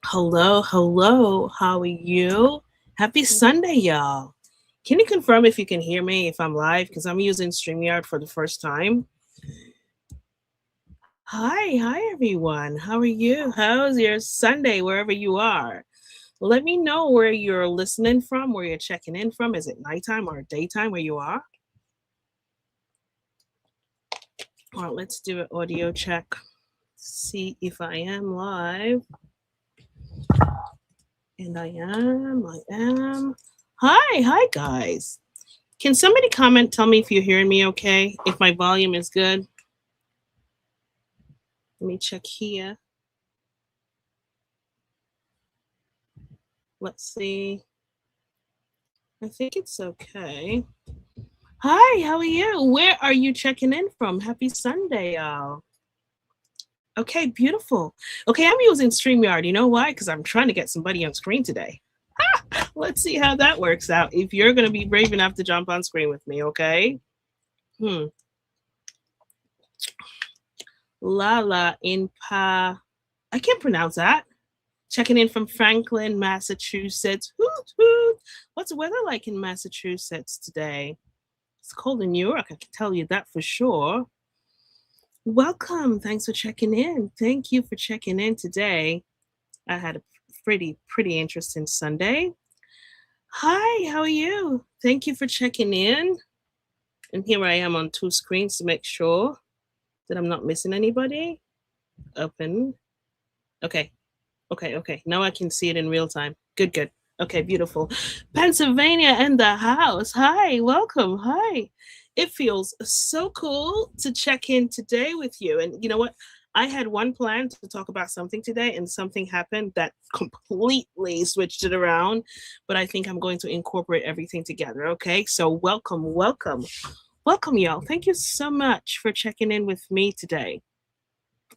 Hello, hello. How are you? Happy Sunday, y'all. Can you confirm if you can hear me if I'm live? Because I'm using StreamYard for the first time. Hi, everyone. How are you? How's your Sunday wherever you are? Let me know where you're listening from, where you're checking in from. Is it nighttime or daytime where you are? All right, let's do an audio check. See if I am live. And I am. Hi, guys. Can somebody comment, tell me if you're hearing me okay? If my volume is good? Let me check here. Let's see. I think it's okay. Hi, how are you? Where are you checking in from? Happy Sunday, y'all. Okay, beautiful. Okay, I'm using StreamYard. You know why? Because I'm trying to get somebody on screen today. Let's see how that works out. If you're going to be brave enough to jump on screen with me, okay? Lala in Pa. I can't pronounce that. Checking in from Franklin, Massachusetts. Hoot, hoot. What's the weather like in Massachusetts today? It's cold in New York, I can tell you that for sure. Welcome. Thanks for checking in. Thank you for checking in today. I had a pretty interesting Sunday. Hi, how are you? Thank you for checking in. And here I am on two screens to make sure that I'm not missing anybody. Open. Okay. Okay. Now I can see it in real time. Good. Okay, beautiful. Pennsylvania and the house. Hi, welcome. Hi. It feels so cool to check in today with you. And you know what? I had one plan to talk about something today, and something happened that completely switched it around. But I think I'm going to incorporate everything together. Okay, so welcome, y'all. Thank you so much for checking in with me today.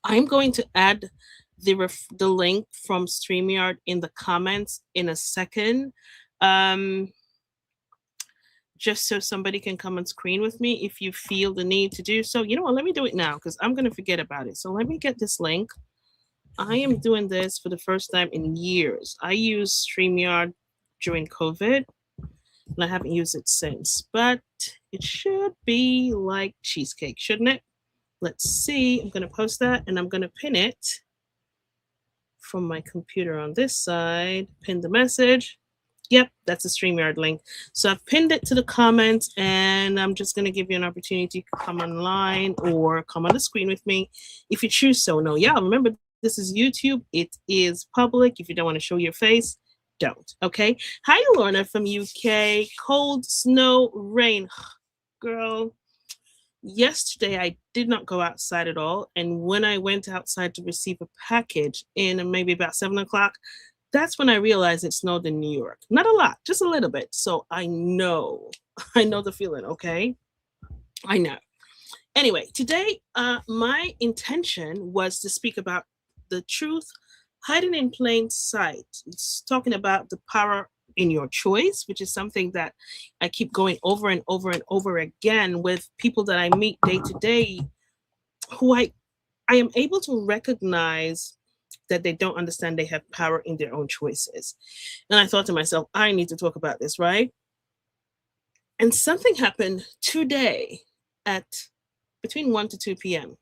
I'm going to add the link from StreamYard in the comments in a second. Um, just so somebody can come on screen with me if you feel the need to do so. You know what? Let me do it now because I'm going to forget about it. So let me get this link. I am doing this for the first time in years. I used StreamYard during COVID and I haven't used it since, but it should be like cheesecake, shouldn't it? Let's see. I'm going to post that and I'm going to pin it from my computer on this side. Pin the message. Yep, that's a StreamYard link. So I've pinned it to the comments and I'm just going to give you an opportunity to come online or come on the screen with me if you choose so. No, yeah, remember this is YouTube. It is public. If you don't want to show your face, don't. Okay. Hi, Lorna from UK. Cold, snow, rain. Girl, yesterday I did not go outside at all. And when I went outside to receive a package in maybe about 7 o'clock, that's when I realized it snowed in New York. Not a lot, just a little bit. So I know, I know the feeling, okay? I know. Anyway, today my intention was to speak about the truth hiding in plain sight. It's talking about the power in your choice, which is something that I keep going over and over again with people that I meet day to day who I am able to recognize that they don't understand they have power in their own choices. And I thought to myself, I need to talk about this, right? And something happened today at between 1 to 2 p.m.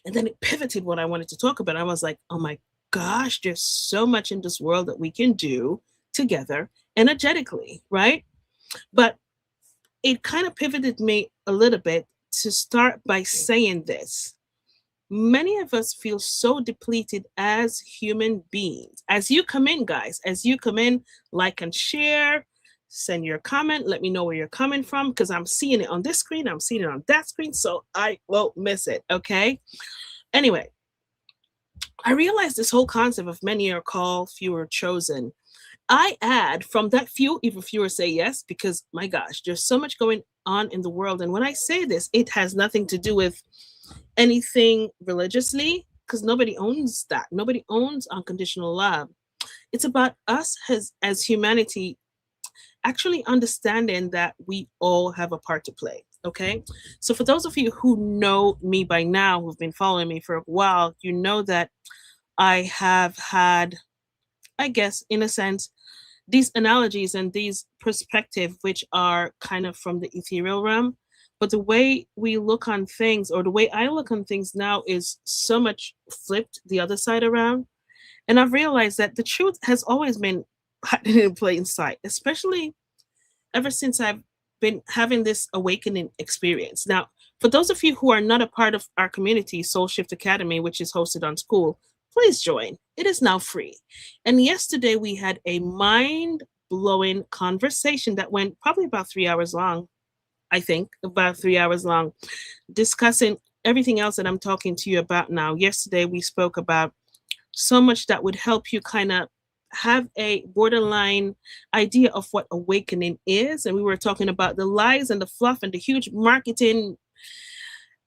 And then it pivoted what I wanted to talk about. I was like, oh my gosh, there's so much in this world that we can do together energetically, right? But it kind of pivoted me a little bit to start by saying this. Many of us feel so depleted as human beings. As you come in, guys, as you come in, like and share, send your comment, let me know where you're coming from because I'm seeing it on this screen, I'm seeing it on that screen, so I won't miss it, okay? Anyway, I realized this whole concept of many are called, few are chosen. I add from that few, even fewer say yes, because my gosh, there's so much going on in the world. And when I say this, it has nothing to do with anything religiously, because nobody owns that. Nobody owns unconditional love. It's about us as humanity actually understanding that we all have a part to play. Okay. So for those of you who know me by now, who've been following me for a while, you know that I have had, I guess, in a sense, these analogies and these perspective, which are kind of from the ethereal realm. But the way we look on things, or the way I look on things now, is so much flipped the other side around. And I've realized that the truth has always been hiding in plain sight, especially ever since I've been having this awakening experience. Now, for those of you who are not a part of our community, Soul Shift Academy, which is hosted on School, please join. It is now free. And yesterday we had a mind blowing conversation that went probably about 3 hours long. I think about 3 hours long, discussing everything else that I'm talking to you about now. Yesterday we spoke about so much that would help you kind of have a borderline idea of what awakening is. And we were talking about the lies and the fluff and the huge marketing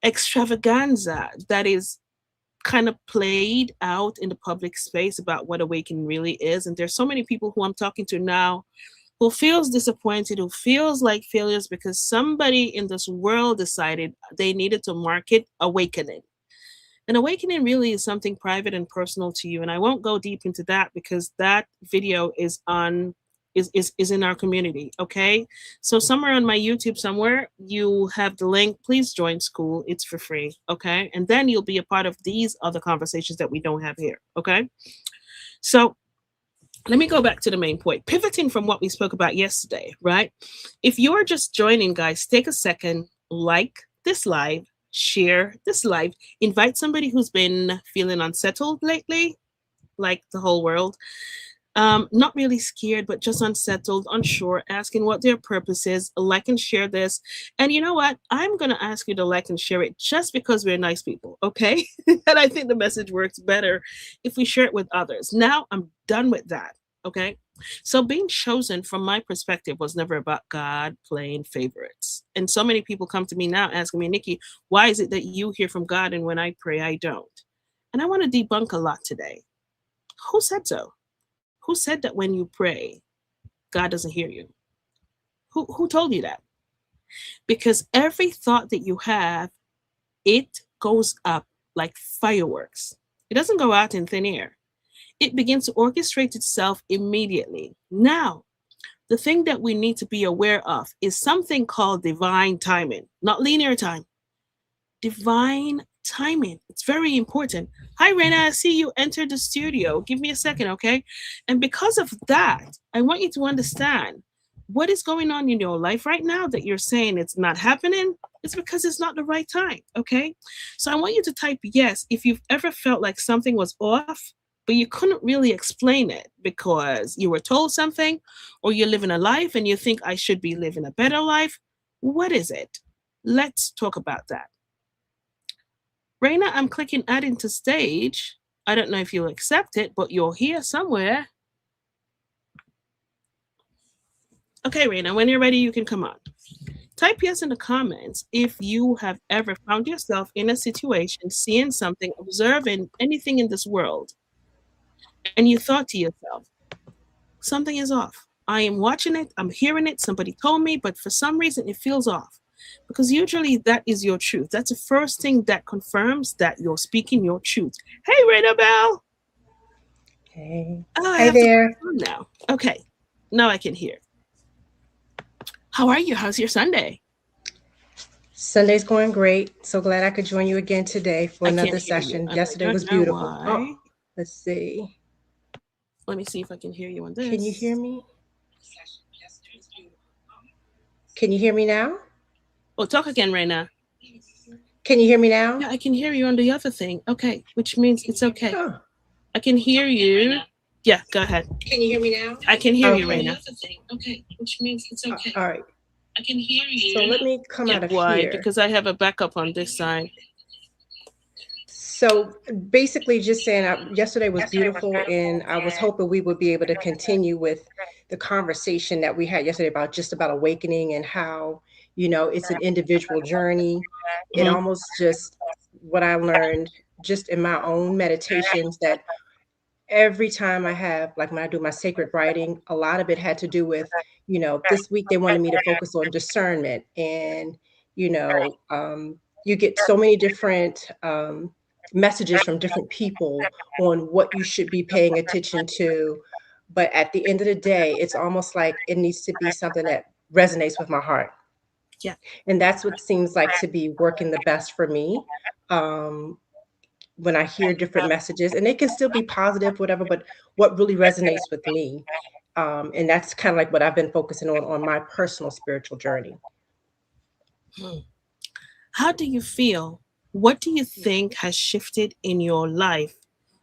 extravaganza that is kind of played out in the public space about what awakening really is. And there's so many people who I'm talking to now who feels disappointed, who feels like failures because somebody in this world decided they needed to market awakening. An awakening really is something private and personal to you. And I won't go deep into that because that video is on is in our community. Okay. So somewhere on my YouTube, somewhere you have the link. Please join School. It's for free. Okay. And then you'll be a part of these other conversations that we don't have here. Okay. So let me go back to the main point, pivoting from what we spoke about yesterday, right? If you're just joining, guys, take a second, like this live, share this live, invite somebody who's been feeling unsettled lately, like the whole world. Not really scared, but just unsettled, unsure, asking what their purpose is. Like and share this. And you know what? I'm going to ask you to like and share it just because we're nice people, okay? And I think the message works better if we share it with others. Now I'm done with that, okay? So being chosen from my perspective was never about God playing favorites. And so many people come to me now asking me, Nikki, why is it that you hear from God and when I pray, I don't? And I want to debunk a lot today. Who said so? Who said that when you pray, God doesn't hear you? Who told you that? Because every thought that you have, it goes up like fireworks. It doesn't go out in thin air. It begins to orchestrate itself immediately. Now, the thing that we need to be aware of is something called divine timing, not linear time. Divine timing. It's very important. Hi, Rena. I see you entered the studio. Give me a second, okay? And because of that, I want you to understand what is going on in your life right now that you're saying it's not happening. It's because it's not the right time, okay? So I want you to type yes if you've ever felt like something was off, but you couldn't really explain it because you were told something or you're living a life and you think I should be living a better life. What is it? Let's talk about that. Raina, I'm clicking add into stage. I don't know if you'll accept it, but you're here somewhere. Okay, Raina, when you're ready, you can come on. Type yes in the comments if you have ever found yourself in a situation, seeing something, observing anything in this world, and you thought to yourself, something is off. I am watching it, I'm hearing it, somebody told me, but for some reason it feels off. Because usually that is your truth. That's the first thing that confirms that you're speaking your truth. Hey, Rena Bell. Hey. Oh, I Hi have to there. put it on now. Okay, now I can hear. How are you? How's your Sunday? Sunday's going great. So glad I could join you again today for I can't another hear you, session. and I Yesterday don't was know beautiful. Oh, why. let's see. Let me see if I can hear you on Can you hear this. me? Can you hear me now? Oh, talk again, Rena. Can you hear me now? Yeah, I can hear you on the other thing. Okay, which means it's okay. Oh, I can hear you. Yeah, go ahead. can you hear me now? I can hear you, Okay. Rena. Okay, which means it's okay. All right. I can hear So you. let me come Yeah, out of why? here. Because I have a backup on this side. So basically, just saying, yesterday was beautiful, and I was hoping we would be able to continue with the conversation that we had yesterday about just about awakening and how, it's an individual journey. It Hmm. almost just what I learned just in my own meditations that every time I have, like when I do my sacred writing, a lot of it had to do with, this week they wanted me to focus on discernment and, you know, um, you get so many different messages from different people on what you should be paying attention to. But at the end of the day, it's almost like it needs to be something that resonates with my heart. Yeah. And that's what seems like to be working the best for me. Um, when I hear different messages, and they can still be positive, whatever, but what really resonates with me. And that's kind of like what I've been focusing on my personal spiritual journey. Hmm. How do you feel? What do you think has shifted in your life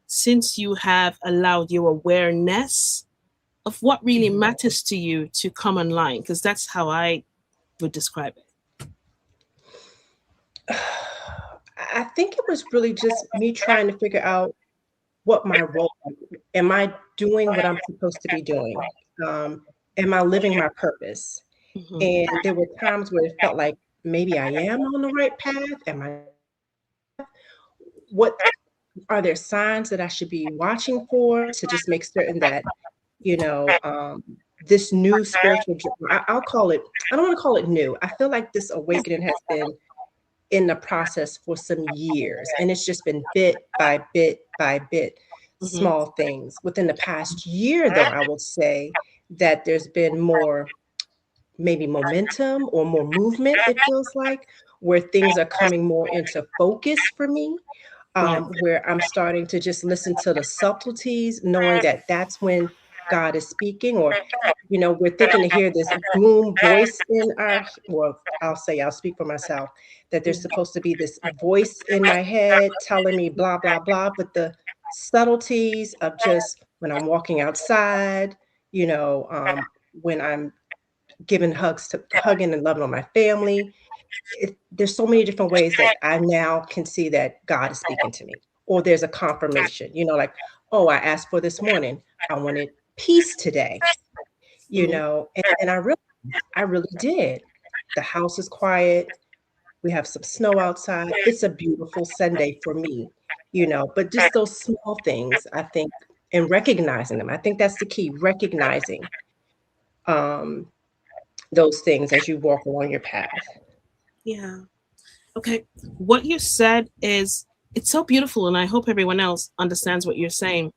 since you have allowed your awareness of what really Mhm. matters to you to come online? Because that's how I would describe it. I think it was really just me trying to figure out what my role, am I doing what I'm supposed to be doing? Um, am I living my purpose? Mhm. And there were times where it felt like maybe I am on the right path. Am I? What are there signs that I should be watching for to just make certain that, you know, this new spiritual journey, I'll call it, I don't want to call it new. I feel like this awakening has been in the process for some years, and it's just been bit by bit by bit, Mhm. small things. Within the past year, though, I will say that there's been more, maybe momentum or more movement, it feels like, where things are coming more into focus for me, Right. where I'm starting to just listen to the subtleties, knowing that that's when God is speaking, or, we're thinking to hear this boom voice in our, well, I'll speak for myself, that there's Mhm. supposed to be this voice in my head telling me blah, blah, blah. But the subtleties of just when I'm walking outside, when I'm hugging and loving on my family, there's so many different ways that I now can see that God is speaking to me, or there's a confirmation, like, oh, I asked for this morning. I wanted peace today, Mhm. and I really did. The house is quiet. We have some snow outside. It's a beautiful Sunday for me, but just those small things, I think, and recognizing them. I think that's the key, recognizing um, those things as you walk along your path. Yeah. Okay. What you said is it's so beautiful, and I hope everyone else understands what you're saying.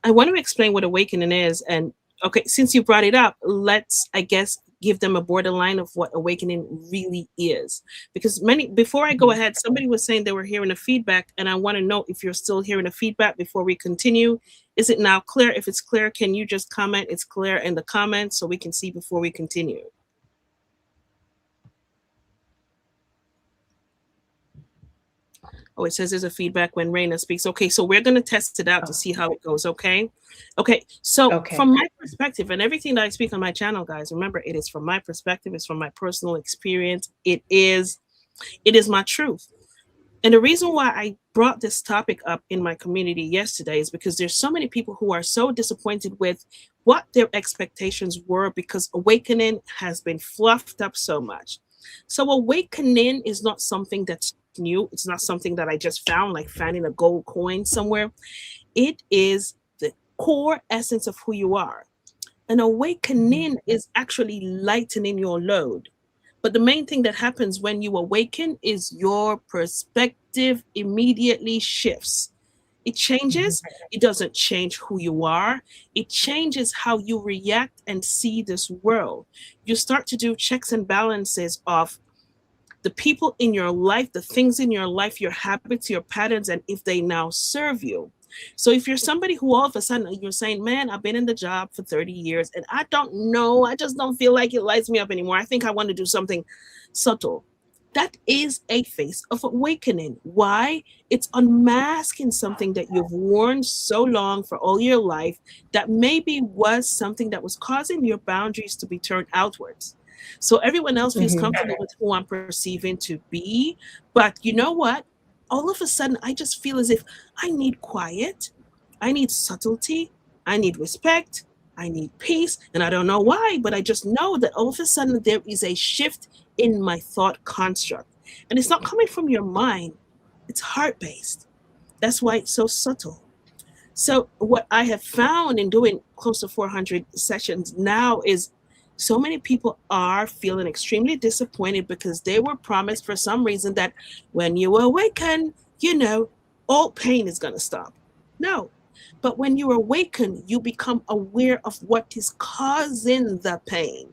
I want to explain what awakening is. And okay, since you brought it up, let's, I guess, give them a borderline of what awakening really is. Because before I go Mhm. ahead, somebody was saying they were hearing a feedback, and I want to know if you're still hearing a feedback before we continue. Is it now clear? If it's clear, can you just comment it's clear in the comments so we can see before we continue? Oh, it says there's a feedback when Raina speaks. Okay, so we're going to test it out to Oh, see how it goes. Okay. Okay. So, okay. from my perspective, and everything that I speak on my channel, guys, remember it is from my perspective, it's from my personal experience. It is my truth. And the reason why I brought this topic up in my community yesterday is because there's so many people who are so disappointed with what their expectations were because awakening has been fluffed up so much. So awakening is not something that's new. It's not something that I just found like finding a gold coin somewhere. It is the core essence of who you are. An Mhm. awakening is actually lightening your load. But the main thing that happens when you awaken is your perspective immediately shifts. It Mhm. changes. It doesn't change who you are. It changes how you react and see this world. You start to do checks and balances of the people in your life, the things in your life, your habits, your patterns, and if they now serve you. So if you're somebody who all of a sudden you're saying, man, I've been in the job for 30 years and I don't know, I just don't feel like it lights me up anymore. I think I want to do something subtle. That is a phase of awakening. Why? It's unmasking something that you've worn so long for all your life that maybe was something that was causing your boundaries to be turned outwards. So everyone else feels Mhm. comfortable with who I'm perceiving to be. But you know what? All of a sudden, I just feel as if I need quiet, I need subtlety, I need respect, I need peace. And I don't know why, but I just know that all of a sudden there is a shift in my thought construct. And it's not coming from your mind, it's heart based. That's why it's so subtle. So, what I have found in doing close to 400 sessions now is so many people are feeling extremely disappointed because they were promised for some reason that when you awaken, you know, all pain is going to stop. No. But when you awaken, you become aware of what is causing the pain.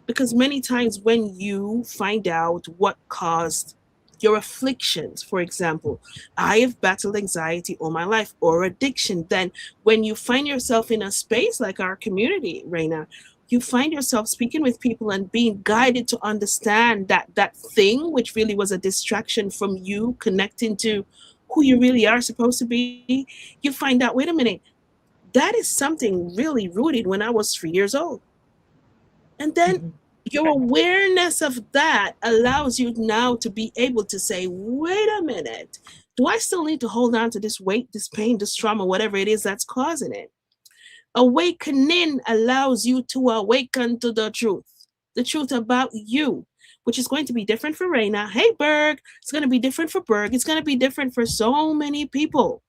Because many times when you find out what caused your afflictions, for example, I have battled anxiety all my life or addiction, then when you find yourself in a space like our community, Raina, you find yourself speaking with people and being guided to understand that that thing which really was a distraction from you connecting to who you really are supposed to be, you find out, wait a minute, that is something really rooted when I was 3 years old. And then Mhm. your awareness of that allows you now to be able to say, wait a minute, do I still need to hold on to this weight, this pain, this trauma, whatever it is that's causing it? Awakening allows you to awaken to the truth about you, which is going to be different for Reina. Hey, Berg. It's going to be different for Berg. It's going to be different for so many people.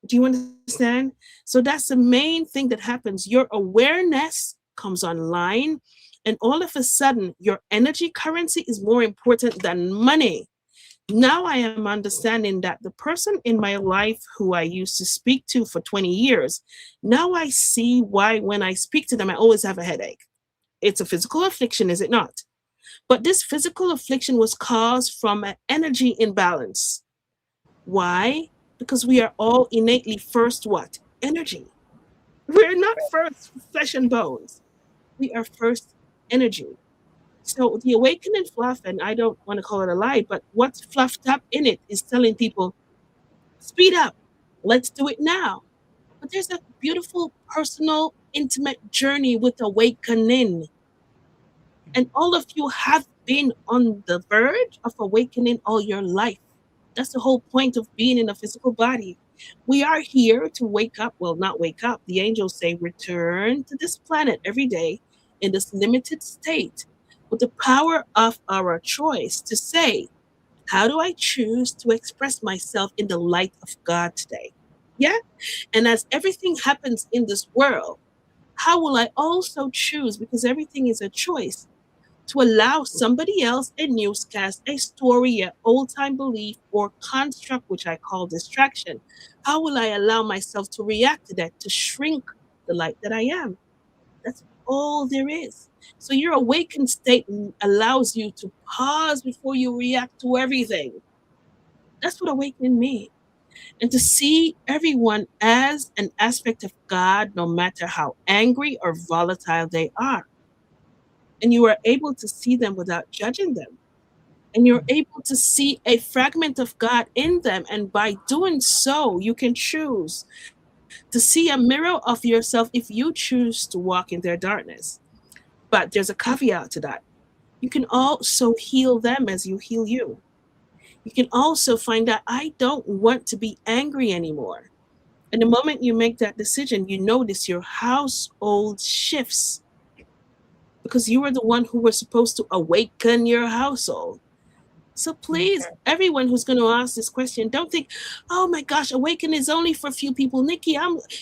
Do you understand? So that's the main thing that happens. Your awareness comes online, and all of a sudden, your energy currency is more important than money. Now I am understanding that the person in my life who I used to speak to for 20 years, now I see why when I speak to them, I always have a headache. It's a physical affliction, is it not? But this physical affliction was caused from an energy imbalance. Why? Because we are all innately first what? Energy. We're not first flesh and bones. We are first energy. So the awakening fluff, and I don't want to call it a lie, but what's fluffed up in it is telling people, speed up, let's do it now. But there's a beautiful, personal, intimate journey with awakening. And all of you have been on the verge of awakening all your life. That's the whole point of being in a physical body. We are here to wake up. Well, not wake up. The angels say return to this planet every day in this limited state with the power of our choice to say, how do I choose to express myself in the light of God today? Yeah. And as everything happens in this world, how will I also choose, because everything is a choice, to allow somebody else a newscast, a story, an old time belief, or construct, which I call distraction? How will I allow myself to react to that, to shrink the light that I am? That's all there is. So your awakened state allows you to pause before you react to everything. That's what awakening means. And to see everyone as an aspect of God, no matter how angry or volatile they are. And you are able to see them without judging them. And you're able to see a fragment of God in them. And by doing so, you can choose to see a mirror of yourself if you choose to walk in their darkness. But there's a caveat to that. You can also heal them as you heal you. You can also find out, I don't want to be angry anymore. And the moment you make that decision, you notice your household shifts because you were the one who was supposed to awaken your household. So please, Okay. everyone who's going to ask this question, don't think, "Oh my gosh, awaken is only for a few people." Nikki,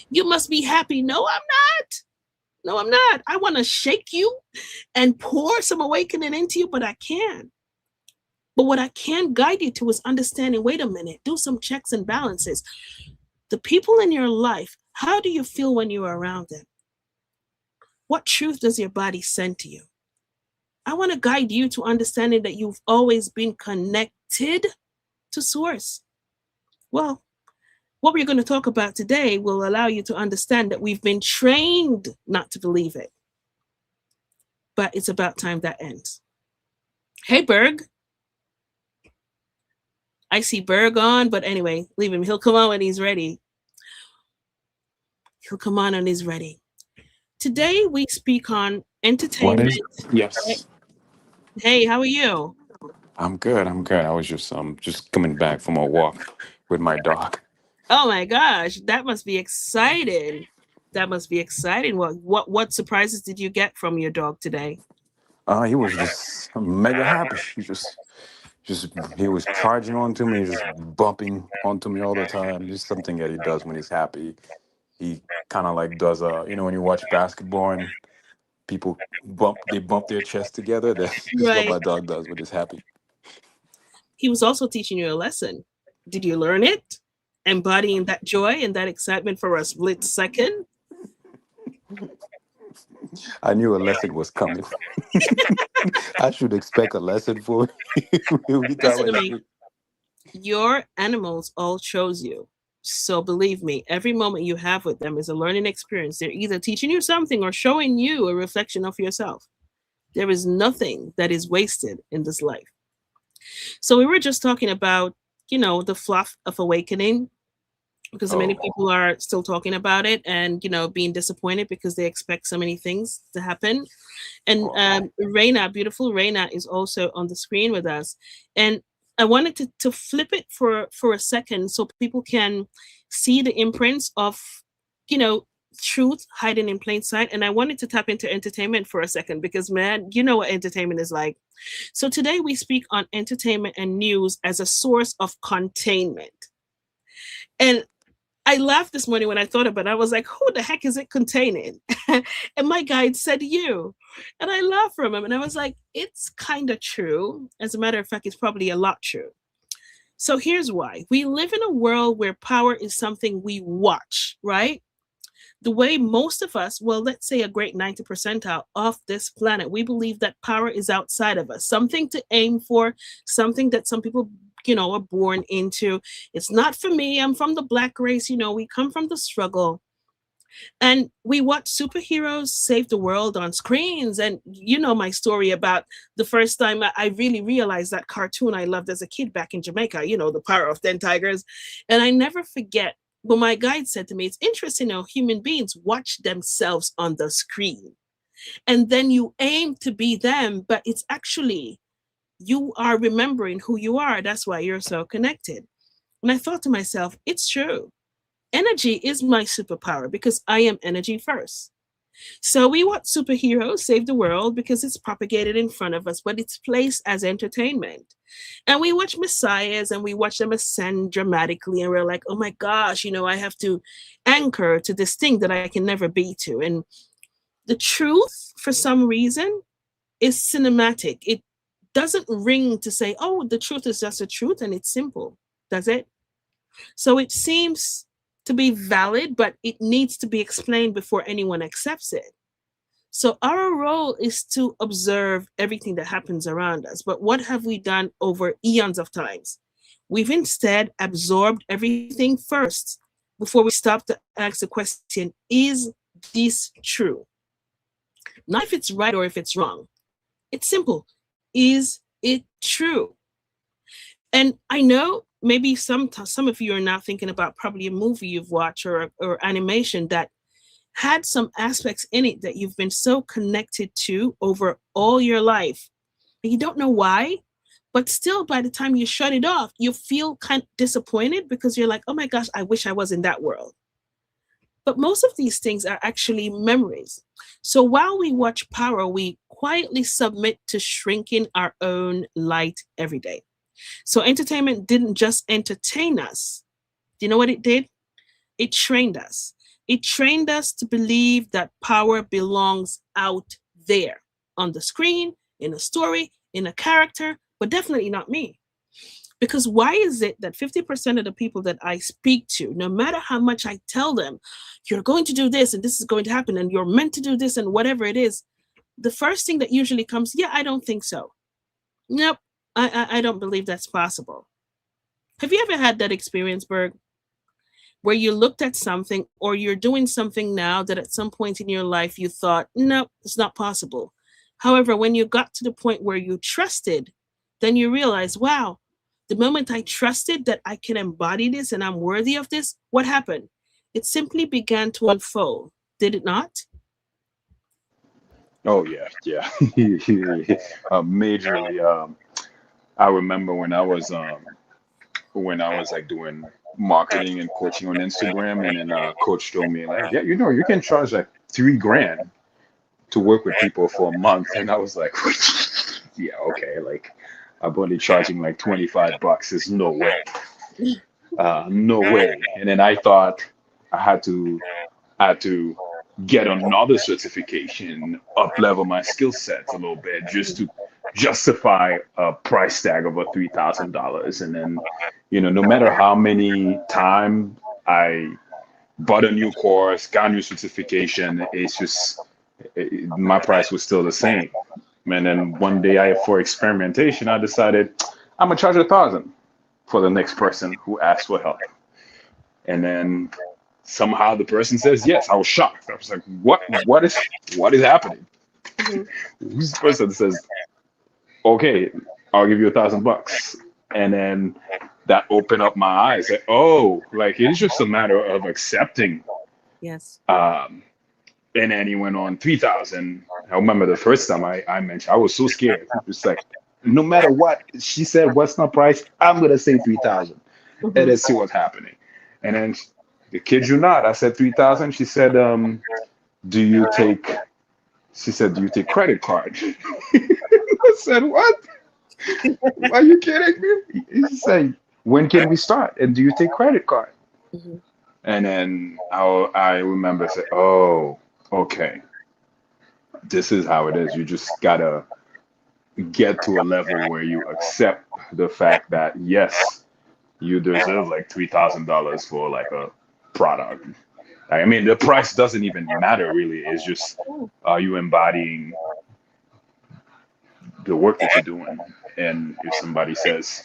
you must be happy. No, I'm not. No, I'm not. I want to shake you and pour some awakening into you, but I can. But what I can guide you to is understanding, wait a minute, do some checks and balances. The people in your life, how do you feel when you're around them? What truth does your body send to you? I want to guide you to understanding that you've always been connected to source. Well, what we're going to talk about today will allow you to understand that we've been trained not to believe it, but it's about time that ends. Hey, Berg. I see Berg on, but anyway, leave him. He'll come on when he's ready. He'll come on when he's ready. Today, we speak on What entertainment. is? Right? Yes, Hey, how are you? I'm good. I'm good. I was just coming back from a walk with my dog. Oh my gosh, that must be exciting. That must be exciting. What surprises did you get from your dog today? He was just mega happy. Just he was charging onto me, just bumping onto me all the time. Just something that he does when he's happy. He kind of like does when you watch basketball and people bump their chest together. That's what Right. my dog does when he's happy. He was also teaching you a lesson. Did you learn it? embodying that joy and that excitement for a split second. I knew a lesson was coming. I should expect a lesson for every time Listen I to me. speak. Your animals all chose you. So believe me, every moment you have with them is a learning experience. They're either teaching you something or showing you a reflection of yourself. There is nothing that is wasted in this life. So we were just talking about, the fluff of awakening, because many Oh, people are still talking about it and, being disappointed because they expect so many things to happen. And oh. Reina, beautiful Reina, is also on the screen with us. And I wanted to flip it for a second so people can see the imprints of, you know, truth hiding in plain sight. And I wanted to tap into entertainment for a second because, man, you know what entertainment is like. So today we speak on entertainment and news as a source of containment. And I laughed this morning when I thought about it. I was like, who the heck is it containing? And my guide said, you. And I laughed from him. And I was like, it's kind of true. As a matter of fact, it's probably a lot true. So here's why. We live in a world where power is something we watch, right? The way most of us, well, let's say a great 90 percentile of this planet, we believe that power is outside of us, something to aim for, something that some people, are born into. It's not for me. I'm from the black race. We come from the struggle. And we watch superheroes save the world on screens. And you know my story about the first time I really realized that cartoon I loved as a kid back in Jamaica, The Power of 10 Tigers. And I never forget what my guide said to me. It's interesting how human beings watch themselves on the screen. And then you aim to be them, but it's actually you are remembering who you are. That's why you're so connected. And I thought to myself, it's true. Energy is my superpower because I am energy first. So we watch superheroes save the world because it's propagated in front of us, but it's placed as entertainment. And we watch messiahs and we watch them ascend dramatically, and we're like, oh my gosh, I have to anchor to this thing that I can never be to. And the truth, for some reason, is cinematic. It doesn't ring to say, oh, the truth is just the truth and it's simple, does it? So it seems to be valid, but it needs to be explained before anyone accepts it. So our role is to observe everything that happens around us. But what have we done over eons of times? We've instead absorbed everything first before we stop to ask the question, is this true? Not if it's right or if it's wrong. It's simple. Is it true? And I know maybe some of you are now thinking about probably a movie you've watched or animation that had some aspects in it that you've been so connected to over all your life. And you don't know why, but still by the time you shut it off, you feel kind of disappointed because you're like, oh my gosh, I wish I was in that world. But most of these things are actually memories. So while we watch Power, we quietly submit to shrinking our own light every day. So entertainment didn't just entertain us. Do you know what it did? It trained us. It trained us to believe that power belongs out there on the screen, in a story, in a character, but definitely not me. Because why is it that 50% of the people that I speak to, no matter how much I tell them, you're going to do this and this is going to happen and you're meant to do this and whatever it is, the first thing that usually comes, yeah, I don't think so. Nope, I don't believe that's possible. Have you ever had that experience, Berg, where you looked at something or you're doing something now that at some point in your life you thought, no, it's not possible. However, when you got to the point where you trusted, then you realize, wow, the moment I trusted that I can embody this and I'm worthy of this, what happened? It simply began to unfold. Did it not? Oh yeah, yeah. Majorly. I remember when I was like doing marketing and coaching on Instagram, and then coach told me like, yeah, you can charge like 3 grand to work with people for a month, and I was like, yeah, okay, like I'm only charging like 25 bucks. There's no way, no way. And then I thought I had to get another certification, up level my skill sets a little bit, justify a price tag of a $3,000. And then, no matter how many times I bought a new course, got a new certification, it's just my price was still the same. And then one day, for experimentation, I decided I'm gonna charge 1,000 for the next person who asks for help. And then somehow the person says yes. I was shocked. I was like, what is happening? Mhm. This person says, okay, I'll give you $1,000. And then that opened up my eyes. Like, oh, like it's just a matter of accepting. Yes. And then he went on 3,000. I remember the first time I mentioned, I was so scared. It's like, no matter what she said, what's my price? I'm gonna say 3,000, and Mhm. then see what's happening. And then, the kid you not, I said 3,000. She said, "Do you take?" She said, "Do you take credit card?" I said, "What? Are you kidding me?" He said, "When can we start? And do you take credit card?" Mhm. And then I remember saying, "Oh, okay, this is how it is. You just gotta get to a level where you accept the fact that yes, you deserve like $3,000 for like a product. I mean, the price doesn't even matter really. It's just, Oh, are you embodying the work that you're doing? And if somebody says,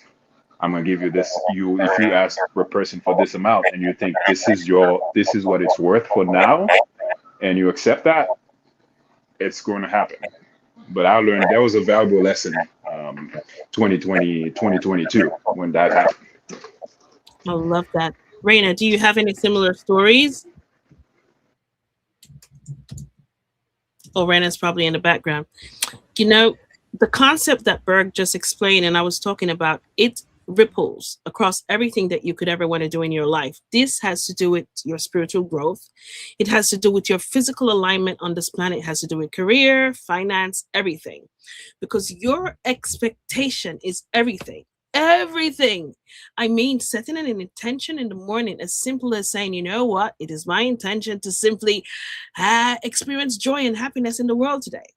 I'm gonna give you this, if you ask for a person for this amount and you think this is what it's worth for now, and you accept that, it's going to happen. But I learned that was a valuable lesson, 2020, 2022, when that happened. I love that. Raina, do you have any similar stories? Oh, Raina's probably in the background. You know, the concept that Berg just explained and I was talking about, it ripples across everything that you could ever want to do in your life. This has to do with your spiritual growth. It has to do with your physical alignment on this planet. It has to do with career, finance, everything. Because your expectation is everything. Everything. I mean, setting an intention in the morning, as simple as saying, you know what, it is my intention to simply experience joy and happiness in the world today.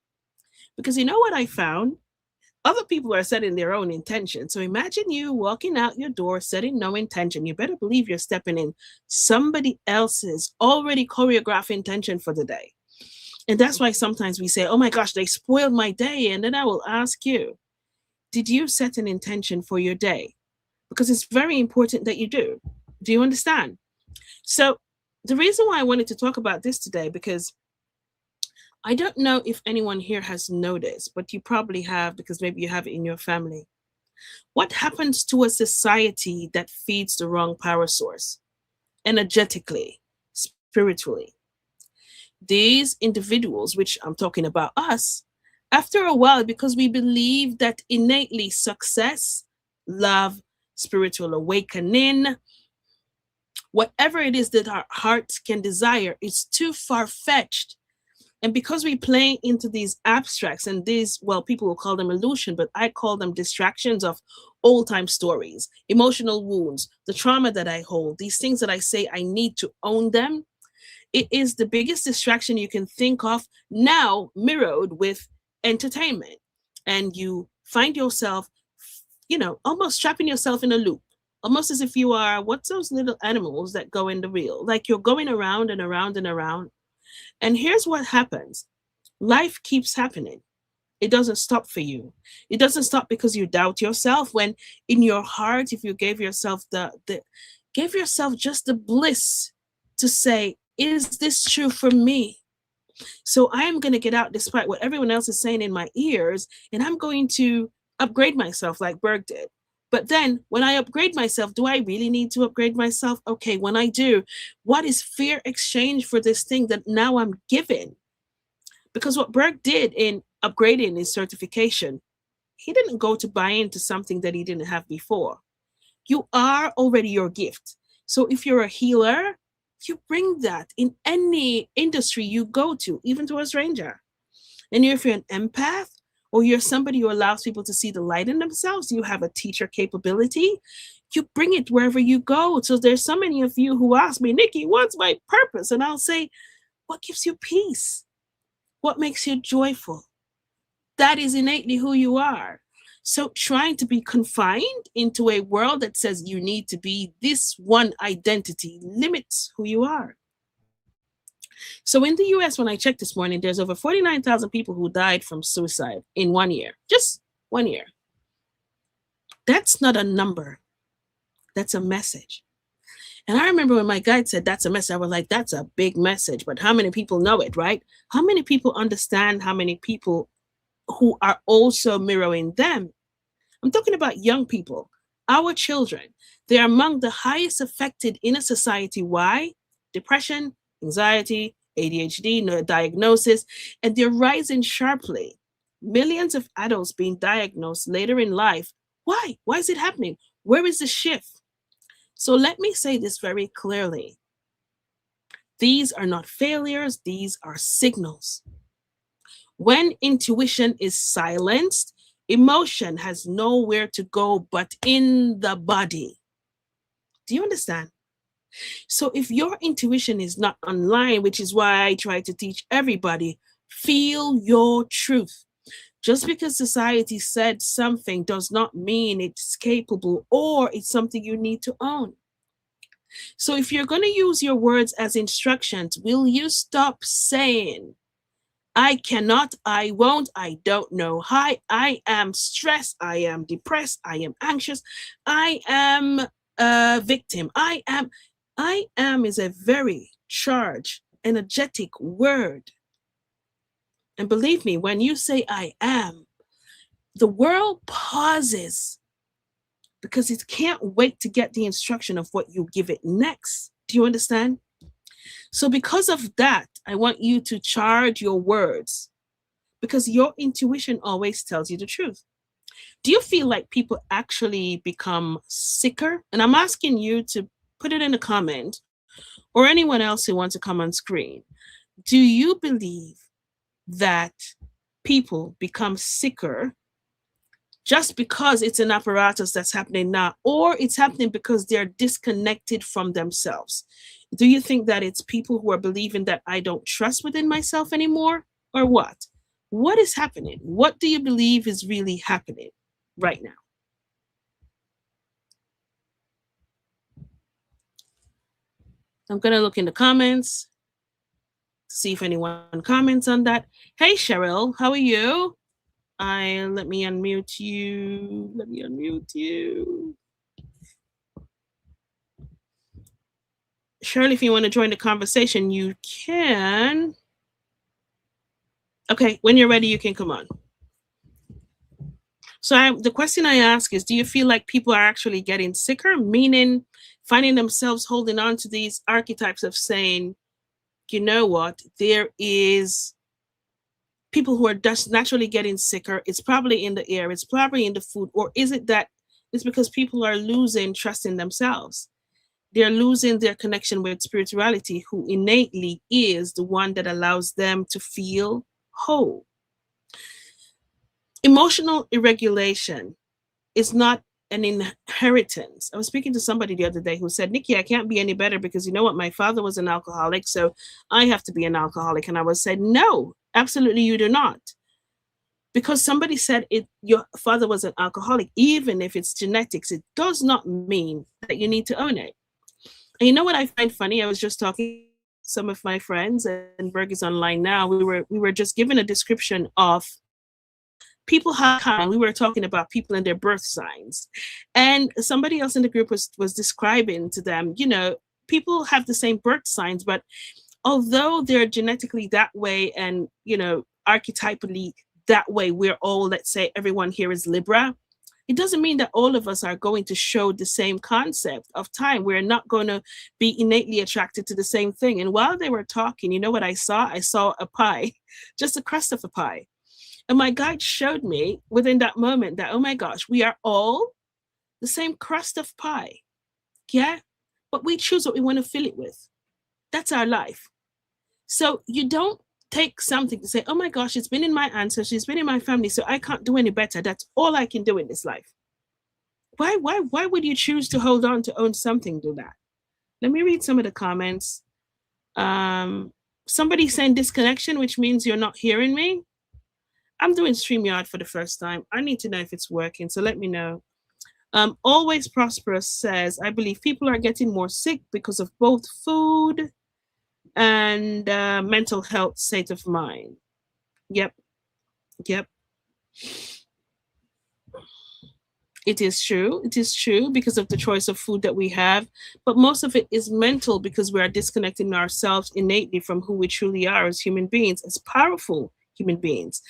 Because you know what I found? Other people are setting their own intention. So imagine you walking out your door setting no intention. You better believe you're stepping in somebody else's already choreographed intention for the day. And that's why sometimes we say, oh my gosh, they spoiled my day. And then I will ask you, did you set an intention for your day? Because it's very important that you do. Do you understand? So the reason why I wanted to talk about this today, because I don't know if anyone here has noticed, but you probably have because maybe you have it in your family. What happens to a society that feeds the wrong power source, energetically, spiritually? These individuals, which I'm talking about us, after a while, because we believe that innately success, love, spiritual awakening, whatever it is that our hearts can desire, is too far fetched. And because we play into these abstracts and these, well, people will call them illusion, but I call them distractions of old time stories, emotional wounds, the trauma that I hold, these things that I say I need to own them. It is the biggest distraction you can think of now, mirrored with entertainment. And you find yourself, almost trapping yourself in a loop, almost as if you are, what's those little animals that go in the reel? Like you're going around and around and around. And here's what happens: life keeps happening. It doesn't stop for you. It doesn't stop because you doubt yourself. When in your heart, if you gave yourself give yourself just the bliss to say, is this true for me? So I am going to get out despite what everyone else is saying in my ears, and I'm going to upgrade myself like Berg did. But then when I upgrade myself, do I really need to upgrade myself? Okay, when I do, what is fair exchange for this thing that now I'm given? Because what Berg did in upgrading his certification, he didn't go to buy into something that he didn't have before. You are already your gift. So if you're a healer, you bring that in any industry you go to, even to a stranger. And if you're an empath, or you're somebody who allows people to see the light in themselves, you have a teacher capability, you bring it wherever you go. So there's so many of you who ask me, Nikki, what's my purpose? And I'll say, what gives you peace? What makes you joyful? That is innately who you are. So trying to be confined into a world that says you need to be this one identity limits who you are. So in the US, when I checked this morning, there's over 49,000 people who died from suicide in 1 year. Just 1 year. That's not a number. That's a message. And I remember when my guide said that's a message, I was like, that's a big message. But how many people know it, right? How many people understand how many people who are also mirroring them? I'm talking about young people, our children. They're among the highest affected in a society. Why? Depression, anxiety, ADHD, no diagnosis, and they're rising sharply. Millions of adults being diagnosed later in life. Why? Why is it happening? Where is the shift? So let me say this very clearly. These are not failures, these are signals. When intuition is silenced, emotion has nowhere to go but in the body. Do you understand? So if your intuition is not online, which is why I try to teach everybody, feel your truth. Just because society said something does not mean it's capable or it's something you need to own. So if you're going to use your words as instructions, will you stop saying, I cannot, I won't, I don't know. Hi, I am stressed, I am depressed, I am anxious, I am a victim. I am is a very charged, energetic word. And believe me, when you say I am, the world pauses because it can't wait to get the instruction of what you give it next. Do you understand? So because of that, I want you to charge your words because your intuition always tells you the truth. Do you feel like people actually become sicker? And I'm asking you to put it in a comment or anyone else who wants to come on screen. Do you believe that people become sicker just because it's an apparatus that's happening now, or it's happening because they're disconnected from themselves? Do you think that it's people who are believing that I don't trust within myself anymore, or what? What is happening? What do you believe is really happening right now? I'm going to look in the comments to see if anyone comments on that. Hey, Cheryl, how are you? Let me unmute you. Let me unmute you. Shirley, if you want to join the conversation, you can. Okay, when you're ready, you can come on. So the question I ask is, do you feel like people are actually getting sicker, meaning finding themselves holding on to these archetypes of saying, you know what, there is people who are just naturally getting sicker. It's probably in the air, it's probably in the food, or is it that it's because people are losing trust in themselves? They're losing their connection with spirituality, who innately is the one that allows them to feel whole. Emotional irregulation is not an inheritance. I was speaking to somebody the other day who said, Nikki, I can't be any better because you know what? My father was an alcoholic, so I have to be an alcoholic. And I was said, no, absolutely you do not. Because somebody said your father was an alcoholic, even if it's genetics, it does not mean that you need to own it. And you know what I find funny? I was just talking to some of my friends, and Berg is online now. We were just given a description of people have kind. We were talking about people and their birth signs, and somebody else in the group was describing to them, people have the same birth signs, but although they're genetically that way and archetypally that way, we're all, let's say everyone here is Libra. It doesn't mean that all of us are going to show the same concept of time. We're not going to be innately attracted to the same thing. And while they were talking, you know what I saw? I saw a pie, just a crust of a pie. And my guide showed me within that moment that, oh my gosh, we are all the same crust of pie. Yeah? But we choose what we want to fill it with. That's our life. So you don't take something to say, oh my gosh, it's been in my ancestors, it's been in my family, so I can't do any better. That's all I can do in this life. Why would you choose to hold on to own something to that? Let me read some of the comments. Somebody saying disconnection, which means you're not hearing me. I'm doing StreamYard for the first time. I need to know if it's working, so let me know. Always Prosperous says, I believe people are getting more sick because of both food and mental health state of mind. Yep, yep. It is true. It is true because of the choice of food that we have. But most of it is mental because we are disconnecting ourselves innately from who we truly are as human beings, as powerful human beings.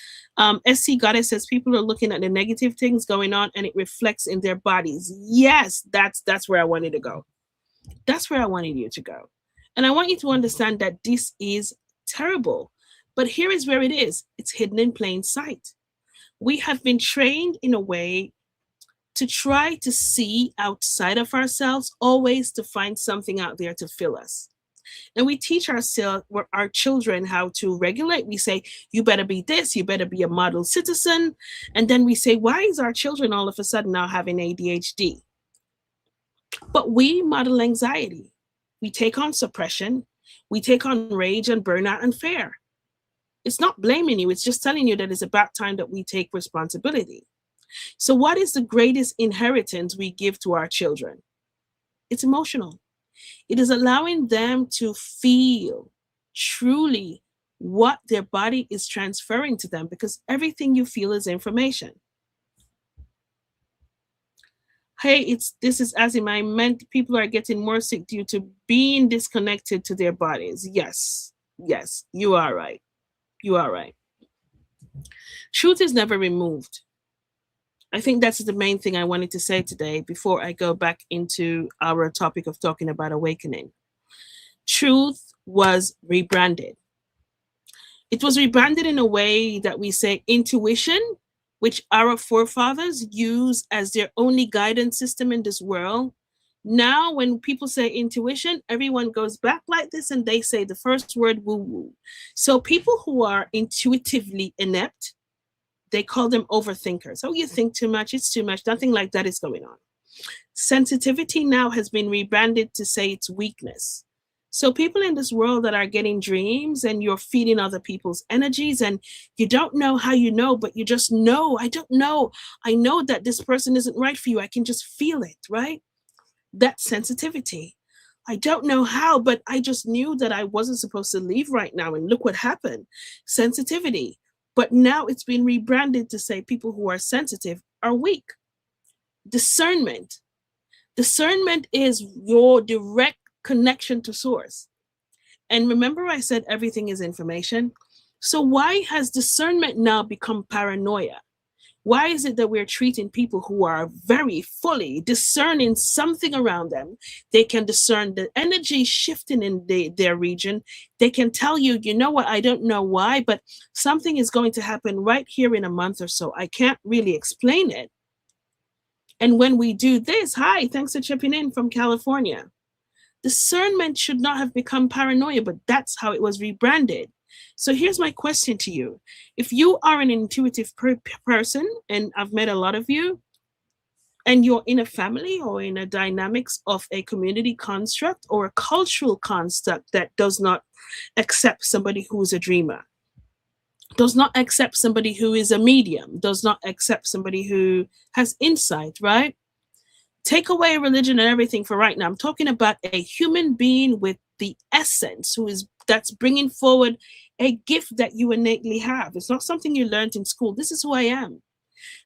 SC Goddess says people are looking at the negative things going on and it reflects in their bodies. Yes, that's where I wanted to go. That's where I wanted you to go. And I want you to understand that this is terrible. But here is where it is. It's hidden in plain sight. We have been trained in a way to try to see outside of ourselves, always to find something out there to fill us. And we teach ourselves, our children, how to regulate. We say, you better be this, you better be a model citizen. And then we say, why is our children all of a sudden now having ADHD? But we model anxiety. We take on suppression. We take on rage and burnout and fear. It's not blaming you. It's just telling you that it's about time that we take responsibility. So what is the greatest inheritance we give to our children? It's emotional. It is allowing them to feel truly what their body is transferring to them, because everything you feel is information. Hey, this is Azim. I meant people are getting more sick due to being disconnected to their bodies. Yes, yes, you are right. You are right. Truth is never removed. I think that's the main thing I wanted to say today before I go back into our topic of talking about awakening. Truth was rebranded. It was rebranded in a way that we say intuition, which our forefathers used as their only guidance system in this world. Now, when people say intuition, everyone goes back like this and they say the first word woo woo. So people who are intuitively inept, they call them overthinkers. Oh, you think too much, it's too much. Nothing like that is going on. Sensitivity now has been rebranded to say it's weakness. So people in this world that are getting dreams and you're feeding other people's energies and you don't know how you know, but you just know, I don't know. I know that this person isn't right for you. I can just feel it, right? That's sensitivity. I don't know how, but I just knew that I wasn't supposed to leave right now. And look what happened. Sensitivity. But now it's been rebranded to say people who are sensitive are weak. Discernment. Discernment is your direct connection to source. And remember I said everything is information? So why has discernment now become paranoia? Why is it that we're treating people who are very fully discerning something around them? They can discern the energy shifting in their region. They can tell you, you know what, I don't know why, but something is going to happen right here in a month or so. I can't really explain it. And when we do this, hi, thanks for chipping in from California. Discernment should not have become paranoia, but that's how it was rebranded. So here's my question to you. If you are an intuitive person, and I've met a lot of you, and you're in a family or in a dynamics of a community construct or a cultural construct that does not accept somebody who is a dreamer, does not accept somebody who is a medium, does not accept somebody who has insight, right? Take away religion and everything for right now. I'm talking about a human being with the essence that's bringing forward a gift that you innately have. It's not something you learned in school. This is who I am.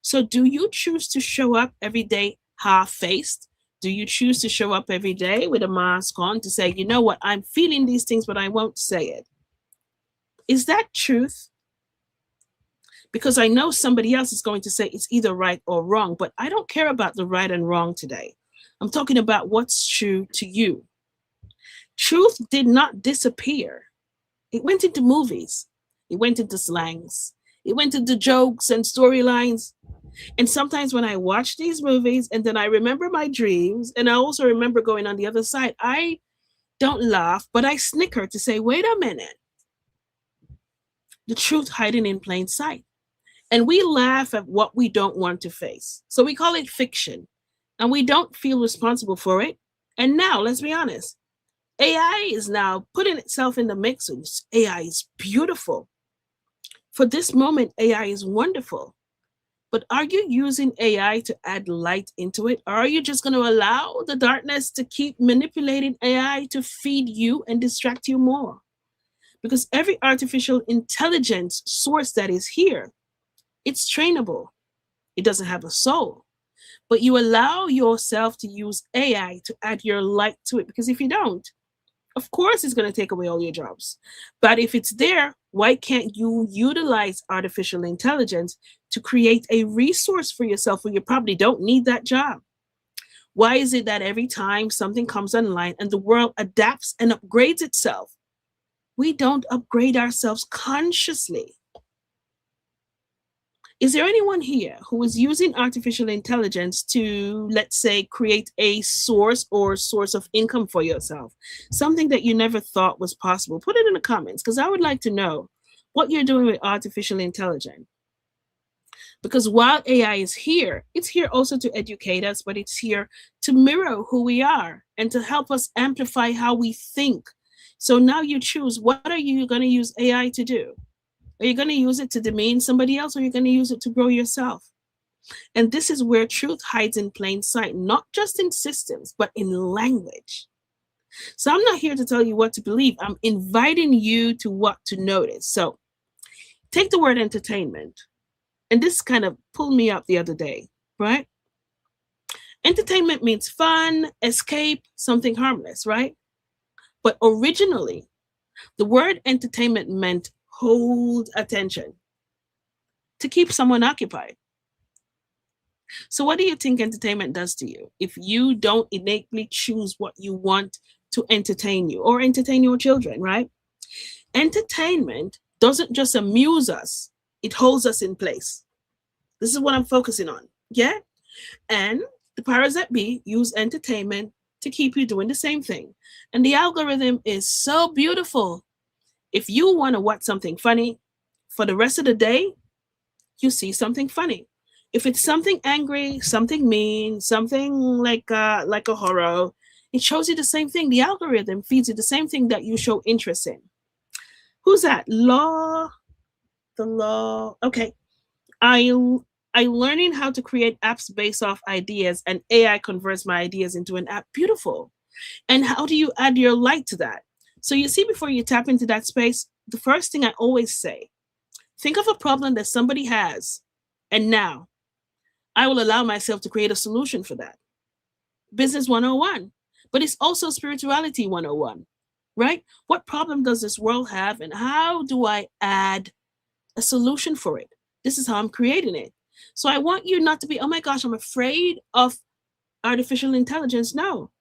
So do you choose to show up every day half-faced? Do you choose to show up every day with a mask on to say, you know what, I'm feeling these things, but I won't say it? Is that truth? Because I know somebody else is going to say it's either right or wrong, but I don't care about the right and wrong today. I'm talking about what's true to you. Truth did not disappear. It went into movies. It went into slangs. It went into jokes and storylines. And sometimes when I watch these movies and then I remember my dreams, and I also remember going on the other side, I don't laugh, but I snicker to say, wait a minute. The truth hiding in plain sight. And we laugh at what we don't want to face. So we call it fiction. And we don't feel responsible for it. And now, let's be honest, AI is now putting itself in the mix. And AI is beautiful. For this moment, AI is wonderful. But are you using AI to add light into it? Or are you just going to allow the darkness to keep manipulating AI to feed you and distract you more? Because every artificial intelligence source that is here, it's trainable. It doesn't have a soul. But you allow yourself to use AI to add your light to it. Because if you don't, of course it's going to take away all your jobs. But if it's there, why can't you utilize artificial intelligence to create a resource for yourself where you probably don't need that job? Why is it that every time something comes online and the world adapts and upgrades itself, we don't upgrade ourselves consciously? Is there anyone here who is using artificial intelligence to, let's say, create a source of income for yourself? Something that you never thought was possible? Put it in the comments because I would like to know what you're doing with artificial intelligence. Because while AI is here, it's here also to educate us, but it's here to mirror who we are and to help us amplify how we think. So now you choose, what are you going to use AI to do? Are you going to use it to demean somebody else, or are you going to use it to grow yourself? And this is where truth hides in plain sight, not just in systems, but in language. So I'm not here to tell you what to believe. I'm inviting you to what to notice. So take the word entertainment. And this kind of pulled me up the other day, right? Entertainment means fun, escape, something harmless, right? But originally, the word entertainment meant hold attention, to keep someone occupied. So, what do you think entertainment does to you if you don't innately choose what you want to entertain you or entertain your children, right? Entertainment doesn't just amuse us, it holds us in place. This is what I'm focusing on. Yeah? And the powers that be use entertainment to keep you doing the same thing. And the algorithm is so beautiful. If you want to watch something funny for the rest of the day, you see something funny. If it's something angry, something mean, something like a horror, it shows you the same thing. The algorithm feeds you the same thing that you show interest in. Who's that? Law, the law. Okay, I I learning how to create apps based off ideas, and AI converts my ideas into an app. Beautiful. And how do you add your light to that? So you see, before you tap into that space, the first thing I always say, think of a problem that somebody has, and now I will allow myself to create a solution for that. Business 101, but it's also spirituality 101, right? What problem does this world have, and how do I add a solution for it? This is how I'm creating it. So I want you not to be, oh my gosh, I'm afraid of artificial intelligence. No,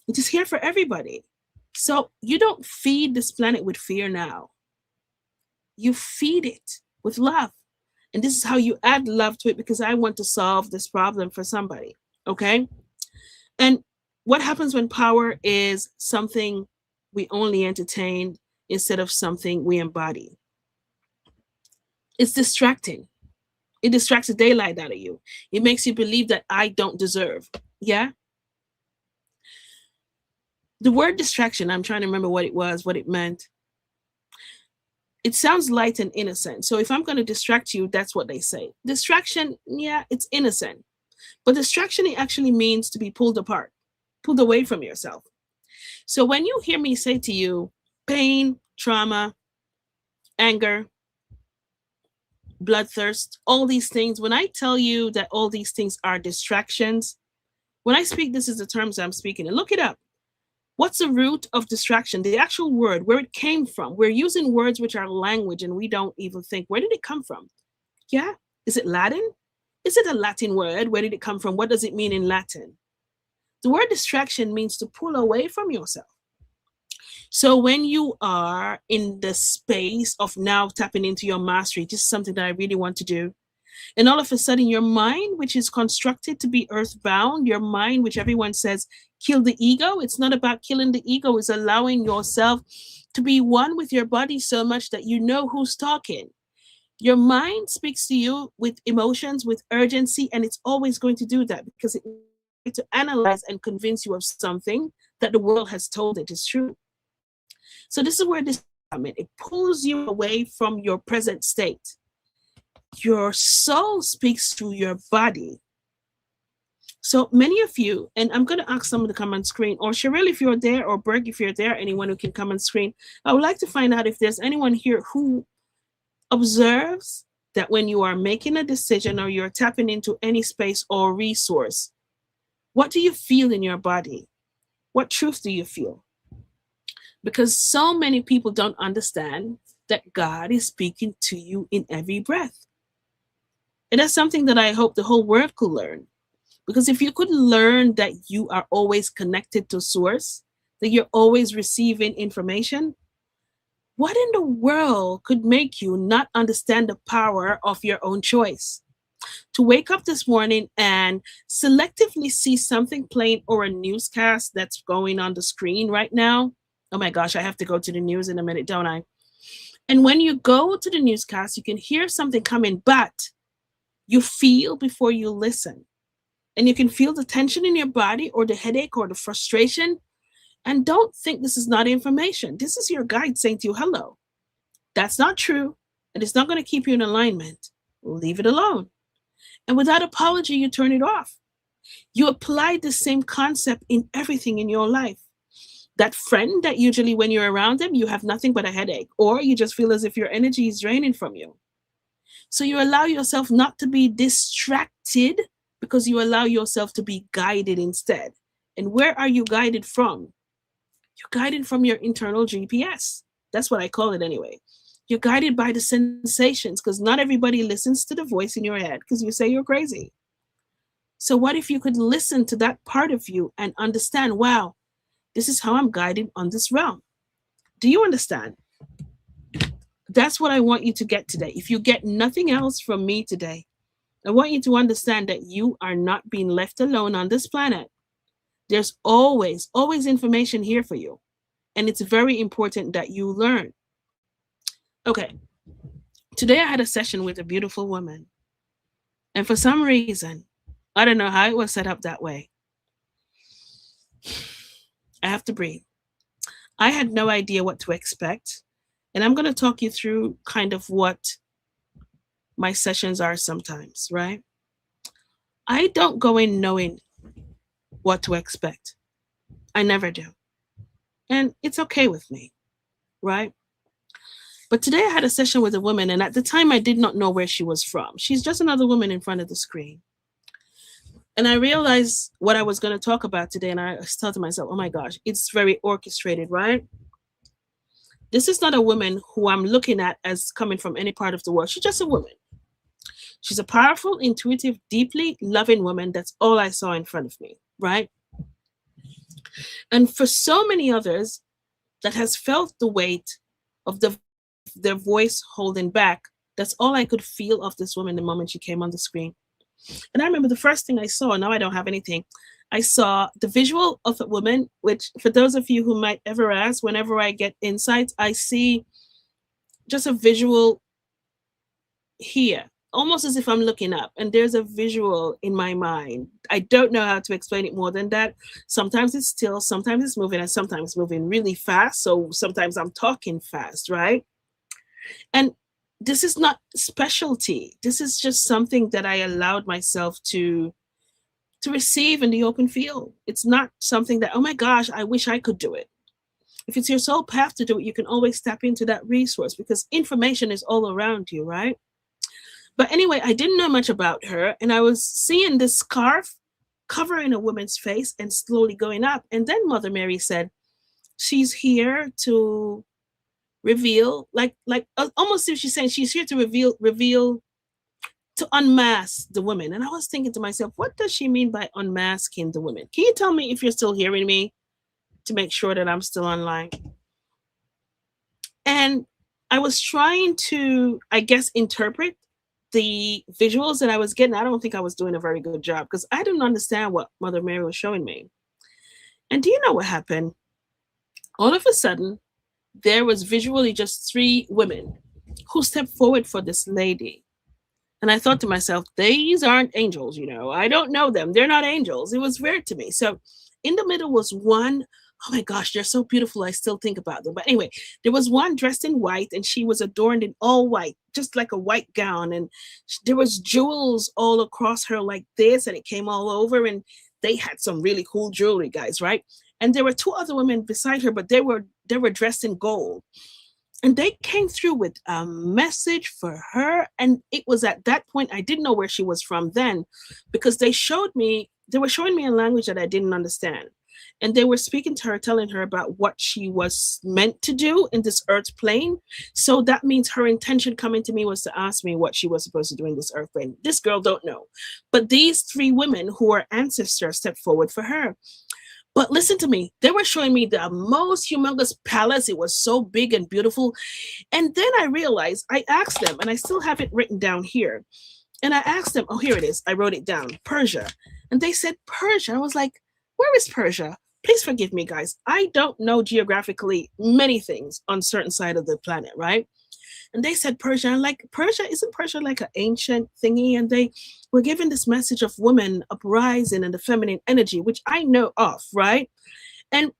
it is here for everybody. So you don't feed this planet with fear now. You feed it with love. And this is how you add love to it, because I want to solve this problem for somebody. Okay. And what happens when power is something we only entertain instead of something we embody? It's distracting. It distracts the daylight out of you. It makes you believe that I don't deserve. Yeah. The word distraction, I'm trying to remember what it was, what it meant. It sounds light and innocent. So if I'm going to distract you, that's what they say. Distraction, yeah, it's innocent. But distraction, it actually means to be pulled apart, pulled away from yourself. So when you hear me say to you, pain, trauma, anger, bloodthirst, all these things, when I tell you that all these things are distractions, when I speak, this is the terms I'm speaking, and look it up. What's the root of distraction? The actual word, where it came from. We're using words which are language and we don't even think, where did it come from? Yeah? Is it Latin? Is it a Latin word? Where did it come from? What does it mean in Latin? The word distraction means to pull away from yourself. So when you are in the space of now tapping into your mastery, this is something that I really want to do. And all of a sudden, your mind, which is constructed to be earthbound, your mind, which everyone says, kill the ego. It's not about killing the ego. It's allowing yourself to be one with your body so much that you know who's talking. Your mind speaks to you with emotions, with urgency, and it's always going to do that because it wants to analyze and convince you of something that the world has told it is true. So this is where this comes in. It pulls you away from your present state. Your soul speaks through your body. So many of you, and I'm going to ask someone to come on screen, or Cheryl, if you're there, or Berg, if you're there, anyone who can come on screen. I would like to find out if there's anyone here who observes that when you are making a decision or you're tapping into any space or resource, what do you feel in your body? What truth do you feel? Because so many people don't understand that God is speaking to you in every breath. And that's something that I hope the whole world could learn. Because if you could learn that you are always connected to source, that you're always receiving information, what in the world could make you not understand the power of your own choice? To wake up this morning and selectively see something playing or a newscast that's going on the screen right now. Oh my gosh, I have to go to the news in a minute, don't I? And when you go to the newscast, you can hear something coming, but you feel before you listen. And you can feel the tension in your body or the headache or the frustration. And don't think this is not information. This is your guide saying to you, hello, that's not true. And it's not going to keep you in alignment. Leave it alone. And without apology, you turn it off. You apply the same concept in everything in your life. That friend that usually when you're around them, you have nothing but a headache, or you just feel as if your energy is draining from you. So you allow yourself not to be distracted because you allow yourself to be guided instead. And where are you guided from? You're guided from your internal GPS. That's what I call it anyway. You're guided by the sensations because not everybody listens to the voice in your head because you say you're crazy. So what if you could listen to that part of you and understand, wow, this is how I'm guided on this realm. Do you understand? That's what I want you to get today. If you get nothing else from me today, I want you to understand that you are not being left alone on this planet. There's always, always information here for you. And it's very important that you learn. Okay. Today I had a session with a beautiful woman. And for some reason, I don't know how it was set up that way. I have to breathe. I had no idea what to expect. And I'm going to talk you through kind of what my sessions are sometimes, right? I don't go in knowing what to expect. I never do. And it's okay with me, right? But today I had a session with a woman, and at the time I did not know where she was from. She's just another woman in front of the screen. And I realized what I was going to talk about today, and I thought to myself, oh my gosh, it's very orchestrated, right? This is not a woman who I'm looking at as coming from any part of the world. She's just a woman. She's a powerful, intuitive, deeply loving woman. That's all I saw in front of me, right? And for so many others that has felt the weight of their voice holding back, that's all I could feel of this woman the moment she came on the screen. And I remember the first thing I saw, now I don't have anything, I saw the visual of a woman, which for those of you who might ever ask, whenever I get insights, I see just a visual here, almost as if I'm looking up, and there's a visual in my mind. I don't know how to explain it more than that. Sometimes it's still, sometimes it's moving, and sometimes moving really fast. So sometimes I'm talking fast, right? And this is not specialty. This is just something that I allowed myself to receive in the open field. It's not something that, oh my gosh, I wish I could do it. If it's your soul path to do it, you can always tap into that resource because information is all around you, right? But anyway, I didn't know much about her, and I was seeing this scarf covering a woman's face and slowly going up. And then Mother Mary said, she's here to reveal, like almost if she's saying she's here to reveal, to unmask the women. And I was thinking to myself, what does she mean by unmasking the women? Can you tell me if you're still hearing me to make sure that I'm still online? And I was trying to, I guess, interpret the visuals that I was getting. I don't think I was doing a very good job because I didn't understand what Mother Mary was showing me. And do you know what happened? All of a sudden, there was visually just 3 women who stepped forward for this lady. And I thought to myself, these aren't angels, I don't know them. They're not angels. It was weird to me. So in the middle was one Oh my gosh, they're so beautiful. I still think about them. But anyway, there was one dressed in white and she was adorned in all white, just like a white gown. And there was jewels all across her like this, and it came all over. And they had some really cool jewelry, guys, right? And there were two other women beside her, but they were dressed in gold. And they came through with a message for her. And it was at that point I didn't know where she was from then, because they were showing me a language that I didn't understand. And they were speaking to her, telling her about what she was meant to do in this earth plane. So that means her intention coming to me was to ask me what she was supposed to do in this earth plane. This girl don't know. But these three women who are ancestors stepped forward for her. But listen to me, they were showing me the most humongous palace. It was so big and beautiful. And then I realized, I asked them, and I still have it written down here. And I asked them, oh, here it is. I wrote it down, Persia. And they said, Persia. I was like, where is Persia? Please forgive me, guys. I don't know geographically many things on certain side of the planet, right? And they said Persia. I'm like, Persia, isn't Persia like an ancient thingy? And they were given this message of women uprising and the feminine energy, which I know of, right? And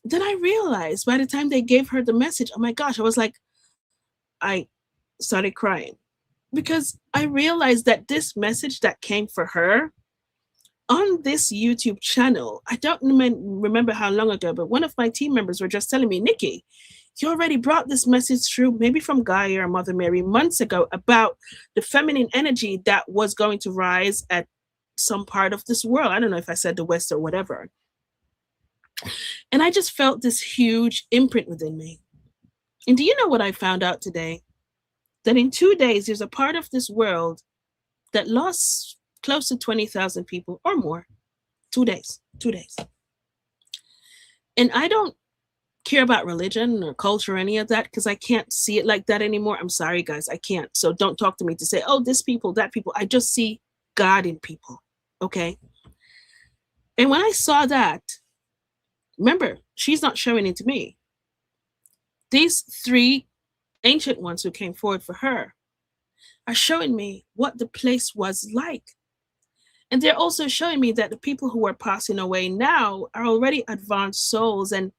then I realized by the time they gave her the message, oh my gosh, I was like, I started crying, because I realized that this message that came for her on this YouTube channel, I don't remember how long ago, but one of my team members were just telling me, Nikki, you already brought this message through, maybe from Gaia or Mother Mary months ago, about the feminine energy that was going to rise at some part of this world. I don't know if I said the West or whatever. And I just felt this huge imprint within me. And do you know what I found out today? That in 2 days, there's a part of this world that lost close to 20,000 people or more. 2 days, 2 days. And I don't care about religion or culture or any of that, because I can't see it like that anymore. I'm sorry, guys, I can't. So don't talk to me to say, oh, this people, that people. I just see God in people, okay? And when I saw that, remember, she's not showing it to me. These three ancient ones who came forward for her are showing me what the place was like. And they're also showing me that the people who are passing away now are already advanced souls. And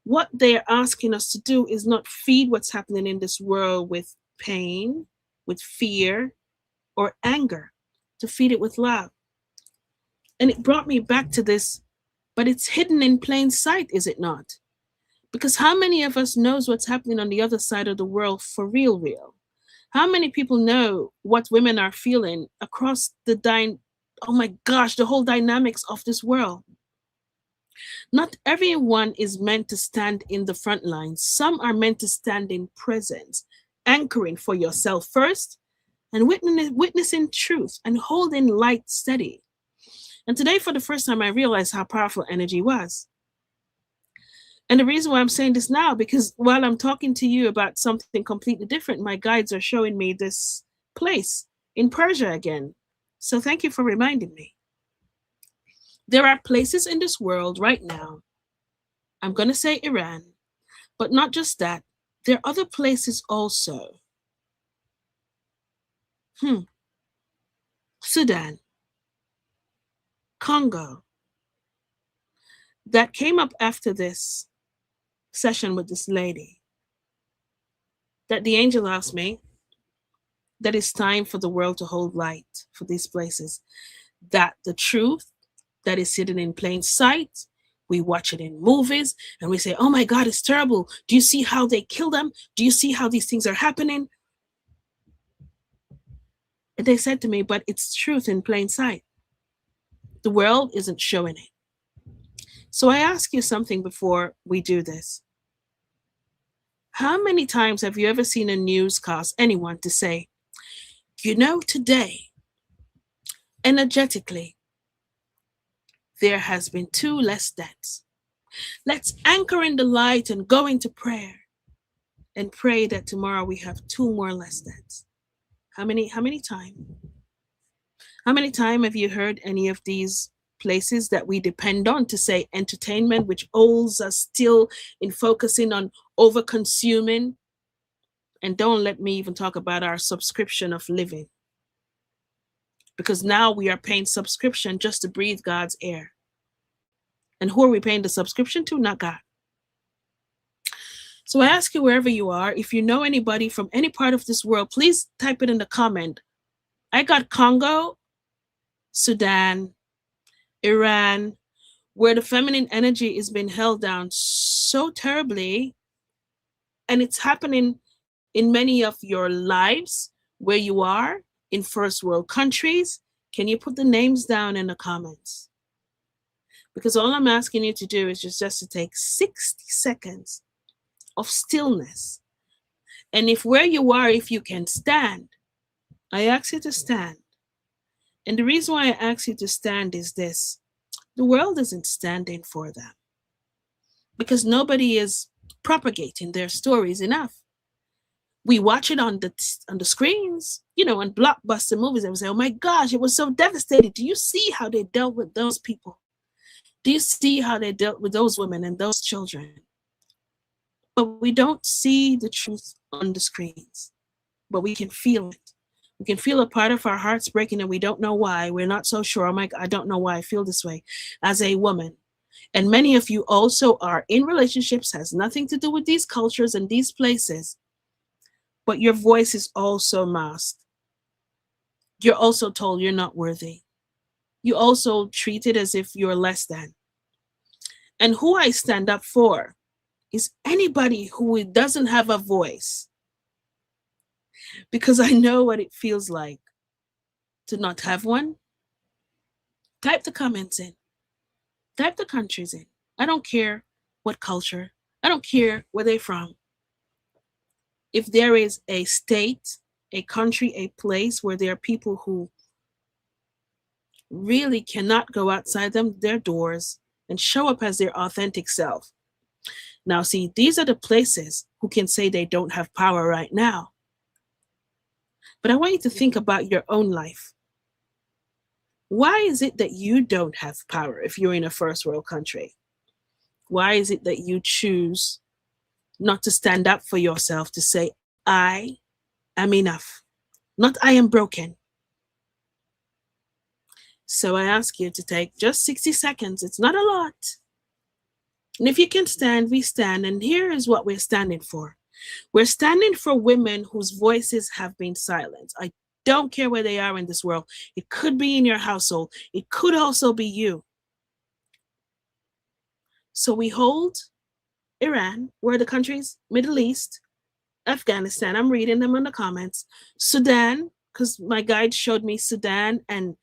what they're asking us to do is not feed what's happening in this world with pain, with fear, or anger, to feed it with love. And it brought me back to this, but it's hidden in plain sight, is it not? Because how many of us knows what's happening on the other side of the world for real, real? How many people know what women are feeling across oh my gosh, the whole dynamics of this world? Not everyone is meant to stand in the front lines. Some are meant to stand in presence, anchoring for yourself first, and witnessing truth and holding light steady. And today, for the first time, I realized how powerful energy was. And the reason why I'm saying this now, because while I'm talking to you about something completely different, my guides are showing me this place in Persia again. So thank you for reminding me. There are places in this world right now, I'm going to say Iran, but not just that. There are other places also. Sudan, Congo, that came up after this session with this lady, that the angel asked me that it's time for the world to hold light for these places, that the truth that is hidden in plain sight, we watch it in movies and we say, oh my God, it's terrible. Do you see how they kill them? Do you see how these things are happening? And they said to me, but it's truth in plain sight. The world isn't showing it. So I ask you something before we do this. How many times have you ever seen a newscast, anyone, to say, you know, today, energetically, there has been 2 less deaths. Let's anchor in the light and go into prayer and pray that tomorrow we have 2 more less deaths. How many times? How many times have you heard any of these places that we depend on to say entertainment, which holds us still in focusing on over consuming? And don't let me even talk about our subscription of living, because now we are paying subscription just to breathe God's air. And who are we paying the subscription to? Not God. So I ask you, wherever you are, if you know anybody from any part of this world, please type it in the comment. I got Congo, Sudan, Iran, where the feminine energy is being held down so terribly, and it's happening in many of your lives where you are in first world countries. Can you put the names down in the comments? Because all I'm asking you to do is just to take 60 seconds of stillness. And if where you are, if you can stand, I ask you to stand. And the reason why I ask you to stand is this: the world isn't standing for them because nobody is propagating their stories enough. We watch it on the screens, on blockbuster movies, and we say, "Oh my gosh, it was so devastating." Do you see how they dealt with those people? Do you see how they dealt with those women and those children? But we don't see the truth on the screens, but we can feel it. We can feel a part of our hearts breaking and we don't know why. We're not so sure. Oh my God, I don't know why I feel this way as a woman. And many of you also are in relationships, has nothing to do with these cultures and these places, but your voice is also masked. You're also told you're not worthy. You also treated as if you're less than. And who I stand up for is anybody who doesn't have a voice, because I know what it feels like to not have one. Type the comments in. Type the countries in. I don't care what culture. I don't care where they're from. If there is a state, a country, a place where there are people who really cannot go outside their doors and show up as their authentic self. Now, see, these are the places who can say they don't have power right now. But I want you to think about your own life. Why is it that you don't have power if you're in a first world country? Why is it that you choose not to stand up for yourself, to say, I am enough, not I am broken? So I ask you to take just 60 seconds. It's not a lot. And if you can stand, we stand. And here is what we're standing for. We're standing for women whose voices have been silenced. I don't care where they are in this world. It could be in your household. It could also be you. So we hold Iran, where the countries, Middle East, Afghanistan, I'm reading them in the comments, Sudan, because my guide showed me Sudan, and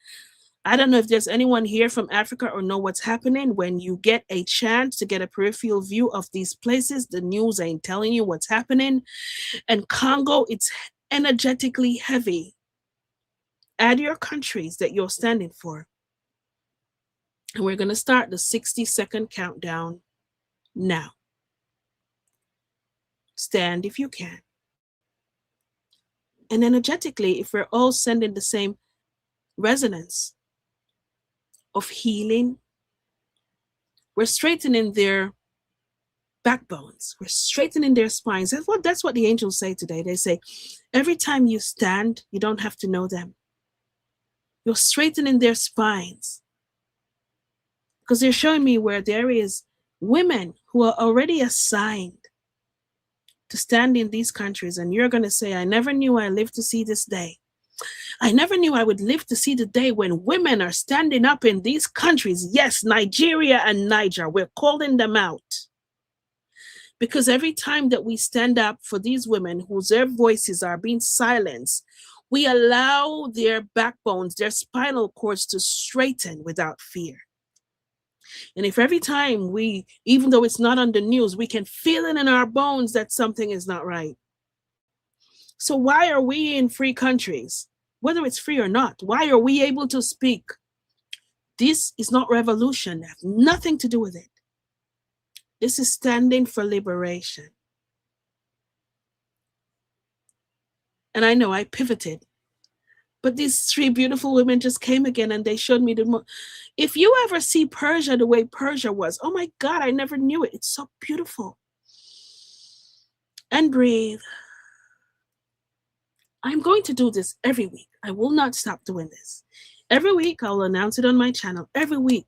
I don't know if there's anyone here from Africa or know what's happening. When you get a chance to get a peripheral view of these places, the news ain't telling you what's happening. And Congo, it's energetically heavy. Add your countries that you're standing for. And we're going to start the 60-second countdown now. Stand if you can. And energetically, if we're all sending the same resonance of healing, we're straightening their backbones. We're straightening their spines. That's what the angels say today. They say, every time you stand, you don't have to know them. You're straightening their spines. Because they're showing me where there is women who are already assigned to stand in these countries. And you're going to say, I never knew I lived to see this day. I never knew I would live to see the day when women are standing up in these countries. Yes, Nigeria and Niger, we're calling them out. Because every time that we stand up for these women whose their voices are being silenced, we allow their backbones, their spinal cords to straighten without fear. And if every time we, even though it's not on the news, we can feel it in our bones that something is not right. So why are we in free countries? Whether it's free or not, why are we able to speak? This is not revolution. It has nothing to do with it. This is standing for liberation. And I know I pivoted, but these three beautiful women just came again and they showed me if you ever see Persia the way Persia was, oh my God, I never knew it. It's so beautiful. And breathe. I'm going to do this every week. I will not stop doing this. Every week, I'll announce it on my channel. Every week,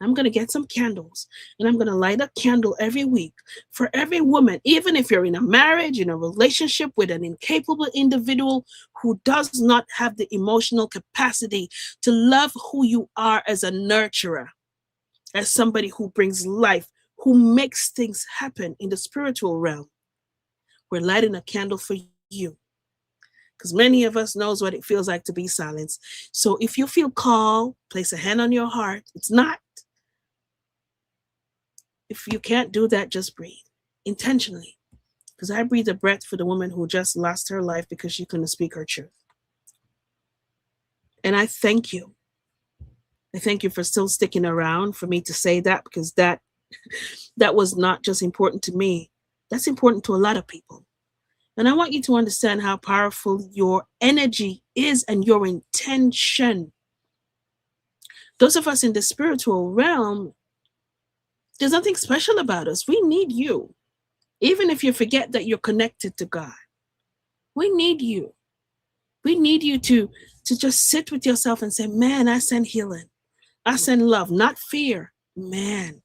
I'm going to get some candles and I'm going to light a candle every week for every woman, even if you're in a marriage, in a relationship with an incapable individual who does not have the emotional capacity to love who you are as a nurturer, as somebody who brings life, who makes things happen in the spiritual realm. We're lighting a candle for you because many of us knows what it feels like to be silenced. So if you feel called, place a hand on your heart. It's not. If you can't do that, just breathe intentionally. Because I breathe a breath for the woman who just lost her life because she couldn't speak her truth. And I thank you. I thank you for still sticking around for me to say that, because that was not just important to me. That's important to a lot of people. And I want you to understand how powerful your energy is and your intention. Those of us in the spiritual realm, there's nothing special about us. We need you. Even if you forget that you're connected to God, we need you. We need you to just sit with yourself and say, man, I send healing. I send love, not fear. Man.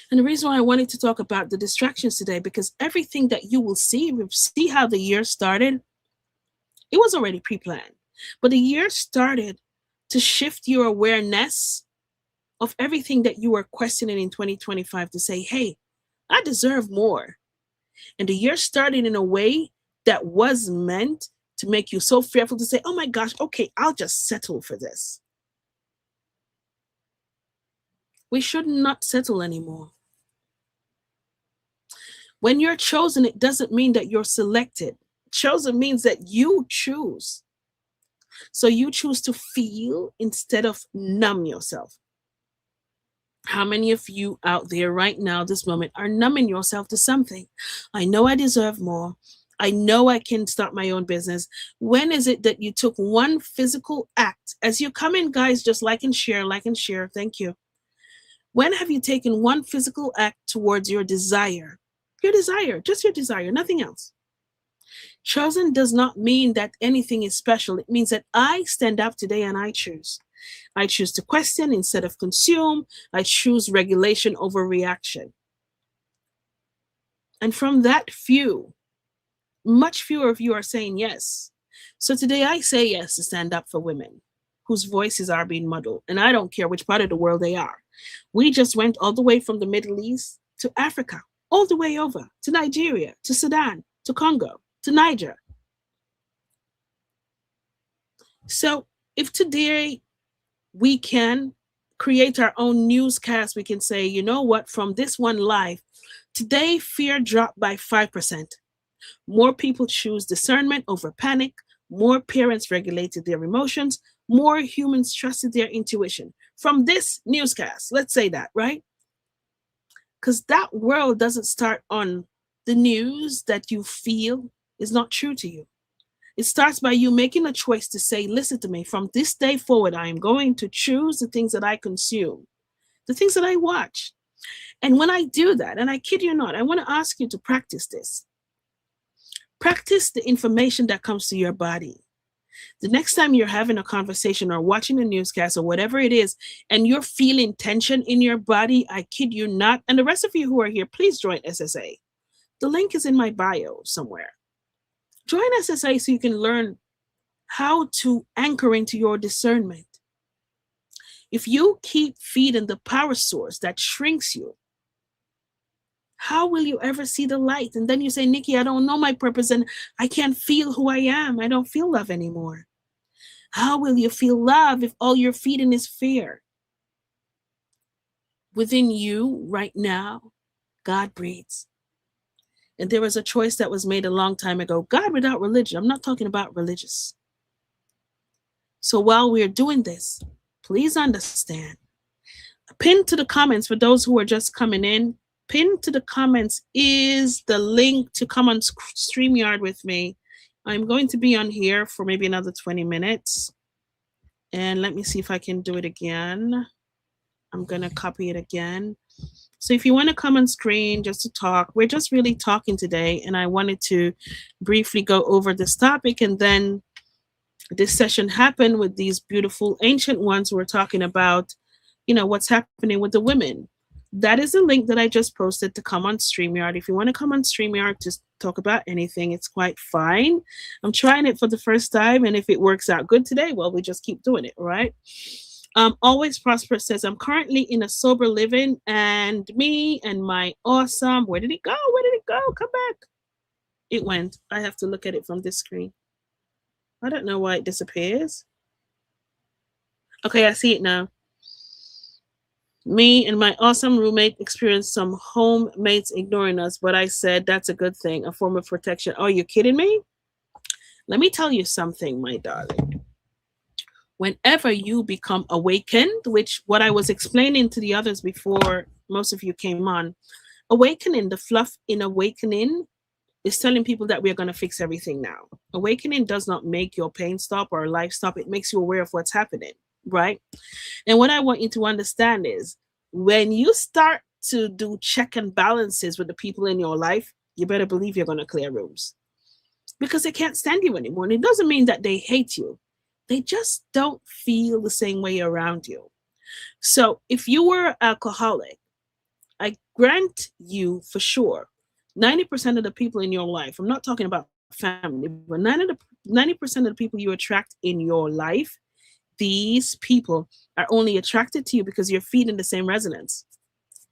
And the reason why I wanted to talk about the distractions today, because everything that you will see how the year started, it was already pre-planned. But the year started to shift your awareness of everything that you were questioning in 2025 to say, hey, I deserve more. And the year started in a way that was meant to make you so fearful to say, oh my gosh, okay, I'll just settle for this. We should not settle anymore. When you're chosen, it doesn't mean that you're selected. Chosen means that you choose. So you choose to feel instead of numb yourself. How many of you out there right now, this moment, are numbing yourself to something? I know I deserve more. I know I can start my own business. When is it that you took one physical act? As you come in, guys, just like and share, like and share. Thank you. When have you taken one physical act towards your desire? Your desire, just your desire, nothing else. Chosen does not mean that anything is special. It means that I stand up today and I choose. I choose to question instead of consume. I choose regulation over reaction. And from that few, much fewer of you are saying yes. So today I say yes to stand up for women whose voices are being muddled. And I don't care which part of the world they are. We just went all the way from the Middle East to Africa, all the way over to Nigeria, to Sudan, to Congo, to Niger. So if today we can create our own newscast, we can say, you know what, from this one life, today fear dropped by 5%. More people choose discernment over panic. More parents regulated their emotions. More humans trusted their intuition. From this newscast, let's say that, right? Because that world doesn't start on the news that you feel is not true to you. It starts by you making a choice to say, listen to me, from this day forward, I am going to choose the things that I consume, the things that I watch. And when I do that, and I kid you not, I want to ask you to practice this. Practice the information that comes to your body. The next time you're having a conversation or watching a newscast or whatever it is, and you're feeling tension in your body, I kid you not, and the rest of you who are here, please join SSA. The link is in my bio somewhere. Join SSA so you can learn how to anchor into your discernment. If you keep feeding the power source that shrinks you, how will you ever see the light? And then you say, Nikki, I don't know my purpose and I can't feel who I am. I don't feel love anymore. How will you feel love if all you're feeding is fear? Within you right now, God breathes. And there was a choice that was made a long time ago. God without religion. I'm not talking about religious. So while we're doing this, please understand. Pinned to the comments for those who are just coming in, pinned to the comments is the link to come on StreamYard with me. I'm going to be on here for maybe another 20 minutes. And let me see if I can do it again. I'm going to copy it again. So if you want to come on screen just to talk, we're just really talking today. And I wanted to briefly go over this topic. And then this session happened with these beautiful ancient ones who were talking about what's happening with the women. That is a link that I just posted to come on StreamYard. If you want to come on StreamYard to talk about anything, it's quite fine. I'm trying it for the first time, and if it works out good today, well, we just keep doing it, all right? Always Prosperous says, I'm currently in a sober living, and me and my awesome, where did it go? Where did it go? Come back. It went. I have to look at it from this screen. I don't know why it disappears. Okay, I see it now. Me and my awesome roommate experienced some homemates ignoring us, but I said that's a good thing, a form of protection. Oh, you kidding me? Let me tell you something, my darling. Whenever you become awakened, which what I was explaining to the others before most of you came on, awakening, the fluff in awakening is telling people that we're going to fix everything now. Awakening does not make your pain stop or life stop. It makes you aware of what's happening, right? And what I want you to understand is when you start to do check and balances with the people in your life, you better believe you're going to clear rooms because they can't stand you anymore. And it doesn't mean that they hate you. They just don't feel the same way around you. So if you were an alcoholic, I grant you for sure, 90% of the people in your life, I'm not talking about family, but 90% of the people you attract in your life, these people are only attracted to you because you're feeding the same resonance.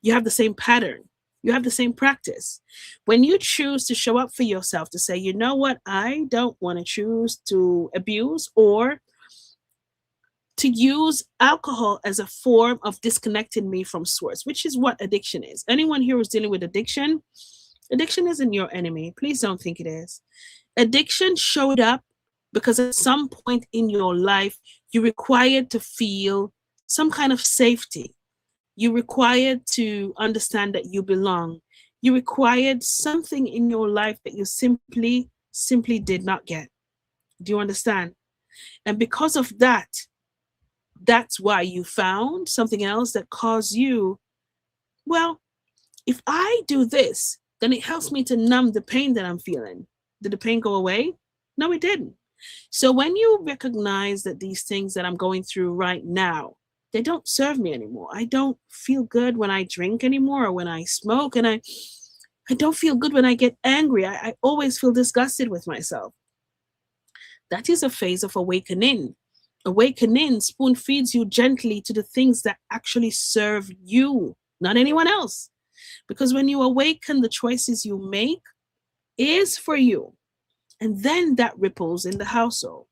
You have the same pattern. You have the same practice. When you choose to show up for yourself, to say, you know what, I don't want to choose to abuse or to use alcohol as a form of disconnecting me from source, which is what addiction is. Anyone here who's dealing with addiction, addiction isn't your enemy. Please don't think it is. Addiction showed up because at some point in your life, you required to feel some kind of safety. You required to understand that you belong. You required something in your life that you simply did not get. Do you understand? And because of that, that's why you found something else that caused you, well, if I do this, then it helps me to numb the pain that I'm feeling. Did the pain go away? No, it didn't. So when you recognize that these things that I'm going through right now, they don't serve me anymore. I don't feel good when I drink anymore or when I smoke, and I don't feel good when I get angry. I always feel disgusted with myself. That is a phase of awakening. Awakening spoon feeds you gently to the things that actually serve you, not anyone else. Because when you awaken, the choices you make is for you. And then that ripples in the household.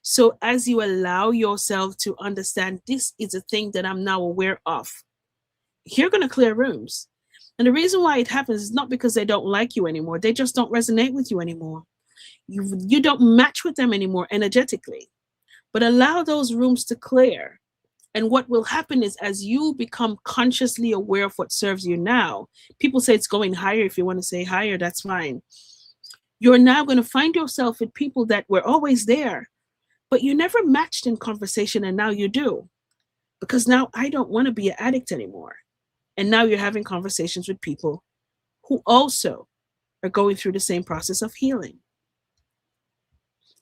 So as you allow yourself to understand this is a thing that I'm now aware of, you're going to clear rooms. And the reason why it happens is not because they don't like you anymore. They just don't resonate with you anymore. You don't match with them anymore energetically. But allow those rooms to clear. And what will happen is as you become consciously aware of what serves you now, people say it's going higher. If you want to say higher, that's fine. You're now going to find yourself with people that were always there, but you never matched in conversation, and now you do. Because now I don't want to be an addict anymore. And now you're having conversations with people who also are going through the same process of healing.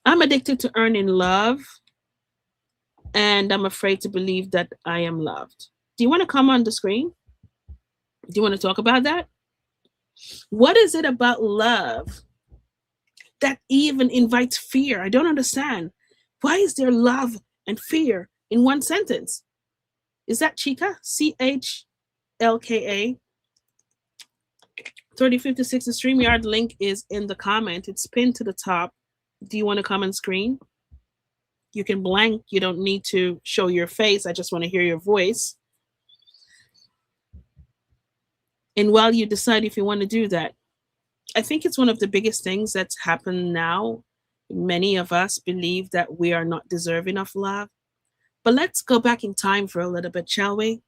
I'm addicted to earning love, and I'm afraid to believe that I am loved. Do you want to come on the screen? Do you want to talk about that? What is it about love that even invites fear? I don't understand. Why is there love and fear in one sentence? Is that Chika? CHLKA. 3056, the StreamYard link is in the comment. It's pinned to the top. Do you want to come on screen? You can blank. You don't need to show your face. I just want to hear your voice. And while you decide if you want to do that, I think it's one of the biggest things that's happened now. Many of us believe that we are not deserving of love. But let's go back in time for a little bit, shall we?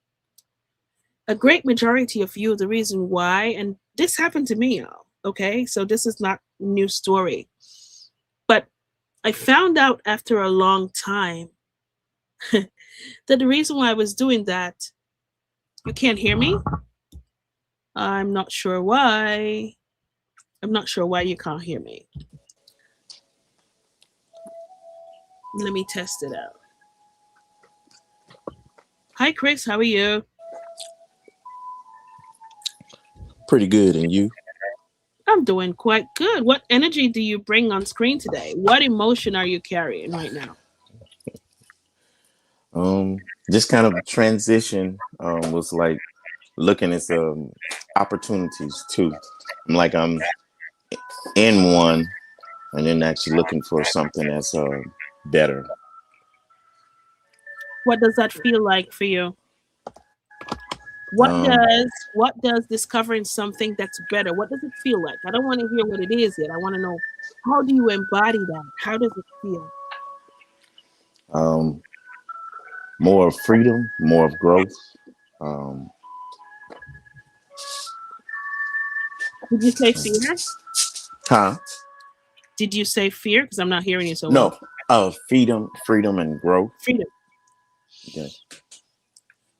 A great majority of you, the reason why, and this happened to me, y'all, okay? So this is not a new story. But I found out after a long time that the reason why I was doing that, you can't hear me? I'm not sure why. I'm not sure why you can't hear me. Let me test it out. Hi, Chris. How are you? Pretty good, and you? I'm doing quite good. What energy do you bring on screen today? What emotion are you carrying right now? Just kind of transition was like looking at some opportunities too. I'm in one, and then actually looking for something that's better. What does that feel like for you? Um, What does discovering something that's better? What does it feel like? I don't want to hear what it is yet. I want to know, how do you embody that? How does it feel? um, More of freedom, more of growth. Um, Did you say fear? huh? Did you say fear? Because I'm not hearing you so well. No, freedom, and growth. Freedom. Okay.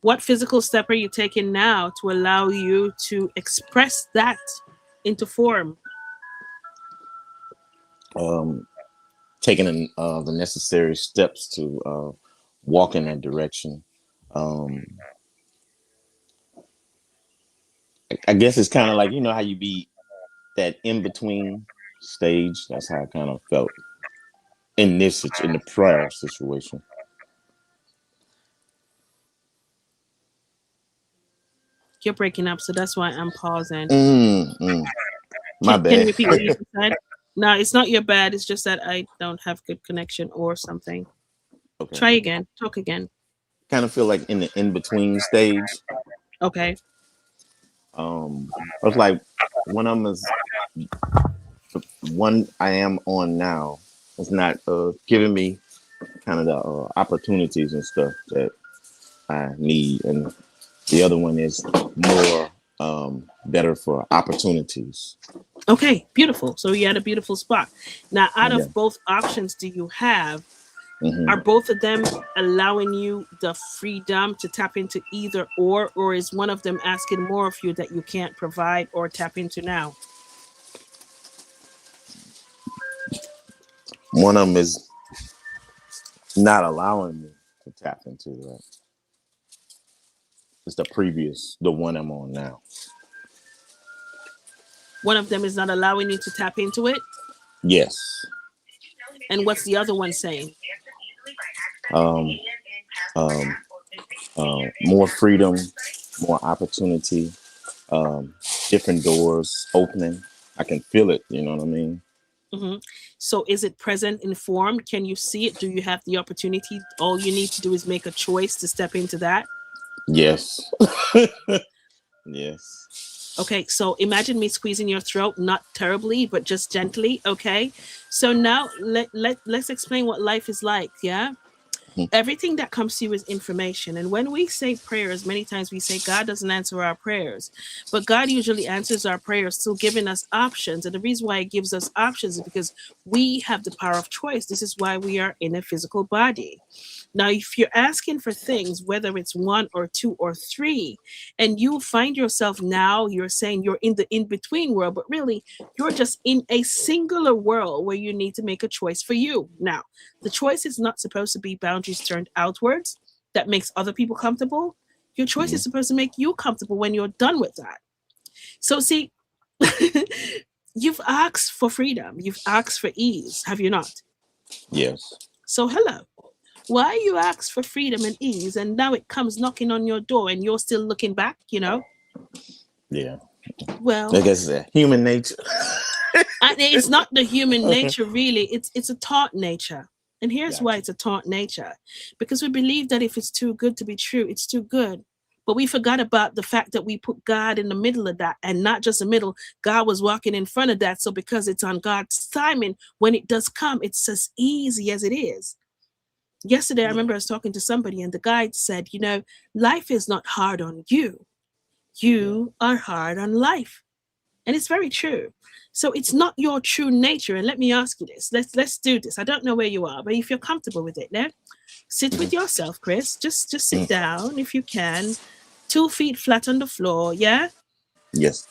What physical step are you taking now to allow you to express that into form? Um, Taking the necessary steps to walk in that direction. Um, I guess it's kind of like how you be that in between stage. That's how I kind of felt in the prior situation. You're breaking up, so that's why I'm pausing. Mm, mm, my Can you bad. repeat what you just said? No, it's not your bad. It's just that I don't have good connection or something. Okay. Try again. Talk again. Kind of feel like in the in between stage. Okay. I was like when I'm as one I am on now. It's not giving me kind of the opportunities and stuff that I need, and the other one is more better for opportunities. Okay. Beautiful. So you're at a beautiful spot. Now, out Yeah. of both options do you have, Hmm. are both of them allowing you the freedom to tap into either or is one of them asking more of you that you can't provide or tap into now? One of them is not allowing me to tap into that. It's the one I'm on now. One of them is not allowing you to tap into it. Yes. And what's the other one saying? Um, um, More freedom, more opportunity, um, different doors opening. I can feel it. You know what I mean? Hmm. So is it present in form? Can you see it? Do you have the opportunity? All you need to do is make a choice to step into that. Yes. Yes. Okay, so imagine me squeezing your throat, not terribly, but just gently. Okay, so now let's explain what life is like. Yeah, everything that comes to you is information. And when we say prayers, many times we say God doesn't answer our prayers, but God usually answers our prayers still giving us options. And the reason why it gives us options is because we have the power of choice. This is why we are in a physical body. Now, if you're asking for things, whether it's one or two or three, and you find yourself now, you're saying you're in the in between world, but really you're just in a singular world where you need to make a choice for you. Now, the choice is not supposed to be boundaries turned outwards that makes other people comfortable. Your choice Hmm. is supposed to make you comfortable when you're done with that. So, see, you've asked for freedom, you've asked for ease, have you not? Yes. So, hello. Why you ask for freedom and ease, and now it comes knocking on your door, and you're still looking back? Yeah. I Well, guess it's human nature. and it's not the human nature, really. It's a taught nature. And here's why Gotcha. it's a taught nature, because we believe that if it's too good to be true, it's too good. But we forgot about the fact that we put God in the middle of that, and not just the middle. God was walking in front of that. So because it's on God's timing, when it does come, it's as easy as it is. Yesterday, I Yeah. remember I was talking to somebody, and the guide said, life is not hard on you. Yeah. You are hard on life. And it's very true. So it's not your true nature. And let me ask you this. Let's do this. I don't know where you are, but if you're comfortable with it, now sit with Hmm. yourself, Chris. Just sit Mm. down if you can. 2 feet flat on the floor. Yeah. Yes.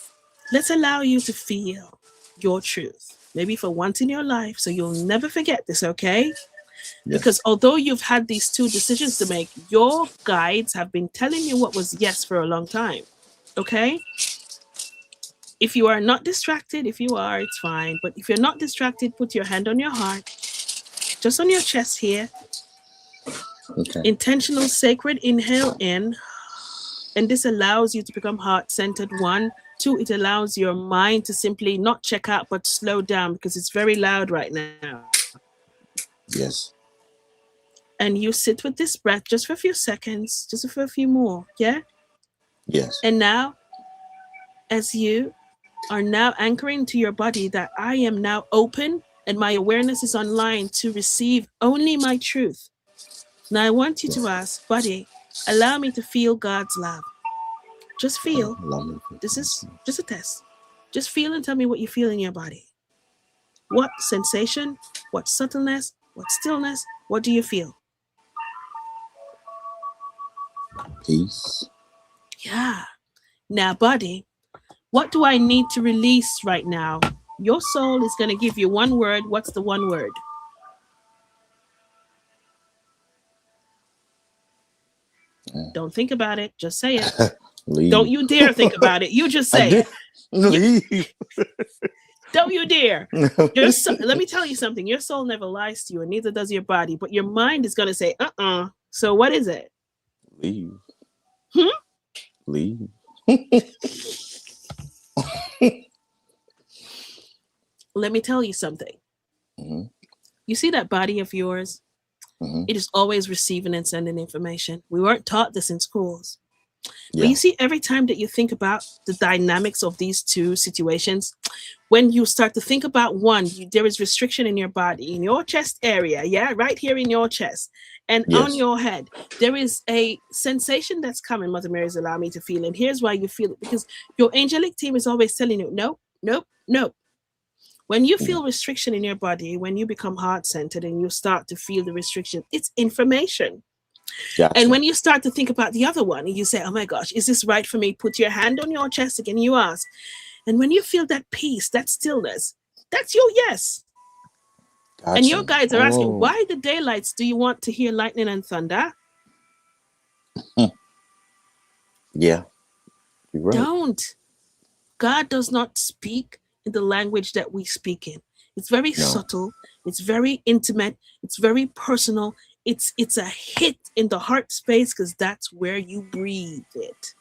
Let's allow you to feel your truth. Maybe for once in your life, so you'll never forget this, okay? Because Yes. although you've had these two decisions to make, your guides have been telling you what was yes for a long time. Okay? If you are not distracted, if you are, it's fine. But if you're not distracted, put your hand on your heart, just on your chest here. Okay. Intentional sacred inhale in, and this allows you to become heart centered. One, two, it allows your mind to simply not check out but slow down because it's very loud right now. Yes. And you sit with this breath just for a few seconds, just for a few more. Yeah. Yes. And now, as you are now anchoring to your body that I am now open and my awareness is online to receive only my truth. Now I want you to Yes. ask, body, allow me to feel God's love. Just feel. Allow me This is to- just a test. Just feel and tell me what you feel in your body. What sensation, what subtleness, what stillness, what do you feel? Peace. Yeah. Now, body, what do I need to release right now? Your soul is going to give you one word. What's the one word? Don't think about it. Just say it. Don't Leave. you dare think about it. You just I say did. it. Leave. Don't you dare. Let me tell you something. Your soul never lies to you, and neither does your body. But your mind is going to say, So what is it? Leave. Hmm? Leave. Let me tell you something. Mhm. You see that body of yours? Mhm. It is always receiving and sending information. We weren't taught this in schools. But Yeah. you see, every time that you think about the dynamics of these two situations, when you start to think about one, there is restriction in your body, in your chest area, yeah, right here in your chest, and on Yes. your head. There is a sensation that's coming, Mother Mary's allow me to feel. And here's why you feel it, because your angelic team is always telling you, nope, nope, nope. When you Mhm. feel restriction in your body, when you become heart centered and you start to feel the restriction, it's information. And Gotcha. when you start to think about the other one, and you say, oh my gosh, is this right for me? Put your hand on your chest again, you ask. And when you feel that peace, that stillness, that's your yes. And your Gotcha. guides are asking, Oh. why the daylights do you want to hear lightning and thunder? Yeah. You're right. Don't. God does not speak in the language that we speak in. It's very No. subtle, it's very intimate, it's very personal. It's a hit in the heart space because that's where you breathe it.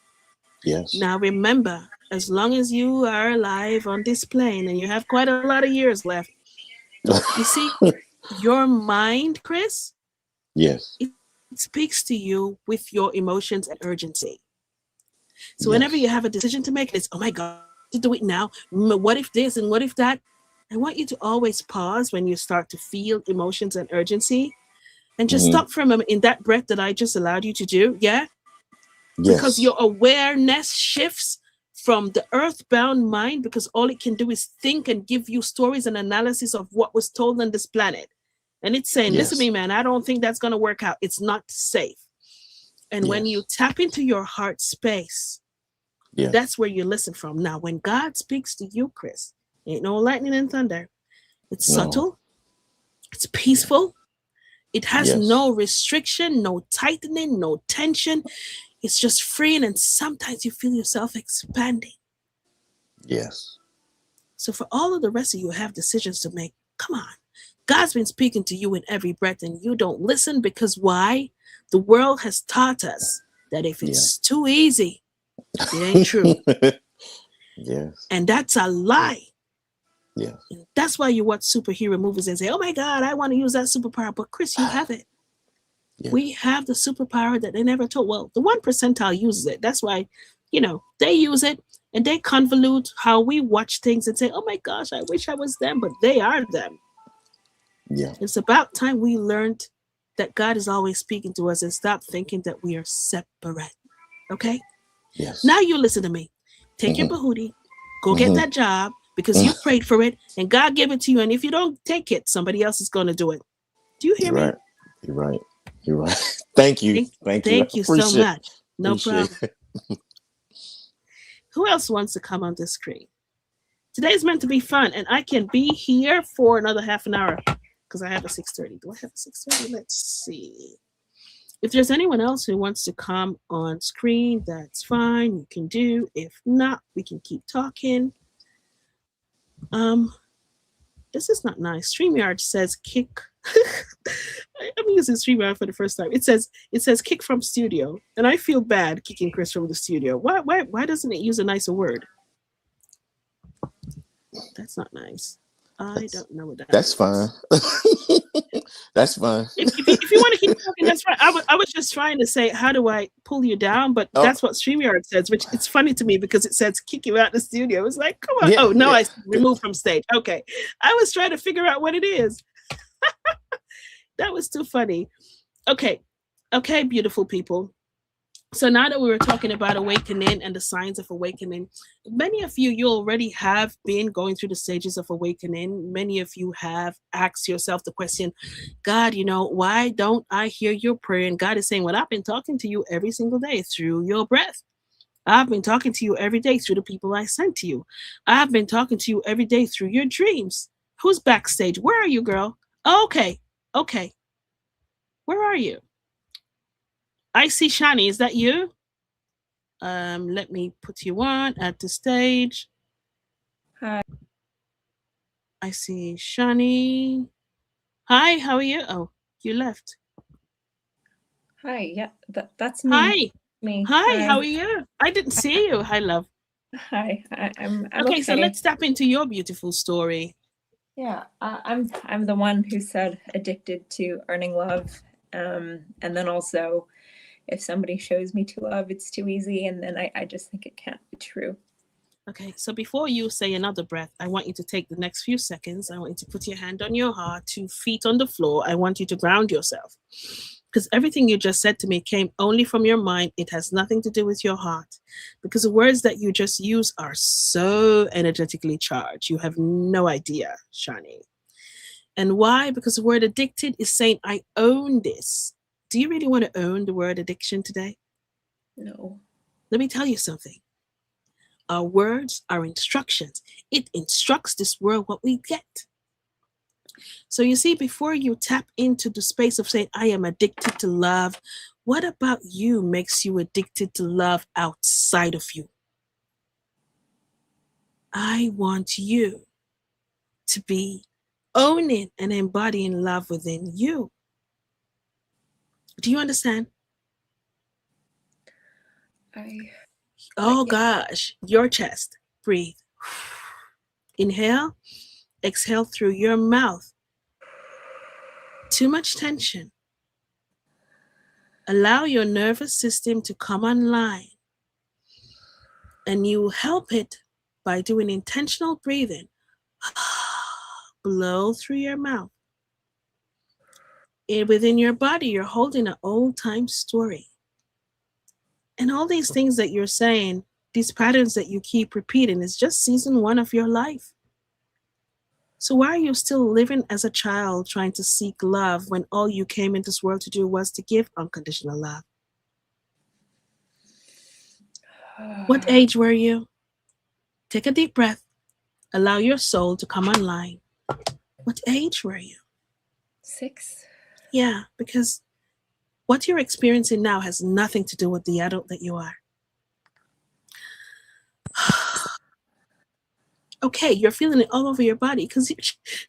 Yes. Now remember, as long as you are alive on this plane and you have quite a lot of years left, you see, your mind, Chris, Yes. it speaks to you with your emotions and urgency. So whenever you Yes. have a decision to make, it's, oh my gosh, I have to do it now. What if this and what if that? I want you to always pause when you start to feel emotions and urgency and just Mhm. stop for a moment in that breath that I just allowed you to do. Yeah. Because Yes. your awareness shifts from the earthbound mind, because all it can do is think and give you stories and analysis of what was told on this planet. And it's saying, listen to Yes. me, man, I don't think that's going to work out. It's not safe. And when you Yes. tap into your heart space, Yes. that's where you listen from. Now, when God speaks to you, Chris, ain't no lightning and thunder. It's No. subtle, it's Yeah. peaceful, it has Yes. no restriction, no tightening, no tension. It's just freeing, and sometimes you feel yourself expanding. Yes. So, for all of the rest of you who have decisions to make, come on. God's been speaking to you in every breath, and you don't listen because why? The world has taught us that if Yeah. it's too easy, it ain't true. Yes. And that's a lie. Yes. And that's why you watch superhero movies and say, oh my God, I want to use that superpower. But Chris, you have it. Yes. We have the superpower that they never told. Well, the 1% uses it. That's why, they use it and they convolute how we watch things and say, oh my gosh, I wish I was them, but they are them. Yeah. It's about time we learned that God is always speaking to us and stop thinking that we are separate. Okay? Yes. Now you listen to me. Take your Mhm. bahootie, go get Mhm. that job because you prayed for it and God gave it to you. And if you don't take it, somebody else is going to do it. Do you hear You're me? right. You're right. You're right. Thank you. Thank, Thank you. I thank you so much. No appreciate problem. it. Who else wants to come on the screen? Today is meant to be fun, and I can be here for another half an hour. because I have a 6:30. Do I have a 6:30? Let's see. If there's anyone else who wants to come on screen, that's fine. You can do. If not, we can keep talking. Um, this is not nice. StreamYard says kick. I'm using StreamYard for the first time. It says kick from studio, and I feel bad kicking Chris from the studio. Why doesn't it use a nicer word? That's not nice. I don't know what that That's is. fine. That's fine. If you want to keep talking, that's fine. I was just trying to say, how do I pull you down? But Oh. that's what StreamYard says, which it's funny to me because it says kick you out the studio. It's like, come on. Yeah, Oh, no, yeah. I remove from stage. Okay. I was trying to figure out what it is. That was too funny. Okay, beautiful people. So now that we were talking about awakening and the signs of awakening, many of you already have been going through the stages of awakening. Many of you have asked yourself the question, God, why don't I hear your prayer? And God is saying, well, I've been talking to you every single day through your breath. I've been talking to you every day through the people I sent to you. I've been talking to you every day through your dreams. Who's backstage? Where are you, girl? Okay. Where are you? I see Shani. Is that you? Let me put you on at the stage. Hi. I see Shani. Hi, how are you? Oh, you left. Hi. Yeah, that's me. Hi. Me. Hi, how are you? I didn't see you. Hi, love. Hi. I'm Okay, so let's step into your beautiful story. Yeah, I'm the one who said addicted to earning love, and then also, if somebody shows me to love, it's too easy, and then I just think it can't be true. Okay, so before you say another breath, I want you to take the next few seconds. I want you to put your hand on your heart, 2 feet on the floor. I want you to ground yourself. Because everything you just said to me came only from your mind. It has nothing to do with your heart. Because the words that you just used are so energetically charged. You have no idea, Shani. And why? Because the word addicted is saying, I own this. Do you really want to own the word addiction today? No. Let me tell you something. Our words are instructions. It instructs this world what we get. So you see, before you tap into the space of saying, I am addicted to love, what about you makes you addicted to love outside of you? I want you to be owning and embodying love within you. Do you understand? Oh gosh, your chest. Breathe. Inhale, exhale through your mouth. Too much tension. Allow your nervous system to come online. And you help it by doing intentional breathing. Blow through your mouth. And within your body, you're holding an old-time story. And all these things that you're saying, these patterns that you keep repeating, is just season 1 of your life. So why are you still living as a child trying to seek love when all you came into this world to do was to give unconditional love? What age were you? Take a deep breath. Allow your soul to come online. What age were you? 6. Yeah, because what you're experiencing now has nothing to do with the adult that you are. Okay, you're feeling it all over your body because you're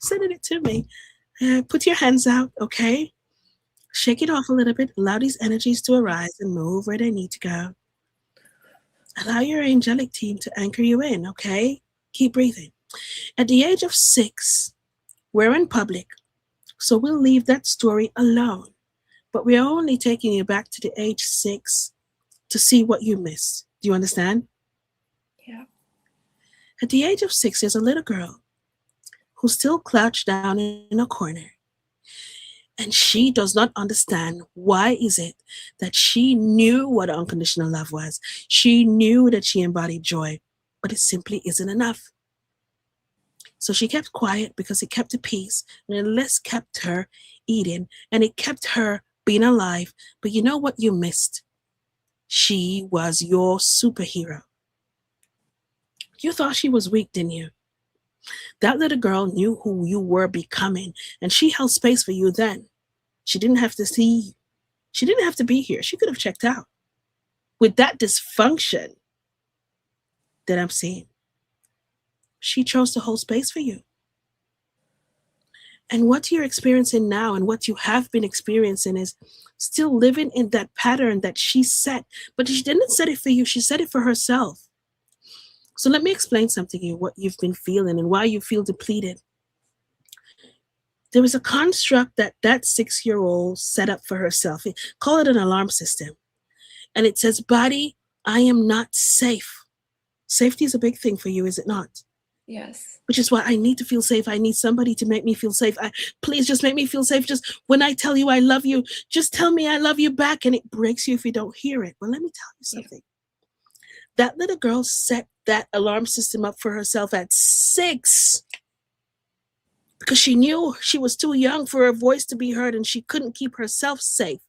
sending it to me. Put your hands out, okay? Shake it off a little bit. Allow these energies to arise and move where they need to go. Allow your angelic team to anchor you in, okay? Keep breathing. At the age of 6, we're in public, so we'll leave that story alone. But we're only taking you back to the age 6 to see what you missed. Do you understand? Yeah. At the age of 6, there's a little girl who's still crouched down in a corner. And she does not understand why is it that she knew what unconditional love was. She knew that she embodied joy, but it simply isn't enough. So she kept quiet because it kept her peace, and it less kept her eating, and it kept her being alive. But you know what you missed? She was your superhero. You thought she was weak, didn't you? That little girl knew who you were becoming, and she held space for you then. She didn't have to see, she didn't have to be here. She could have checked out. With that dysfunction that I'm seeing, she chose to hold space for you. And what you're experiencing now and what you have been experiencing is still living in that pattern that she set, but she didn't set it for you, she set it for herself. So let me explain something to you, what you've been feeling and why you feel depleted. There is a construct that that 6-year-old set up for herself. Call it an alarm system. And it says, body, I am not safe. Safety is a big thing for you, is it not? Yes. Which is why I need to feel safe. I need somebody to make me feel safe. Please just make me feel safe. Just when I tell you I love you, just tell me I love you back. And it breaks you if you don't hear it. But let me tell you something. That little girl set that alarm system up for herself at 6 because she knew she was too young for her voice to be heard and she couldn't keep herself safe.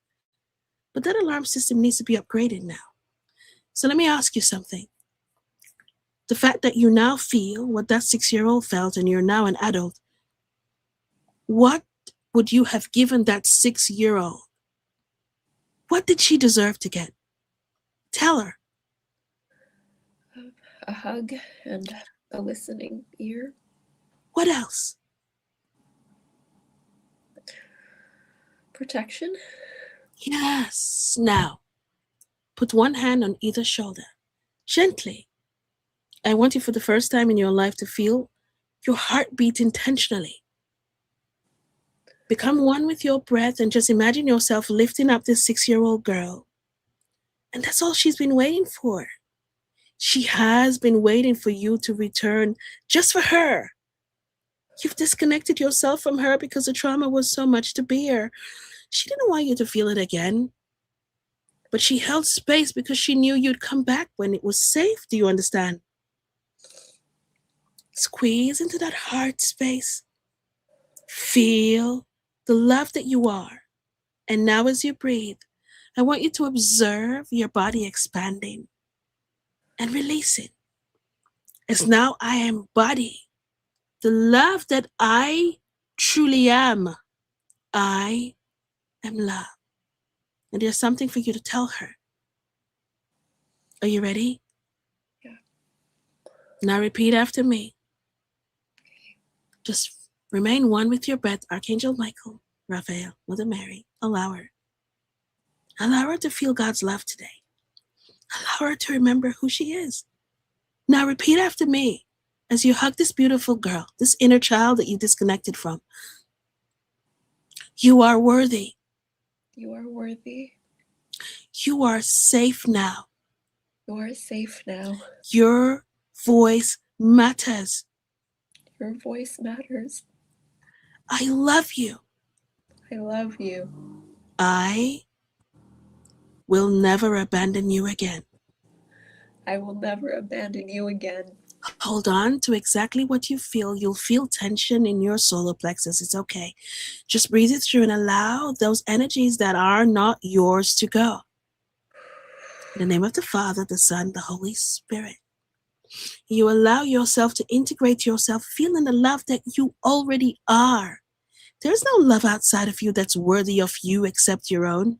But that alarm system needs to be upgraded now. So let me ask you something. The fact that you now feel what that 6-year-old felt and you're now an adult, what would you have given that 6-year-old? What did she deserve to get? Tell her. A hug and a listening ear. What else? Protection. Yes. Now, put one hand on either shoulder. Gently. I want you for the first time in your life to feel your heart beat intentionally. Become one with your breath and just imagine yourself lifting up this 6-year-old girl. And that's all she's been waiting for. She has been waiting for you to return just for her. You've disconnected yourself from her because the trauma was so much to bear. She didn't want you to feel it again. But she held space because she knew you'd come back when it was safe. Do you understand? Squeeze into that heart space. Feel the love that you are. And now as you breathe, I want you to observe your body expanding and release it. As now I embody the love that I truly am. I am love. And there's something for you to tell her. Are you ready? Yeah. Now repeat after me. Just remain one with your breath, Archangel Michael, Raphael, Mother Mary. Allow her. Allow her to feel God's love today. Allow her to remember who she is. Now repeat after me as you hug this beautiful girl, this inner child that you disconnected from. You are worthy. You are worthy. You are safe now. You are safe now. Your voice matters. Your voice matters. I love you. I love you. I will never abandon you again. I will never abandon you again. Hold on to exactly what you feel. You'll feel tension in your solar plexus. It's okay. Just breathe it through and allow those energies that are not yours to go. In the name of the Father, the Son, the Holy Spirit. You allow yourself to integrate yourself, feeling the love that you already are. There's no love outside of you that's worthy of you except your own.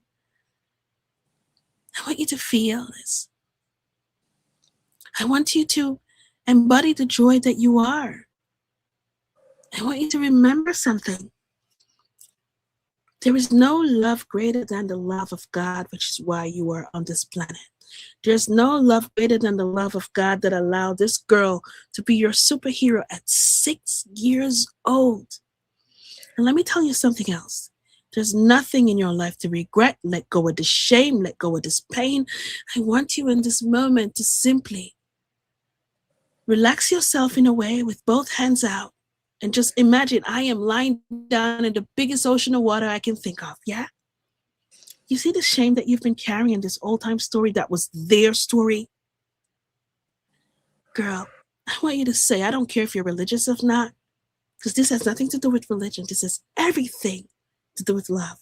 I want you to feel this. I want you to embody the joy that you are. I want you to remember something. There is no love greater than the love of God, which is why you are on this planet. There's no love greater than the love of God that allowed this girl to be your superhero at 6 years old. And let me tell you something else. There's nothing in your life to regret. Let go of the shame. Let go of this pain. I want you in this moment to simply relax yourself in a way with both hands out and just imagine I am lying down in the biggest ocean of water I can think of. Yeah? You see the shame that you've been carrying, this old-time story that was their story? Girl, I want you to say, I don't care if you're religious or not, because this has nothing to do with religion. This has everything to do with love.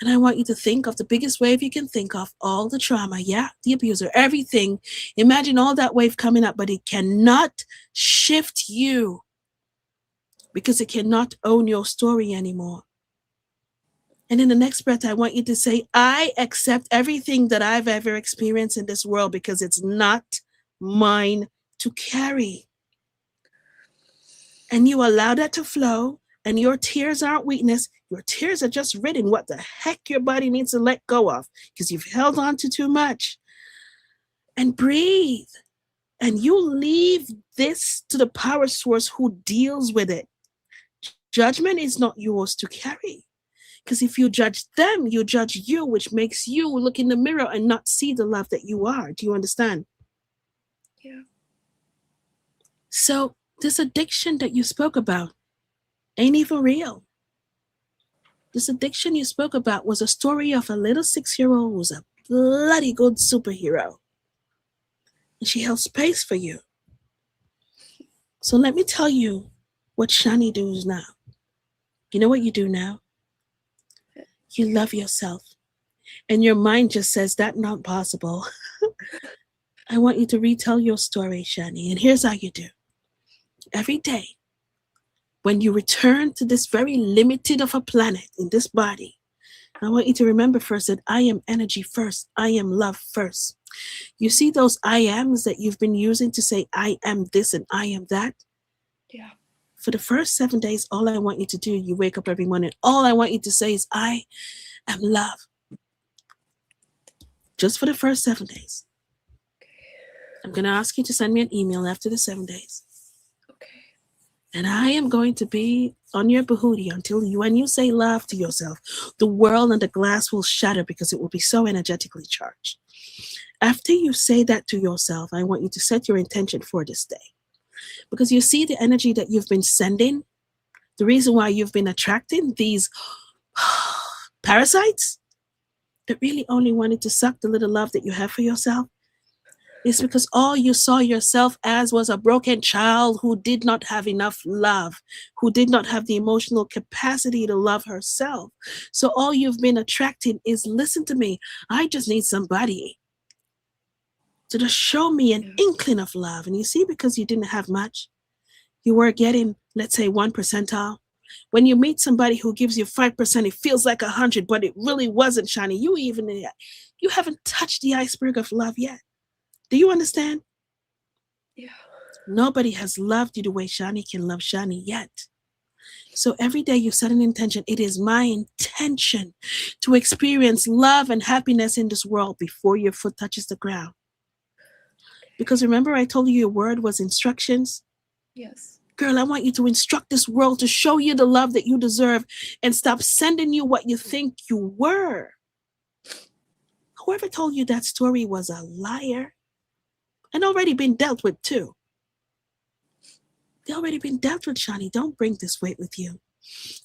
And I want you to think of the biggest wave you can think of, all the trauma, yeah, the abuser, everything. Imagine all that wave coming up, but it cannot shift you because it cannot own your story anymore. And in the next breath, I want you to say, I accept everything that I've ever experienced in this world because it's not mine to carry. And you allow that to flow, and your tears aren't weakness. Your tears are just written what the heck your body needs to let go of because you've held on to too much. And breathe. And you leave this to the power source who deals with it. Judgment is not yours to carry. Because if you judge them, you judge you, which makes you look in the mirror and not see the love that you are. Do you understand? Yeah. So this addiction that you spoke about ain't even real. This addiction you spoke about was a story of a little 6-year-old who was a bloody good superhero. And she held space for you. So let me tell you what Shani does now. You know what you do now? You love yourself. And your mind just says that's not possible. I want you to retell your story, Shani. And here's how you do. Every day, when you return to this very limited of a planet in this body, I want you to remember first that I am energy first. I am love first. You see those I ams that you've been using to say I am this and I am that? Yeah. For the first 7 days, all I want you to do, you wake up every morning, all I want you to say is I am love. Just for the first 7 days. I'm going to ask you to send me an email after the 7 days. Okay. And I am going to be on your behooty until you, when you say love to yourself, the world and the glass will shatter because it will be so energetically charged. After you say that to yourself, I want you to set your intention for this day. Because you see the energy that you've been sending, the reason why you've been attracting these parasites that really only wanted to suck the little love that you have for yourself, is because all you saw yourself as was a broken child who did not have enough love, who did not have the emotional capacity to love herself. So all you've been attracting is, listen to me, I just need somebody to just show me an inkling of love. And you see, because you didn't have much, you were getting, let's say, 1%. When you meet somebody who gives you 5%, it feels like 100, but it really wasn't, Shani. You haven't touched the iceberg of love yet. Do you understand? Yeah. Nobody has loved you the way Shani can love Shani yet. So every day you set an intention. It is my intention to experience love and happiness in this world before your foot touches the ground. Because remember I told you your word was instructions? Yes. Girl, I want you to instruct this world to show you the love that you deserve and stop sending you what you think you were. Whoever told you that story was a liar and already been dealt with too. They already been dealt with, Shani. Don't bring this weight with you.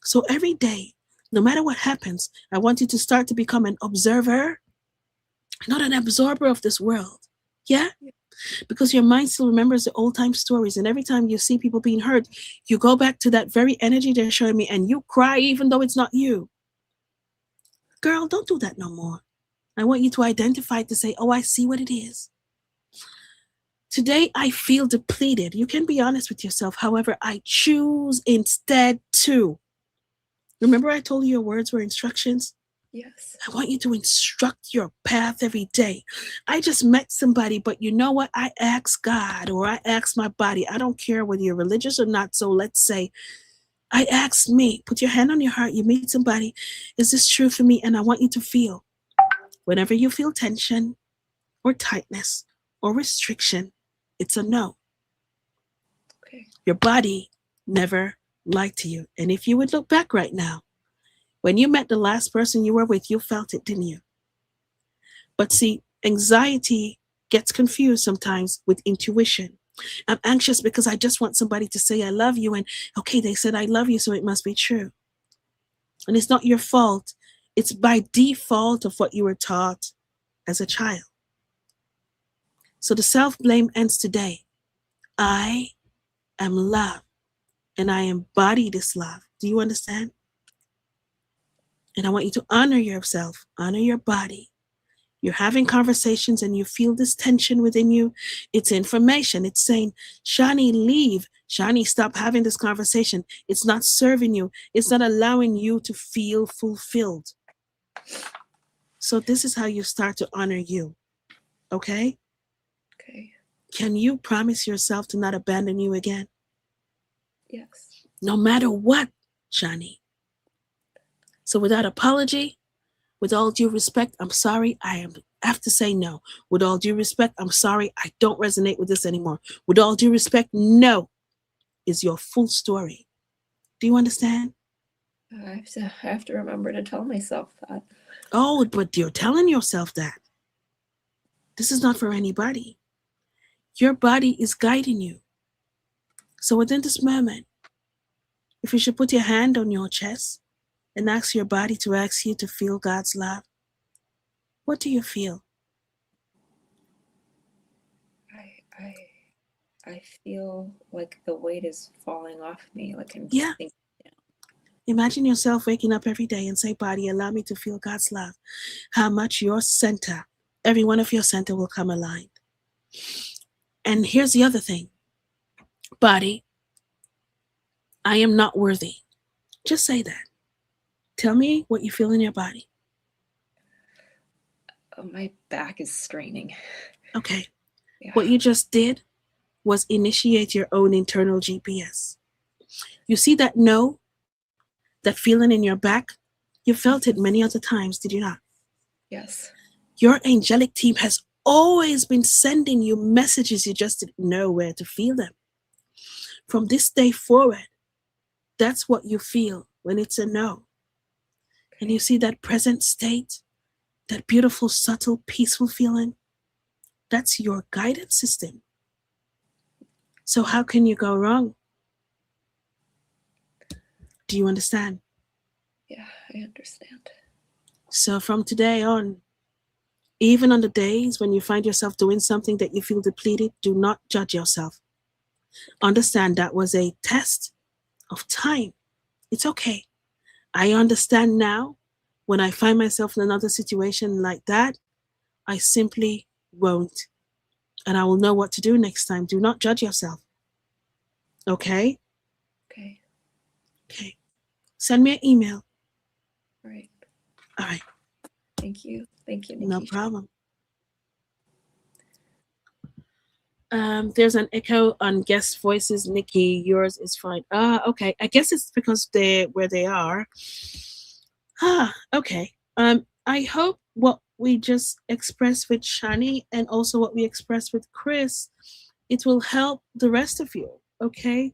So every day, no matter what happens, I want you to start to become an observer, not an absorber of this world. Yeah? Because your mind still remembers the old time stories. And every time you see people being hurt, you go back to that very energy they're showing me and you cry even though it's not you. Girl, don't do that no more. I want you to identify to say, oh, I see what it is. Today, I feel depleted. You can be honest with yourself. However, I choose instead to. Remember I told you your words were instructions? Yes. I want you to instruct your path every day. I just met somebody, but you know what? I asked God or I asked my body. I don't care whether you're religious or not. So let's say I asked me, put your hand on your heart. You meet somebody. Is this true for me? And I want you to feel. Whenever you feel tension or tightness or restriction, it's a no. Okay. Your body never lied to you. And if you would look back right now, when you met the last person you were with, you felt it, didn't you? But see, anxiety gets confused sometimes with intuition. I'm anxious because I just want somebody to say I love you. And okay, they said I love you, so it must be true. And it's not your fault. It's by default of what you were taught as a child. So the self-blame ends today. I am love and I embody this love. Do you understand? And I want you to honor yourself, honor your body. You're having conversations and you feel this tension within you. It's information. It's saying, Shani, leave. Shani, stop having this conversation. It's not serving you. It's not allowing you to feel fulfilled. So this is how you start to honor you. Okay? Okay. Can you promise yourself to not abandon you again? Yes. No matter what, Shani. So without apology, with all due respect, I'm sorry. Have to say no. With all due respect, I'm sorry. I don't resonate with this anymore. With all due respect, no is your full story. Do you understand? I have to remember to tell myself that. Oh, but you're telling yourself that. This is not for anybody. Your body is guiding you. So within this moment, if you should put your hand on your chest and ask your body to ask you to feel God's love, what do you feel? I feel like the weight is falling off me. Like I'm Yeah. sinking. Imagine yourself waking up every day and say, body, allow me to feel God's love. How much your center, every one of your center will come aligned. And here's the other thing. Body, I am not worthy. Just say that. Tell me what you feel in your body. Oh, my back is straining. Okay. Yeah. What you just did was initiate your own internal GPS. You see that no, that feeling in your back? You felt it many other times, did you not? Yes. Your angelic team has always been sending you messages, you just didn't know where to feel them. From this day forward, that's what you feel when it's a no. And you see that present state, that beautiful, subtle, peaceful feeling? That's your guidance system. So how can you go wrong? Do you understand? Yeah, I understand. So from today on, even on the days when you find yourself doing something that you feel depleted, do not judge yourself. Understand that was a test of time. It's okay. I understand now when I find myself in another situation like that, I simply won't. And I will know what to do next time. Do not judge yourself. Okay? Okay. Okay. Send me an email. All right. All right. Thank you. Thank you, Nikki. No problem. There's an echo on guest voices. Nikki, yours is fine. Okay. I guess it's because they're where they are. Okay. I hope what we just expressed with Shani and also what we expressed with Chris, it will help the rest of you. Okay.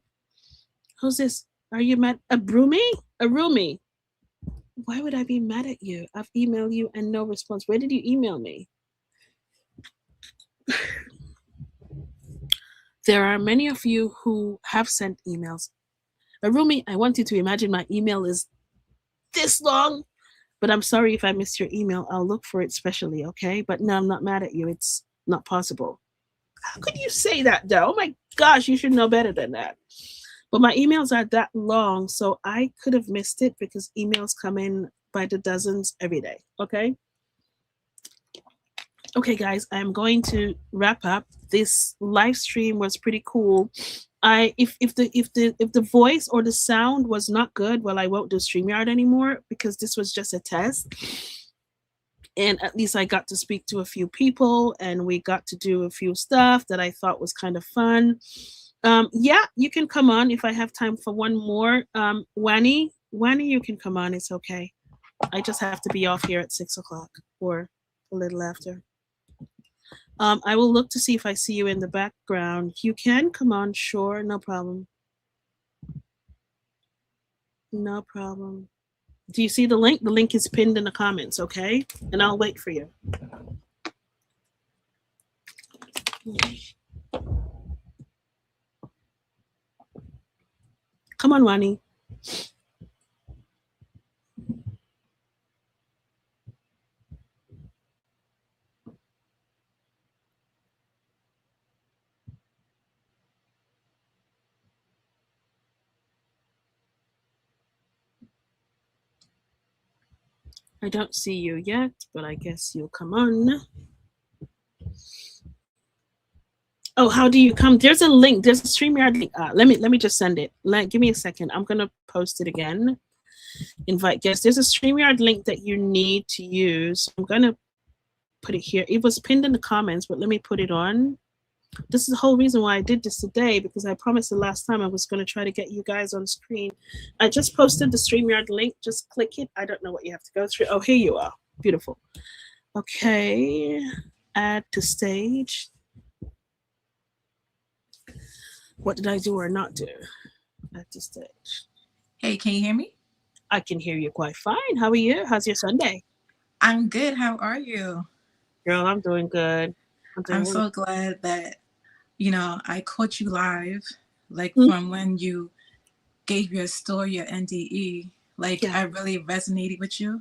Who's this? Are you mad? A Brumi? A Rumi? Why would I be mad at you? I've emailed you and no response. Where did you email me? There are many of you who have sent emails. Arumi, I want you to imagine my email is this long, but I'm sorry if I missed your email. I'll look for it specially, okay? But no, I'm not mad at you. It's not possible. How could you say that, though? Oh my gosh, you should know better than that. But my emails are that long, so I could have missed it because emails come in by the dozens every day, okay? Okay, guys, I'm going to wrap up. This live stream was pretty cool. If the voice or the sound was not good, well, I won't do StreamYard anymore because this was just a test. And at least I got to speak to a few people and we got to do a few stuff that I thought was kind of fun. Yeah, you can come on if I have time for one more. Wani, you can come on. It's okay. I just have to be off here at 6 o'clock or a little after. I will look to see if I see you in the background. You can come on, sure, no problem. No problem. Do you see the link? The link is pinned in the comments, okay? And I'll wait for you. Come on, Wani. I don't see you yet, but I guess you'll come on. Oh, how do you come? There's a link. There's a StreamYard link. Let me just send it. Give me a second. I'm gonna post it again. Invite guests. There's a StreamYard link that you need to use. I'm gonna put it here. It was pinned in the comments, but let me put it on. This is the whole reason why I did this today, because I promised the last time I was going to try to get you guys on screen. I just posted the StreamYard link. Just click it. I don't know what you have to go through. Oh, here you are. Beautiful. Okay. Add to stage. What did I do or not do? Add to stage. Hey, can you hear me? I can hear you quite fine. How are you? How's your Sunday? I'm good. How are you? Girl, I'm doing good. I'm so glad that, I caught you live, like from when you gave your story, your NDE. Like, I really resonated with you.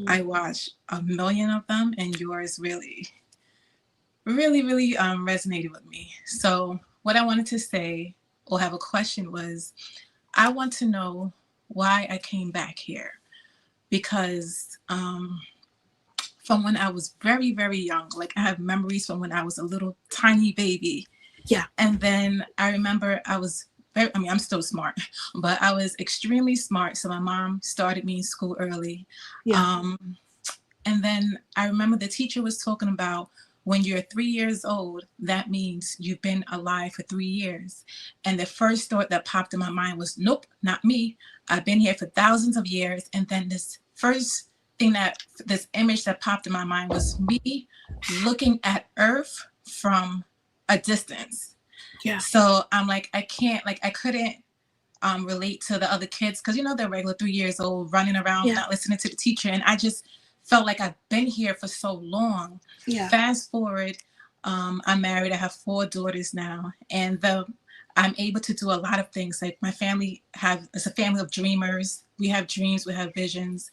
I watched a million of them, and yours really, really, really resonated with me. So what I wanted to say or have a question was, I want to know why I came back here. Because from when I was very, very young, like I have memories from when I was a little tiny baby. Yeah. And then I remember I'm still smart, but I was extremely smart. So my mom started me in school early. Yeah. And then I remember the teacher was talking about when you're 3 years old, that means you've been alive for 3 years. And the first thought that popped in my mind was, nope, not me. I've been here for thousands of years. And then this image that popped in my mind was me looking at Earth from a distance. Yeah. So I'm like, I couldn't relate to the other kids because, they're regular 3 years old running around, not listening to the teacher. And I just felt like I've been here for so long. Yeah. Fast forward, I'm married. I have 4 daughters now. And I'm able to do a lot of things. Like my family is a family of dreamers. We have dreams, we have visions.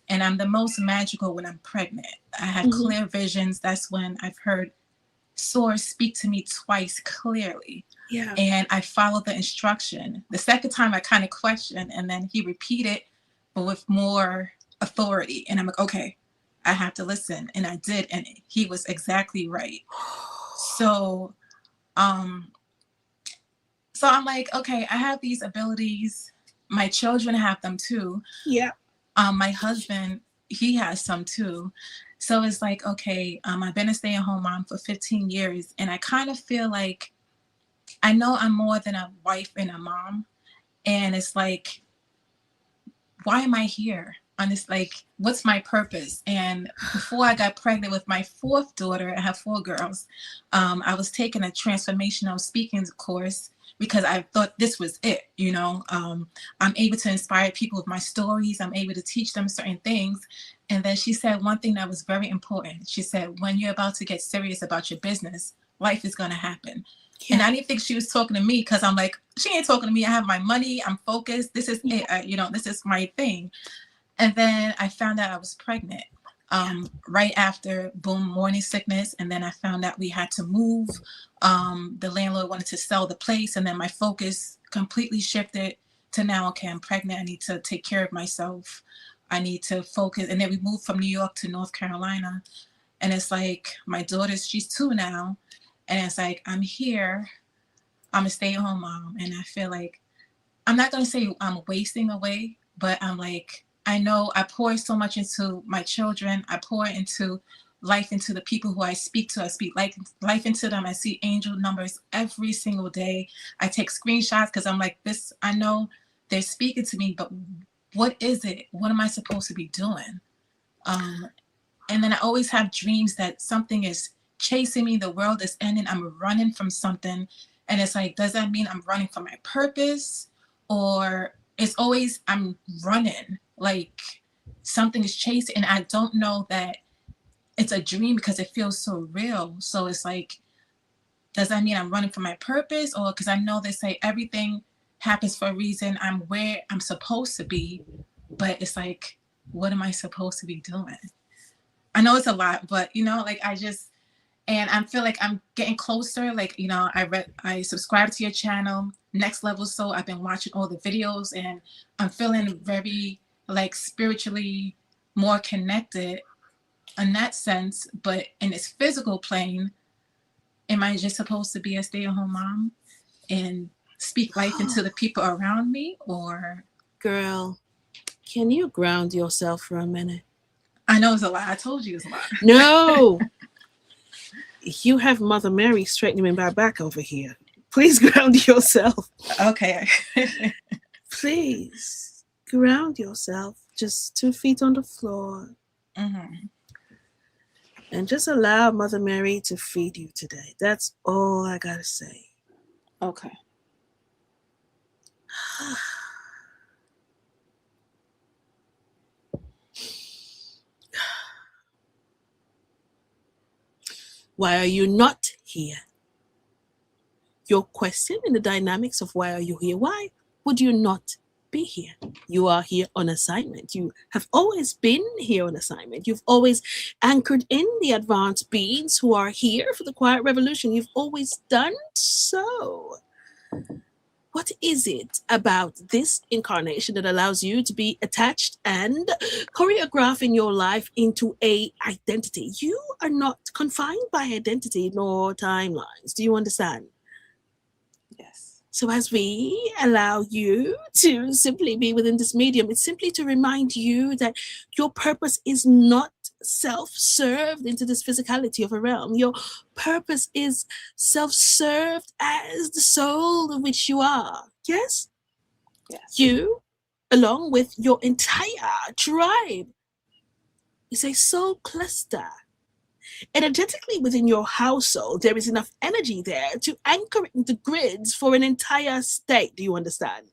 And I'm the most magical when I'm pregnant. I have clear visions. That's when I've heard Source speak to me twice clearly. Yeah. And I followed the instruction. The second time I kind of questioned, and then he repeated, but with more authority. And I'm like, okay, I have to listen. And I did. And he was exactly right. So I'm like, okay, I have these abilities. My children have them too. Yeah. My husband, he has some too. So it's like, okay, I've been a stay-at-home mom for 15 years. And I kind of feel like I know I'm more than a wife and a mom. And it's like, why am I here? And it's like, what's my purpose? And before I got pregnant with my 4th daughter, I have 4 girls, I was taking a transformational speaking course because I thought this was it, I'm able to inspire people with my stories. I'm able to teach them certain things. And then she said one thing that was very important. She said, when you're about to get serious about your business, life is going to happen. Yeah. And I didn't think she was talking to me because I'm like, she ain't talking to me. I have my money. I'm focused. This is it. This is my thing. And then I found out I was pregnant right after, boom, morning sickness. And then I found out we had to move. The landlord wanted to sell the place. And then my focus completely shifted to now, okay, I'm pregnant. I need to take care of myself. I need to focus. And then we moved from New York to North Carolina. And it's like, my daughter, she's 2 now. And it's like, I'm here. I'm a stay-at-home mom. And I feel like, I'm not going to say I'm wasting away, but I'm like, I know I pour so much into my children. I pour into life into the people who I speak to. I speak life into them. I see angel numbers every single day. I take screenshots because I'm like, I know they're speaking to me, but what is it? What am I supposed to be doing? And then I always have dreams that something is chasing me. The world is ending. I'm running from something. And it's like, does that mean I'm running from my purpose? Or it's always I'm running, like something is chasing. And I don't know that it's a dream because it feels so real. So it's like, does that mean I'm running from my purpose? Or because I know they say everything happens for a reason. I'm where I'm supposed to be. But it's like, what am I supposed to be doing? I know it's a lot, but and I feel like I'm getting closer. Like, I subscribed to your channel, Next Level Soul. I've been watching all the videos and I'm feeling very like spiritually more connected in that sense, but in its physical plane, am I just supposed to be a stay-at-home mom and speak life into the people around me? Or Girl, can you ground yourself for a minute? I know it's a lot. I told you it's a lot. No. You have Mother Mary straightening my back over here. Please ground yourself. Okay. Please ground yourself. Just 2 feet on the floor. Mm-hmm. And just allow Mother Mary to feed you today. That's all I gotta say. Okay. Why are you not here? Your question in the dynamics of why are you here? Why would you not be here? You are here on assignment. You have always been here on assignment. You've always anchored in the advanced beings who are here for the quiet revolution. You've always done so. What is it about this incarnation that allows you to be attached and choreographing your life into a identity? You are not confined by identity nor timelines. Do you understand? Yes. So as we allow you to simply be within this medium, it's simply to remind you that your purpose is not self-served into this physicality of a realm. Your purpose is self-served as the soul of which you are. Yes? Yes. You, along with your entire tribe, is a soul cluster. Energetically within your household, there is enough energy there to anchor it into grids for an entire state. Do you understand?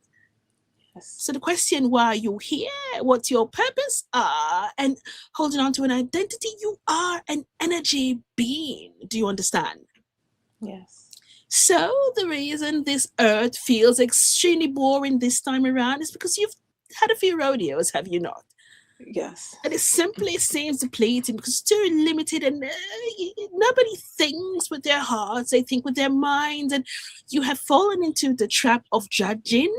Yes. So the question why you're here, what your purpose are, and holding on to an identity, you are an energy being. Do you understand? Yes. So the reason this earth feels extremely boring this time around is because you've had a few rodeos, have you not? Yes. And it simply seems depleting because it's too limited, and nobody thinks with their hearts, they think with their minds, and you have fallen into the trap of judging.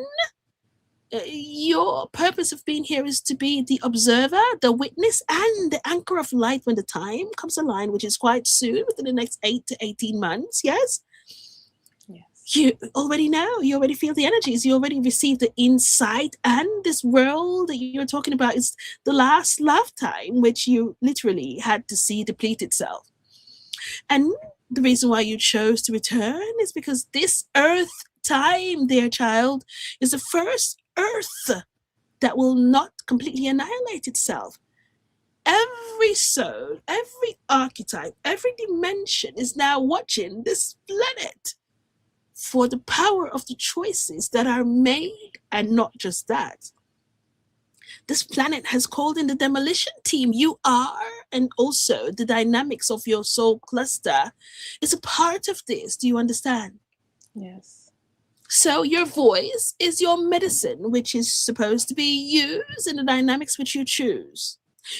Your purpose of being here is to be the observer, the witness, and the anchor of light when the time comes aligned, which is quite soon, within the next 8 to 18 months. Yes? Yes. You already know, you already feel the energies, you already received the insight, and this world that you're talking about is the last lifetime, which you literally had to see deplete itself. And the reason why you chose to return is because this earth time, dear child, is the first earth that will not completely annihilate itself. Every soul, every archetype, every dimension is now watching this planet for the power of the choices that are made, and not just that. This planet has called in the demolition team. You are, and also the dynamics of your soul cluster is a part of this. Do you understand? Yes. So your voice is your medicine, which is supposed to be used in the dynamics which you choose.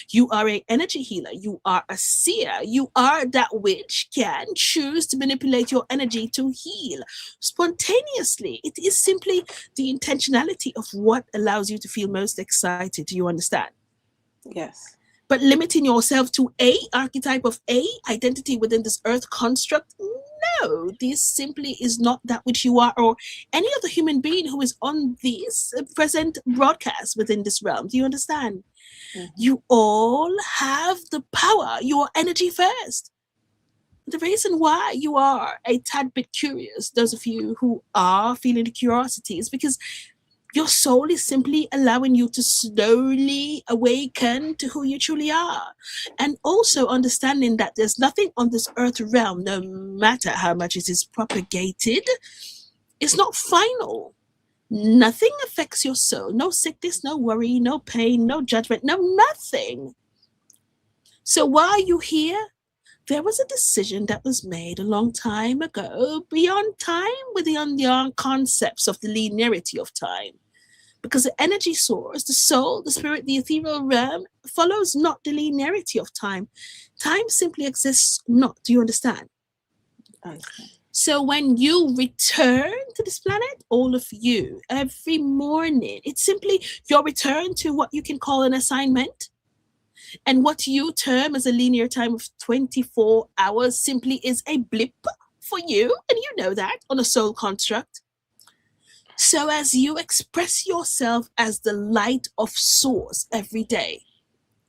You are an energy healer. You are a seer. You are that which can choose to manipulate your energy to heal spontaneously. It is simply the intentionality of what allows you to feel most excited. Do you understand? Yes. But limiting yourself to a archetype of a identity within this earth construct, no, this simply is not that which you are, or any other human being who is on this present broadcast within this realm. Do you understand? Mm-hmm. You all have the power. You are energy first. The reason why you are a tad bit curious, those of you who are feeling the curiosity, is because your soul is simply allowing you to slowly awaken to who you truly are. And also understanding that there's nothing on this earth realm, no matter how much it is propagated, it's not final. Nothing affects your soul. No sickness, no worry, no pain, no judgment, no nothing. So why are you here? There was a decision that was made a long time ago, beyond time, beyond the concepts of the linearity of time. Because the energy source, the soul, the spirit, the ethereal realm follows not the linearity of time. Time simply exists not. Do you understand? Understand. So when you return to this planet, all of you, every morning, it's simply your return to what you can call an assignment. And what you term as a linear time of 24 hours simply is a blip for you, and you know that, on a soul construct. So as you express yourself as the light of source every day,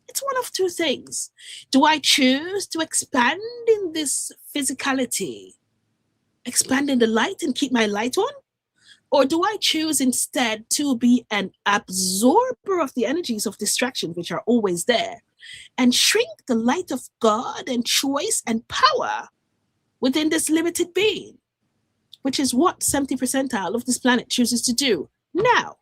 it's one of two things. Do I choose to expand in this physicality, expand in the light and keep my light on? Or do I choose instead to be an absorber of the energies of distraction, which are always there, and shrink the light of God and choice and power within this limited being, which is what 70 percentile of this planet chooses to do now?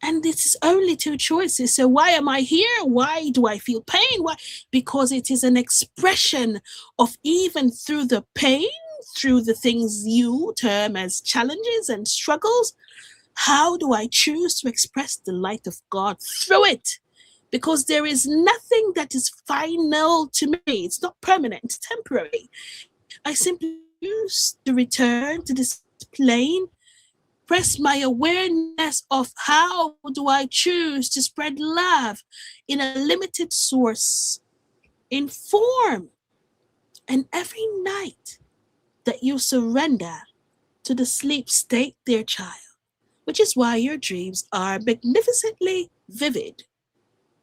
And this is only two choices. So why am I here? Why do I feel pain? Why? Because it is an expression of, even through the pain, through the things you term as challenges and struggles, how do I choose to express the light of God through it? Because there is nothing that is final to me. It's not permanent, it's temporary. I simply choose to return to this plane, press my awareness of how do I choose to spread love in a limited source, in form. And every night that you surrender to the sleep state, dear child, which is why your dreams are magnificently vivid.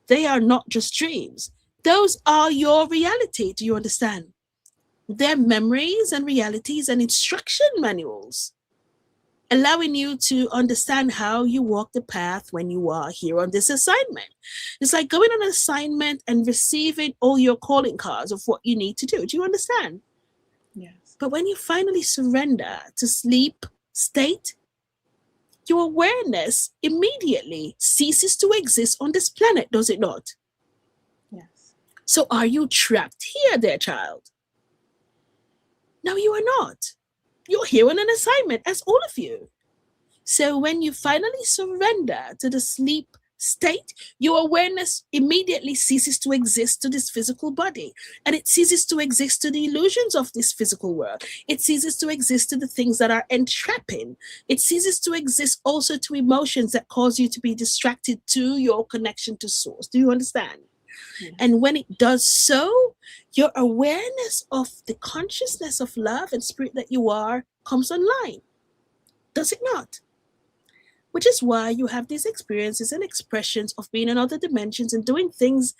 They are not just dreams. Those are your reality. Do you understand? They're memories and realities and instruction manuals, allowing you to understand how you walk the path when you are here on this assignment. It's like going on an assignment and receiving all your calling cards of what you need to do. Do you understand? Yes. But when you finally surrender to sleep state, your awareness immediately ceases to exist on this planet, does it not? Yes. So are you trapped here, dear child? No, you are not. You're here on an assignment, as all of you. So when you finally surrender to the sleep state, your awareness immediately ceases to exist to this physical body, and it ceases to exist to the illusions of this physical world. It ceases to exist to the things that are entrapping. It ceases to exist also to emotions that cause you to be distracted to your connection to source. Do you understand? Yes. And when it does so, your awareness of the consciousness of love and spirit that you are comes online. Does it not? Which is why you have these experiences and expressions of being in other dimensions and doing things.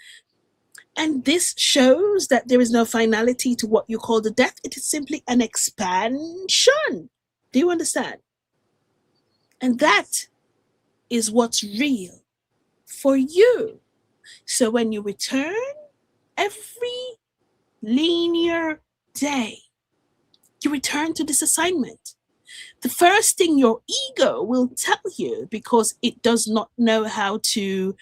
And this shows that there is no finality to what you call the death. It is simply an expansion. Do you understand? And that is what's real for you. So when you return every linear day, you return to this assignment. The first thing your ego will tell you, because it does not know how to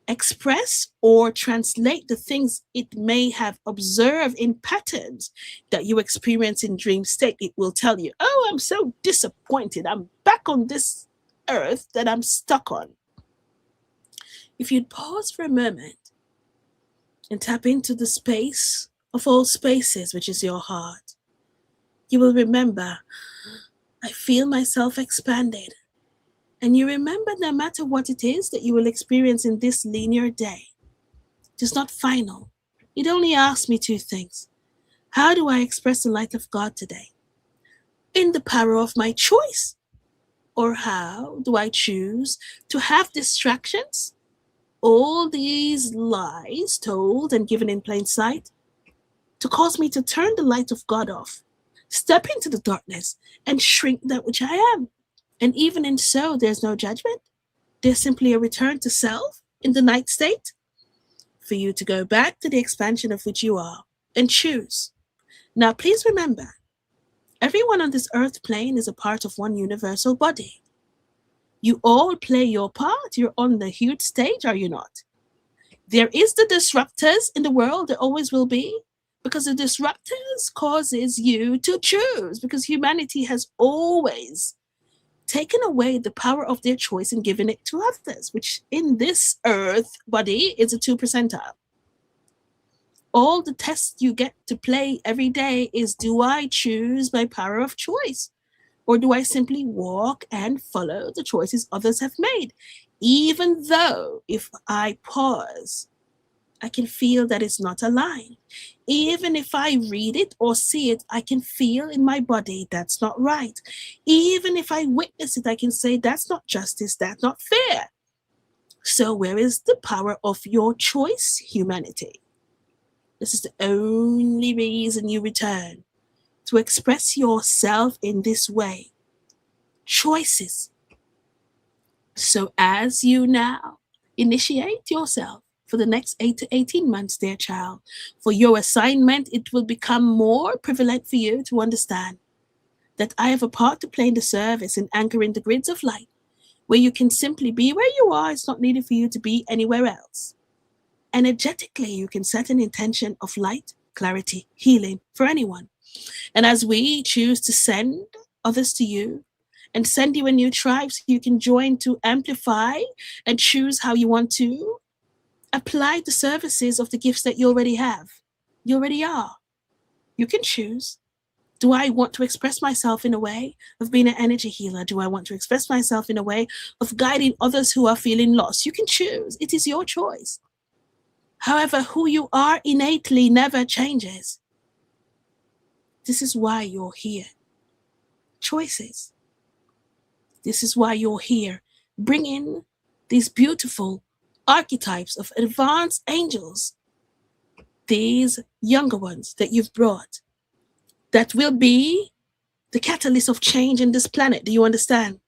express or translate the things it may have observed in patterns that you experience in dream state, it will tell you, oh, I'm so disappointed. I'm back on this earth that I'm stuck on. If you'd pause for a moment and tap into the space of all spaces, which is your heart, you will remember, I feel myself expanded. And you remember, no matter what it is that you will experience in this linear day, it is not final. It only asks me two things. How do I express the light of God today? In the power of my choice. Or how do I choose to have distractions, all these lies told and given in plain sight, to cause me to turn the light of God off, step into the darkness, and shrink that which I am? And even in so, there's no judgment. There's simply a return to self in the night state for you to go back to the expansion of which you are and choose. Now, please remember, everyone on this earth plane is a part of one universal body. You all play your part. You're on the huge stage, are you not? There is the disruptors in the world. There always will be. Because the disruptors causes you to choose. Because humanity has always taken away the power of their choice and given it to others, which in this earth body is a 2 percentile. All the tests you get to play every day is, do I choose my power of choice? Or do I simply walk and follow the choices others have made? Even though if I pause, I can feel that it's not aligned. Even if I read it or see it, I can feel in my body that's not right. Even if I witness it, I can say that's not justice, that's not fair. So, where is the power of your choice, humanity? This is the only reason you return, to express yourself in this way. Choices. So, as you now initiate yourself for the next 8 to 18 months, dear child, for your assignment, it will become more prevalent for you to understand that I have a part to play in the service in anchoring the grids of light, where you can simply be where you are. It's not needed for you to be anywhere else. Energetically, you can set an intention of light, clarity, healing for anyone. And as we choose to send others to you and send you a new tribe so you can join to amplify and choose how you want to apply the services of the gifts that you already have. You already are. You can choose. Do I want to express myself in a way of being an energy healer? Do I want to express myself in a way of guiding others who are feeling lost? You can choose. It is your choice. However, who you are innately never changes. This is why you're here. Choices. This is why you're here. Bring in these beautiful archetypes of advanced angels, these younger ones that you've brought, that will be the catalyst of change in this planet. Do you understand?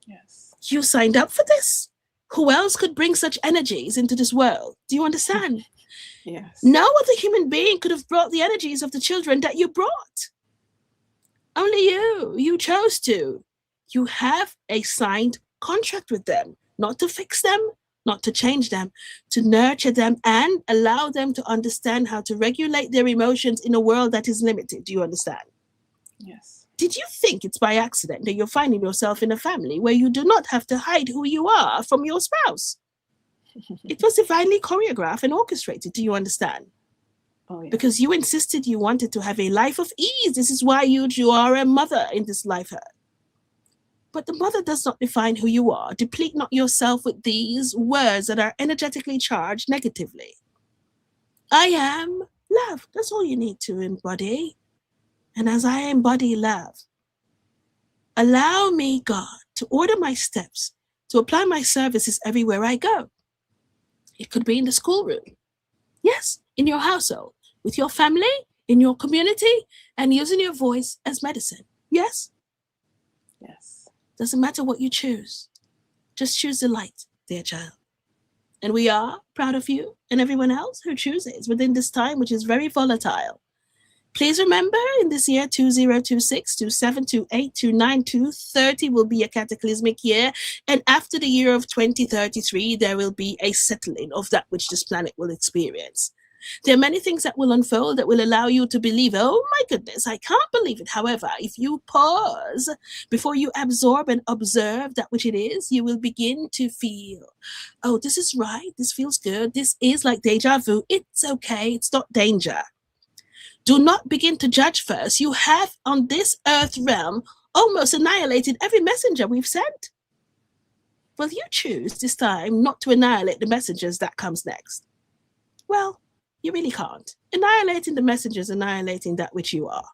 Yes. You signed up for this. Who else could bring such energies into this world? Do you understand? Yes. No other human being could have brought the energies of the children that you brought. Only you. You chose to. You have a signed contract with them, not to fix them, not to change them, to nurture them and allow them to understand how to regulate their emotions in a world that is limited. Do you understand? Yes. Did you think it's by accident that you're finding yourself in a family where you do not have to hide who you are from your spouse? It was divinely choreographed and orchestrated. Do you understand? Oh, yeah. Because you insisted you wanted to have a life of ease. This is why you are a mother in this life. But the mother does not define who you are. Deplete not yourself with these words that are energetically charged negatively. I am love. That's all you need to embody. And as I embody love, allow me, God, to order my steps, to apply my services everywhere I go. It could be in the schoolroom. Yes, in your household, with your family, in your community, and using your voice as medicine. Yes? Yes. Doesn't matter what you choose. Just choose the light, dear child. And we are proud of you and everyone else who chooses within this time, which is very volatile. Please remember, in this year 2026, 27, 28, 29, 30 will be a cataclysmic year. And after the year of 2033, there will be a settling of that which this planet will experience. There are many things that will unfold that will allow you to believe, oh my goodness, I can't believe it. However, if you pause before you absorb and observe that which it is, you will begin to feel, oh, this is right. This feels good. This is like deja vu. It's okay. It's not danger. Do not begin to judge first. You have on this earth realm almost annihilated every messenger we've sent. Well, you choose this time not to annihilate the messengers that comes next. Well, you really can't. Annihilating the messengers, annihilating that which you are.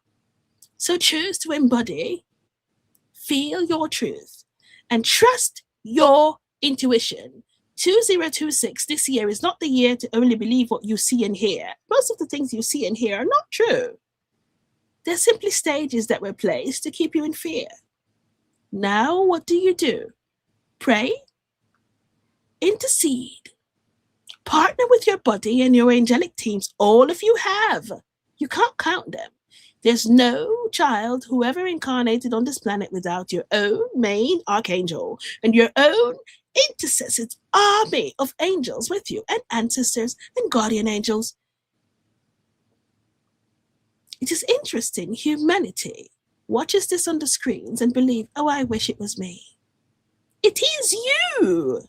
So choose to embody, feel your truth, and trust your intuition. 2026, this year is not the year to only believe what you see and hear. Most of the things you see and hear are not true. They're simply stages that were placed to keep you in fear. Now, what do? Pray, intercede, partner with your body and your angelic teams. All of you have. You can't count them. There's no child who ever incarnated on this planet without your own main archangel and your own intercessors, army of angels with you, and ancestors and guardian angels. It is interesting. Humanity watches this on the screens and believe, oh, I wish it was me. It is you.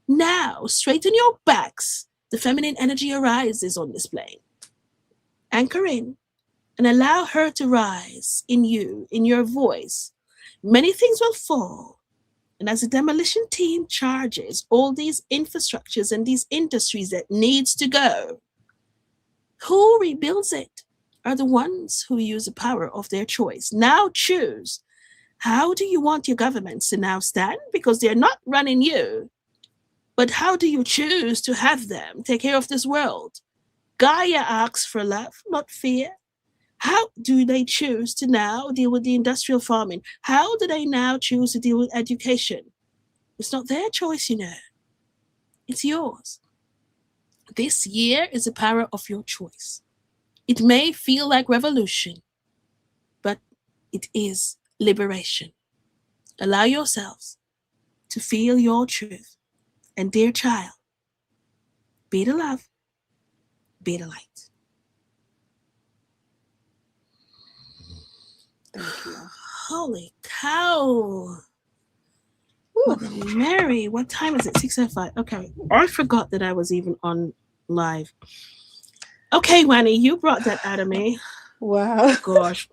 Now, straighten your backs. The feminine energy arises on this plane. Anchor in. and allow her to rise in you, in your voice, many things will fall. And as the demolition team charges all these infrastructures and these industries that needs to go, who rebuilds it are the ones who use the power of their choice. Now choose. How do you want your governments to now stand? Because they're not running you. But how do you choose to have them take care of this world? Gaia asks for love, not fear. How do they choose to now deal with the industrial farming? How do they now choose to deal with education? It's not their choice, you know. It's yours. This year is the power of your choice. It may feel like revolution, but it is liberation. Allow yourselves to feel your truth. And dear child, be the love, be the light. Thank you. Holy cow. Mother Mary, what time is it? 6:05. Okay. I forgot that I was even on live. Okay, Wanny, you brought that out of me. Wow. Gosh.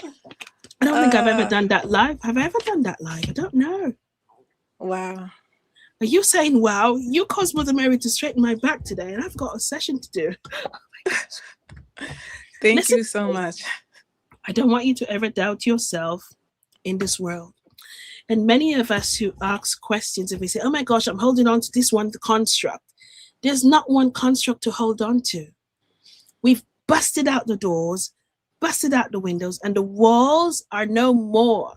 I don't think I've ever done that live. Have I ever done that live? I don't know. Wow. Are you saying wow? You caused Mother Mary to straighten my back today, and I've got a session to do. Oh my gosh. Thank you so much. I don't want you to ever doubt yourself in this world. And many of us who ask questions and we say, oh my gosh, I'm holding on to this one construct. There's not one construct to hold on to. We've busted out the doors, busted out the windows, and the walls are no more.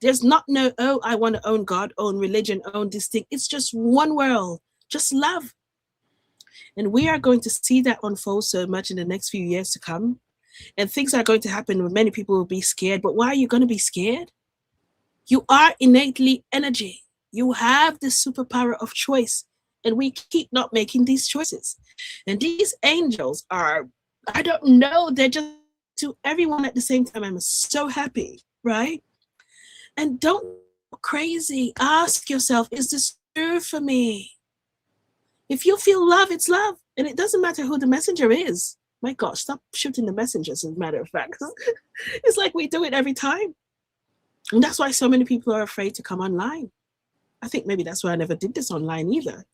There's not no, oh, I want to own God, own religion, own this thing. It's just one world, just love. And we are going to see that unfold so much in the next few years to come. And things are going to happen where many people will be scared. But why are you going to be scared? You are innately energy. You have the superpower of choice. And we keep not making these choices. And these angels are, I don't know, they're just to everyone at the same time. I'm so happy, right? And don't go crazy. Ask yourself, is this true for me? If you feel love, it's love. And it doesn't matter who the messenger is. My gosh, stop shooting the messengers, as a matter of fact. It's like we do it every time. And that's why so many people are afraid to come online. I think maybe that's why I never did this online either.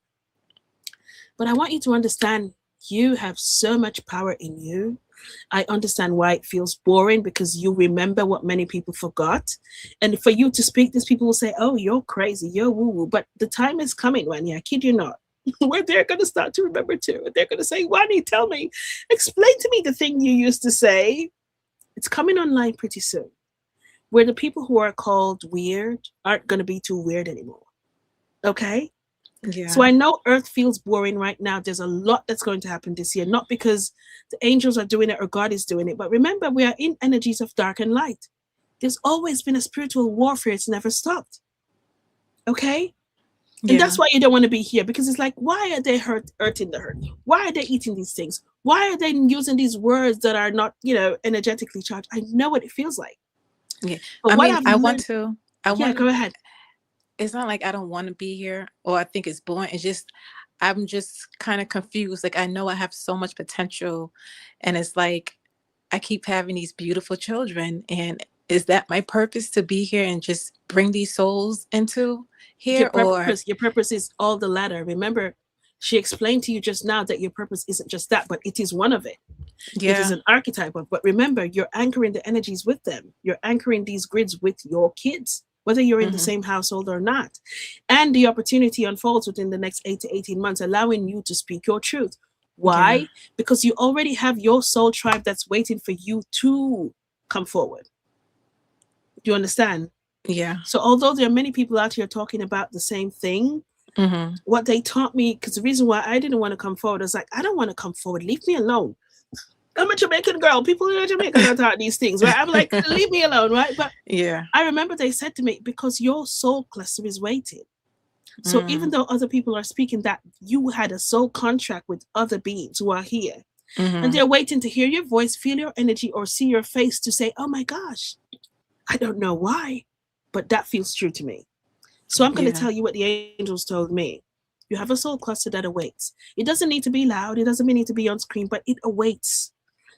But I want you to understand you have so much power in you. I understand why it feels boring, because you remember what many people forgot. And for you to speak this, people will say, oh, you're crazy, you're woo-woo. But the time is coming, Wani, I kid you not, where they're going to start to remember too. They're going to say, Wani, tell me, explain to me the thing you used to say. It's coming online pretty soon, where the people who are called weird aren't going to be too weird anymore. Okay? Yeah. So I know Earth feels boring right now. There's a lot that's going to happen this year, not because the angels are doing it or God is doing it, but remember, we are in energies of dark and light. There's always been a spiritual warfare. It's never stopped. Okay? And that's why you don't want to be here, because it's like, why are they hurting the hurt? Why are they eating these things? Why are they using these words that are not, energetically charged? I know what it feels like. Yeah. But go ahead. It's not like I don't want to be here or I think it's boring. It's just, I'm just kind of confused. Like, I know I have so much potential, and it's like, I keep having these beautiful children, and is that my purpose, to be here and just bring these souls into here? Your purpose is all the latter. Remember, she explained to you just now that your purpose isn't just that, but it is one of it. Yeah. It is an archetype of, but remember, you're anchoring the energies with them. You're anchoring these grids with your kids, whether you're in the same household or not. And the opportunity unfolds within the next 8 to 18 months, allowing you to speak your truth. Why? Yeah. Because you already have your soul tribe that's waiting for you to come forward. Do you understand? Yeah. So although there are many people out here talking about the same thing, what they taught me, because the reason why I didn't want to come forward is like, I don't want to come forward. Leave me alone. I'm a Jamaican girl. People in Jamaica don't talk these things, right? I'm like, leave me alone, right? But yeah, I remember they said to me, because your soul cluster is waiting. So even though other people are speaking, that you had a soul contract with other beings who are here, and they're waiting to hear your voice, feel your energy, or see your face to say, oh my gosh, I don't know why, but that feels true to me. So I'm going to tell you what the angels told me. You have a soul cluster that awaits. It doesn't need to be loud. It doesn't need to be on screen, but it awaits.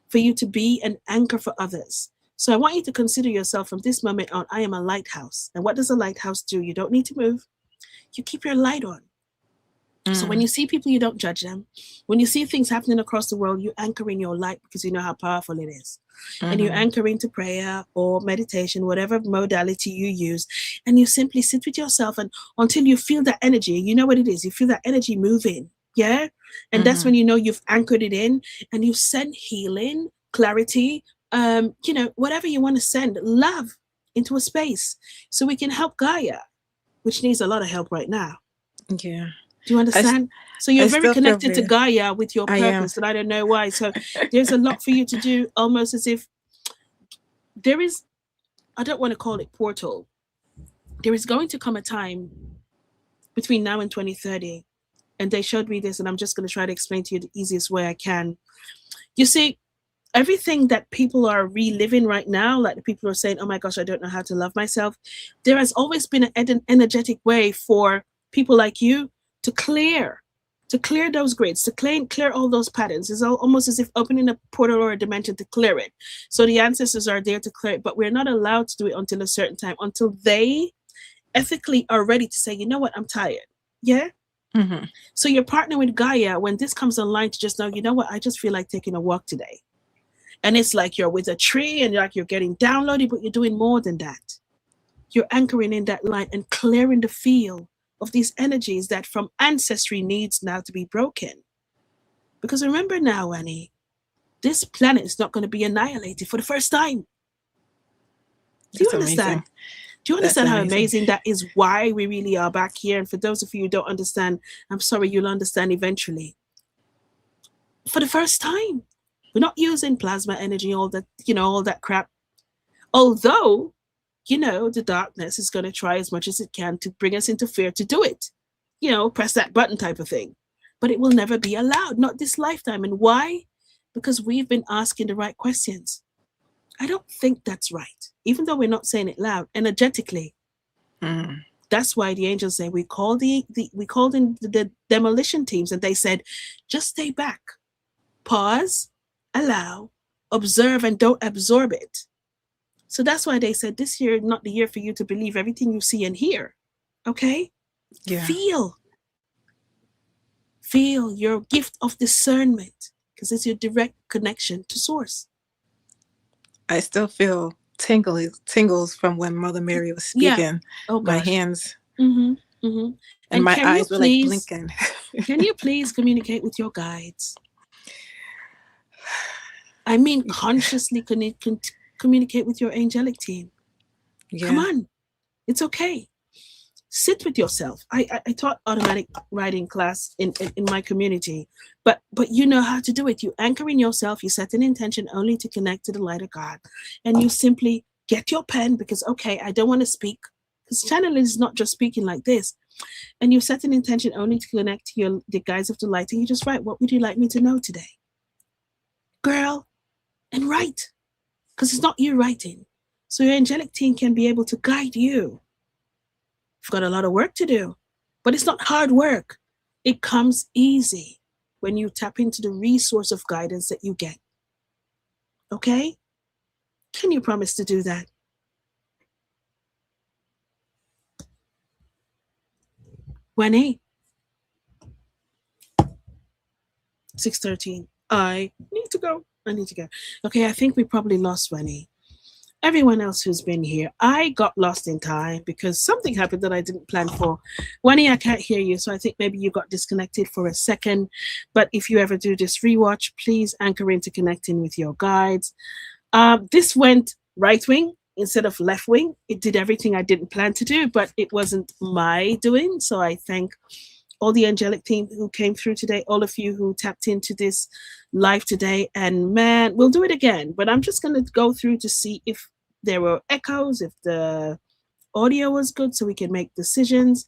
for you to be an anchor for others. So I want you to consider yourself from this moment on, I am a lighthouse. And what does a lighthouse do? You don't need to move. You keep your light on. So when you see people, you don't judge them. When you see things happening across the world, you anchor in your light because you know how powerful it is. And you anchor into prayer or meditation, whatever modality you use. And you simply sit with yourself and until you feel that energy, you know what it is. You feel that energy moving. Yeah. And that's when you know you've anchored it in and you send healing, clarity, whatever you want to send, love into a space so we can help Gaia, which needs a lot of help right now. Yeah. Do you understand? So you're very connected to very... Gaia with your purpose, and I don't know why. So there's a lot for you to do, almost as if there is, I don't want to call it portal. There is going to come a time between now and 2030, and they showed me this, and I'm just going to try to explain to you the easiest way I can. You see, everything that people are reliving right now, like the people who are saying, oh my gosh, I don't know how to love myself. There has always been an energetic way for people like you to clear those grids, to clear all those patterns. It's almost as if opening a portal or a dimension to clear it. So the ancestors are there to clear it, but we're not allowed to do it until a certain time, until they ethically are ready to say, you know what, I'm tired. Yeah. So you're partnering with Gaia when this comes online to just know, you know what, I just feel like taking a walk today. And it's like you're with a tree and you're getting downloaded, but you're doing more than that. You're anchoring in that light and clearing the field of these energies that from ancestry needs now to be broken. Because remember now, Annie, this planet is not going to be annihilated for the first time. Do you understand? Amazing. Do you understand how amazing that is? Why we really are back here? And for those of you who don't understand, I'm sorry, you'll understand eventually. For the first time, we're not using plasma energy, all that crap. Although, the darkness is going to try as much as it can to bring us into fear to do it. Press that button type of thing. But it will never be allowed, not this lifetime. And why? Because we've been asking the right questions. I don't think that's right, even though we're not saying it loud, energetically. That's why the angels say we called in the demolition teams, and they said, just stay back, pause, allow, observe, and don't absorb it. So that's why they said this year, not the year for you to believe everything you see and hear. Okay? Yeah. Feel your gift of discernment, because it's your direct connection to source. I still feel tingles from when Mother Mary was speaking. Yeah. Oh, my hands. And my eyes were like blinking. Can you please communicate with your guides? I mean, consciously communicate with your angelic team. Yeah. Come on. It's okay. Sit with yourself. I taught automatic writing class in my community, but you know how to do it. You anchor in yourself, you set an intention only to connect to the light of God, and you simply get your pen because, okay, I don't want to speak, because channeling is not just speaking like this, and you set an intention only to connect to the guides of the light, and you just write, what would you like me to know today? Girl, and write, because it's not you writing. So your angelic team can be able to guide you. You've got a lot of work to do, but it's not hard work. It comes easy when you tap into the resource of guidance that you get. Okay? Can you promise to do that? Winnie? 6:13. I need to go. Okay, I think we probably lost Winnie. Everyone else who's been here, I got lost in time because something happened that I didn't plan for. Winnie, I can't hear you, so I think maybe you got disconnected for a second. But if you ever do this rewatch, please anchor into connecting with your guides. This went right wing instead of left wing. It did everything I didn't plan to do, but it wasn't my doing. So I thank all the angelic team who came through today, all of you who tapped into this live today. And man, we'll do it again. But I'm just going to go through to see if there were echoes, if the audio was good, so we can make decisions.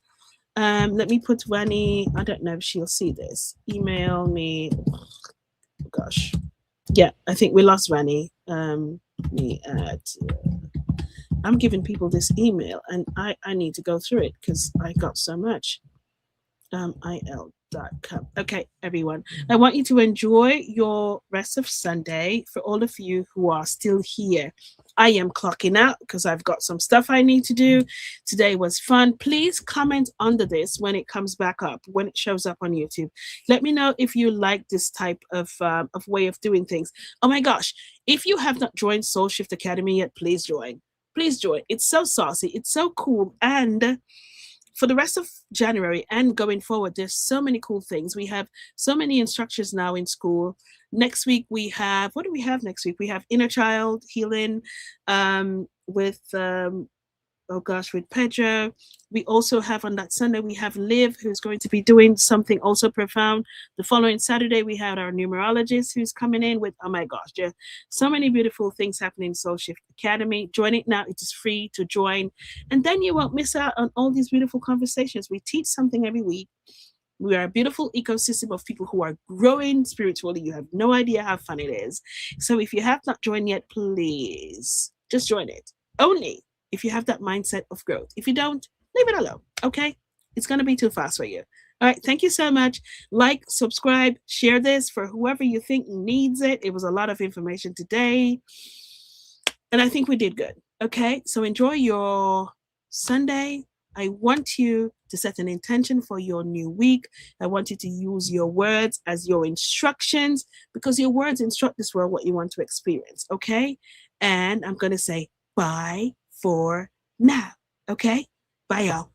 Let me put Wani, I don't know if she'll see this. Email me. Oh, gosh. Yeah, I think we lost Wani. I'm giving people this email, and I need to go through it because I got so much. IL Okay, everyone. I want you to enjoy your rest of Sunday. For all of you who are still here, I am clocking out because I've got some stuff I need to do. Today was fun. Please comment under this when it comes back up, when it shows up on YouTube. Let me know if you like this type of way of doing things. Oh my gosh, if you have not joined Soul Shift Academy yet, please join. Please join. It's so saucy. It's so cool. And for the rest of January and going forward, there's so many cool things. We have so many instructors now in school. Next week we have, what do we have next week? We have inner child healing with oh gosh, with Pedro. We also have on that Sunday, we have Liv, who's going to be doing something also profound. The following Saturday, we have our numerologist who's coming in with, oh my gosh, there are so many beautiful things happening in Soul Shift Academy. Join it now. It is free to join. And then you won't miss out on all these beautiful conversations. We teach something every week. We are a beautiful ecosystem of people who are growing spiritually. You have no idea how fun it is. So if you have not joined yet, please just join it. Only if you have that mindset of growth. If you don't, leave it alone. Okay? It's going to be too fast for you. All right. Thank you so much. Like, subscribe, share this for whoever you think needs it. It was a lot of information today. And I think we did good. Okay? So enjoy your Sunday. I want you to set an intention for your new week. I want you to use your words as your instructions because your words instruct this world what you want to experience. Okay? And I'm going to say bye for now. Okay? Bye, y'all.